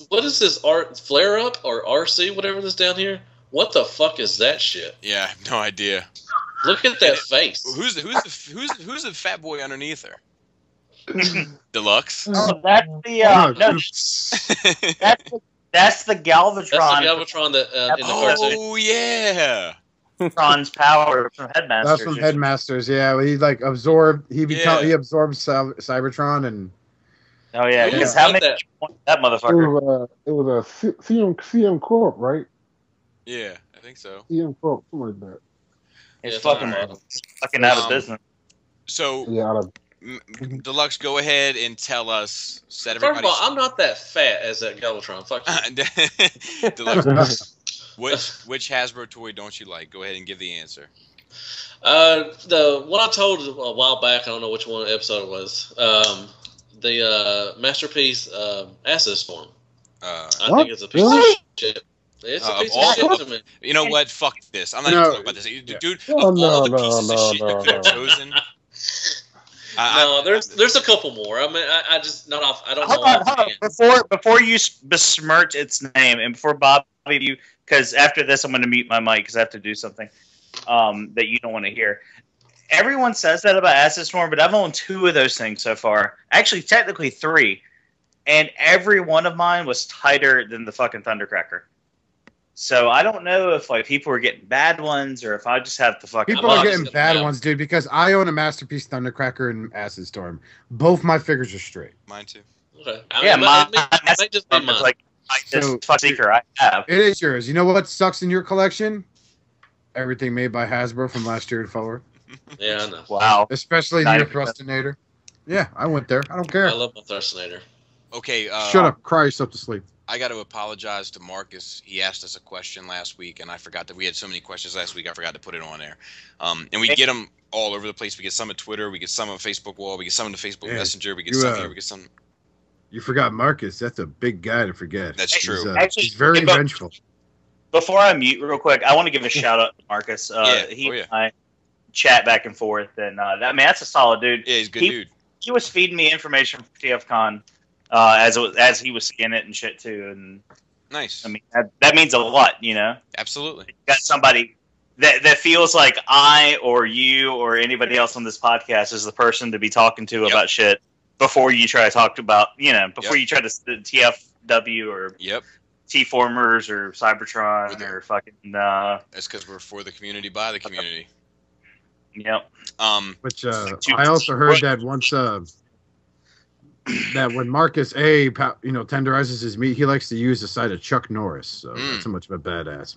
What is this art flare up or RC whatever this down here? What the fuck is that shit? Yeah, I have no idea. Look at that face. Who's the fat boy underneath her? Deluxe. Oh, that's the that's the Galvatron. That's the Galvatron that in the cartoon. Oh yeah. Tron's power from Headmasters. That's from Headmasters. Yeah, he like absorbed. He absorbed Cybertron and. Oh yeah, because how many that motherfucker? It was a CM Corp, right? Yeah, I think so. CM Corp, something like that. It's fucking out of business. So Deluxe, go ahead and tell us. First of all, I'm not that fat as that Galvatron. Fuck you. Deluxe, which Hasbro toy don't you like? Go ahead and give the answer. The one I told a while back, I don't know which one episode it was. The Masterpiece Acid Storm. I think it's a piece of shit. It's a piece of shit to me. You know what? Fuck this. I'm not even talking about this. Dude, of all the pieces of shit you could have chosen. No, there's a couple more. I mean, I just not off. I don't know. Hold on. Before you besmirch its name, and before Bob, because after this I'm going to mute my mic because I have to do something that you don't want to hear. Everyone says that about Acid Storm, but I've owned 2 of those things so far. Actually, technically 3, and every one of mine was tighter than the fucking Thundercracker. So I don't know if like people are getting bad ones or if I just have to fucking. People are getting bad ones, dude. Because I own a Masterpiece Thundercracker and Acid Storm. Both my figures are straight. Mine too. Okay. Yeah, mine that's just be mine. like this secret I have. It is yours. You know what sucks in your collection? Everything made by Hasbro from last year and forward. Yeah, I know. Wow. Especially your Thrustinator. Yeah, I went there. I don't care. I love my Thrustinator. Okay. Shut up. Cry yourself to sleep. I got to apologize to Marcus. He asked us a question last week, and I forgot that we had so many questions last week. I forgot to put it on there. And we get them all over the place. We get some at Twitter. We get some on Facebook Wall. We get some on the Facebook Messenger. We get some here. We get some. You forgot Marcus. That's a big guy to forget. That's true. He's very vengeful. Before I mute real quick, I want to give a shout out to Marcus. He and I chat back and forth, and that's a solid dude. Yeah, he's a good dude. He was feeding me information from TFCon as he was seeing it and shit too. And nice. I mean that means a lot, you know. Absolutely. You got somebody that feels like I or you or anybody else on this podcast is the person to be talking to about shit before you try to talk about, you know, before you try to TFW or T-Formers or Cybertron or fucking. That's because we're for the community, by the community. Yep. Which I also heard that once that when Marcus tenderizes his meat, he likes to use the side of Chuck Norris. So that's how much of a badass.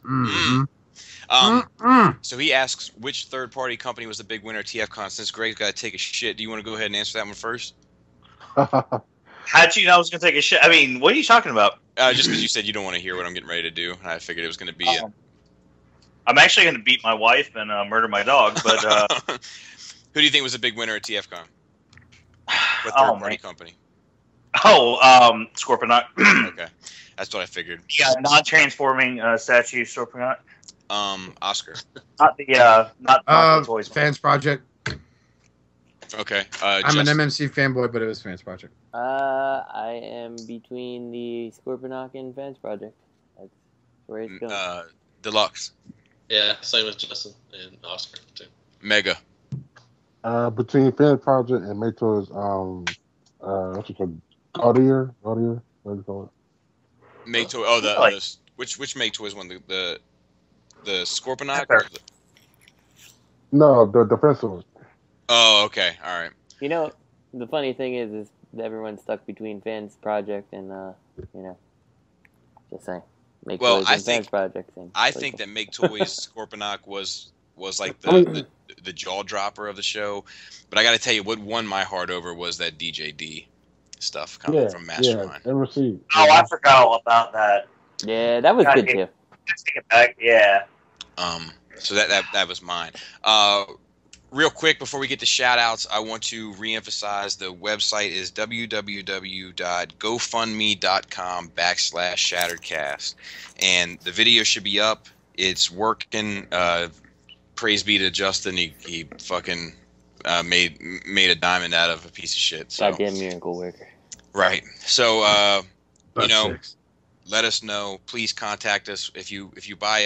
So he asks, which third-party company was the big winner at TFCon? Since Greg's got to take a shit, do you want to go ahead and answer that one first? How'd you know I was going to take a shit? I mean, what are you talking about? Just because you said you don't want to hear what I'm getting ready to do. I figured it was going to be I'm actually going to beat my wife and murder my dog, but... Who do you think was a big winner at TFCon? What third-party company? Scorponok. Okay. That's what I figured. Yeah, non-transforming statue Scorponok. Oscar. Not the toys. Fans Project. Okay. I'm an MMC fanboy, but it was Fans Project. I am between the Scorponok and Fans Project. That's where it's going. Deluxe. Yeah, same as Justin and Oscar too. Mega. Between Fan Project and Maytoys, what's it called? Gaudier? What do you call it? Maytoy. Which Maytoys one? The Scorponok? No, the Fanstoys. Oh, okay. All right. You know, the funny thing is everyone's stuck between Fans Project and just saying. I think that Make Toys Scorponok was like the jaw dropper of the show, but I got to tell you what won my heart over was that DJD stuff coming from Mastermind. MRC. Oh, I forgot all about that. Yeah, that was good too. Take it back. Yeah. So that was mine. Real quick, before we get to shout-outs, I want to reemphasize the website is www.gofundme.com/ShatteredCast. And the video should be up. It's working. Praise be to Justin. He fucking made a diamond out of a piece of shit. So. Goddamn miracle worker. Right. So, let us know. Please contact us if you buy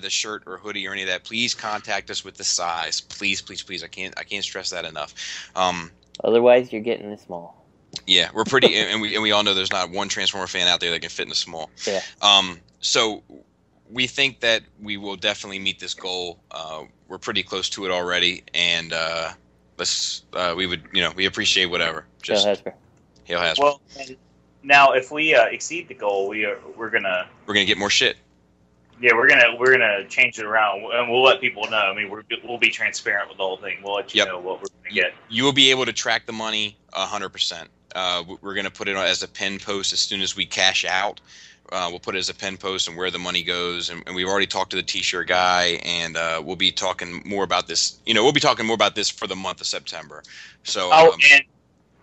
the shirt or hoodie or any of that. Please contact us with the size. Please. I can't stress that enough. Otherwise, you're getting the small. Yeah, we're pretty, and we all know there's not one Transformer fan out there that can fit in a small. Yeah. So we think that we will definitely meet this goal. We're pretty close to it already, and we appreciate whatever. Just Hail Hasbro. Well. Now, if we exceed the goal, we're gonna get more shit. Yeah, we're gonna change it around, and we'll let people know. I mean, we'll be transparent with the whole thing. We'll let you know what we're gonna get. You will be able to track the money 100%. We're gonna put it as a pin post as soon as we cash out. We'll put it as a pin post and where the money goes, and we've already talked to the T-shirt guy, and we'll be talking more about this. We'll be talking more about this for the month of September. So. And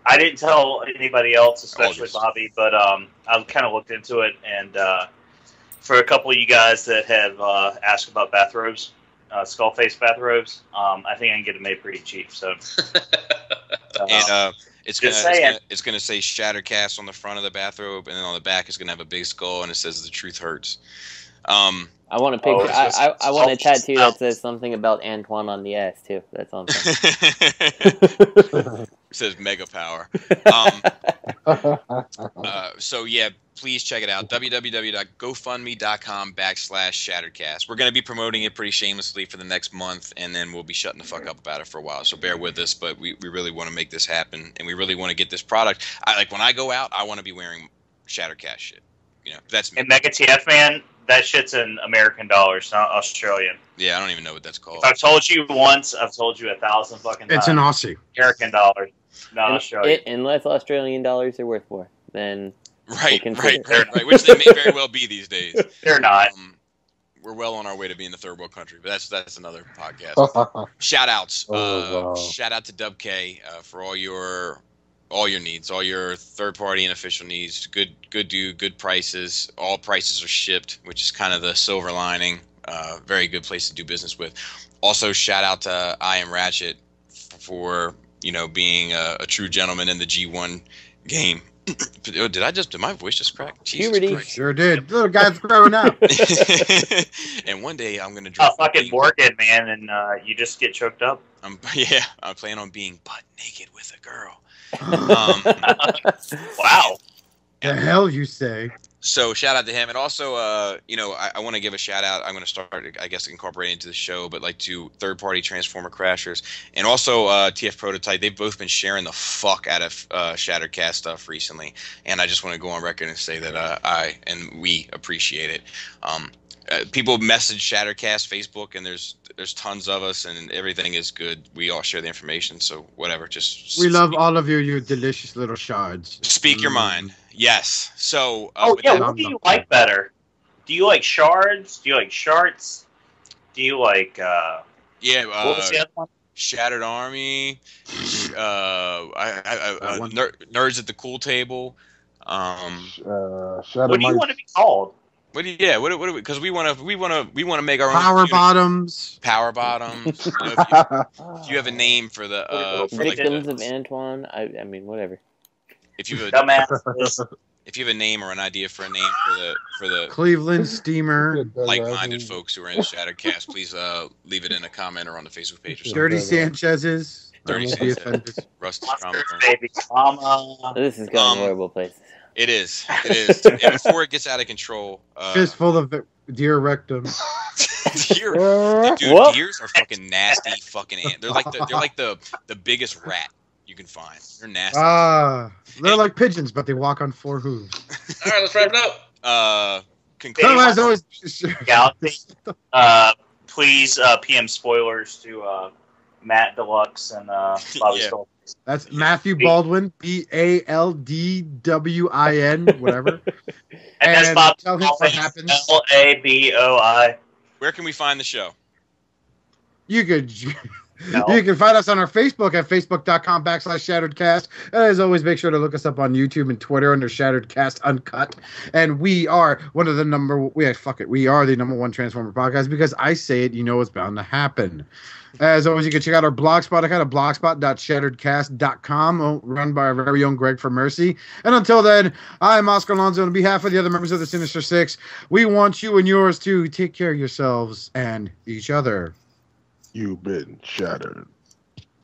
I didn't tell anybody else, especially Bobby, but I kind of looked into it, and for a couple of you guys that have asked about bathrobes, skull face bathrobes, I think I can get them made pretty cheap. So, and it's gonna say Shattercast on the front of the bathrobe, and then on the back it's gonna have a big skull, and it says "The truth hurts." I want a picture. I want a tattoo that says something about Antoine on the ass too. That's all I'm saying. says mega power. So yeah, please check it out. www.gofundme.com/ShatteredCast. We're going to be promoting it pretty shamelessly for the next month, and then we'll be shutting the fuck up about it for a while. So bear with us, but we really want to make this happen, and we really want to get this product. When I go out, I want to be wearing ShatteredCast shit. You know, that's me. And Mega TF, man, that shit's in American dollars, not Australian. Yeah, I don't even know what that's called. If I've told you once, I've told you 1,000 fucking times. It's an Aussie. American dollars, not Australian. Unless Australian dollars are worth more, then right. Which they may very well be these days. They're not. We're well on our way to being the third world country, but that's another podcast. Shout outs. Wow. Shout out to Dub K for all your needs, all your third party and official needs. Good dude, good prices. All prices are shipped, which is kind of the silver lining. Very good place to do business with. Also, shout out to I Am Ratchet for being a true gentleman in the G1 game. Did my voice just crack? Puberty. Sure did. Little guy's growing up. And one day I'm gonna drop fucking Morgan, man, and you just get choked up. I'm planning on being butt naked with a girl. Wow. The hell you say? So shout out to him, and also, I want to give a shout out. I'm going to start, I guess, incorporating into the show, but to third-party Transformer Crashers, and also TF Prototype. They've both been sharing the fuck out of ShatteredCast stuff recently, and I just want to go on record and say that we appreciate it. People message ShatteredCast Facebook, and there's tons of us, and everything is good. We all share the information, so whatever. We love all of you, you delicious little shards. Speak your mind. Yes. So. What do you like better? Do you like shards? Do you like sharts? Do you like? What was the other one? Shattered Army. Nerds at the Cool Table. What do you want to be called? What do we? Because we want to make our Power own Bottoms. Power Bottoms. If you have a name for the Victims of Antoine. I mean, whatever. If you have Dumbass. If you have a name or an idea for a name for the Cleveland Steamer. like-minded folks who are in ShatteredCast, please leave it in a comment or on the Facebook page or something. Dirty Sanchez's. Dirty Sanchez. Rusty's Trauma. Baby mama. This is going horrible places. It is. And before it gets out of control, Fistful of deer rectum. Deers are fucking nasty. They're like the biggest rat you can find. They're nasty. They're like pigeons, but they walk on 4 hooves. All right, let's wrap it up. Otherwise, always. Galaxy. Please PM spoilers to Matt Deluxe and Bobby Stoll. That's Matthew Baldwin, BALDWIN, whatever. And that's Bob. Tell him what happens. LABOI. Where can we find the show? You can find us on our Facebook at facebook.com/ShatteredCast. And as always, make sure to look us up on YouTube and Twitter under ShatteredCast Uncut. And we are we are the number 1 Transformer podcast, because I say it, it's bound to happen. As always, you can check out our blogspot account at blogspot.shatteredcast.com, run by our very own Greg for Mercy. And until then, I'm Oscar Alonso. On behalf of the other members of the Sinister Six, we want you and yours to take care of yourselves and each other. You've been shattered.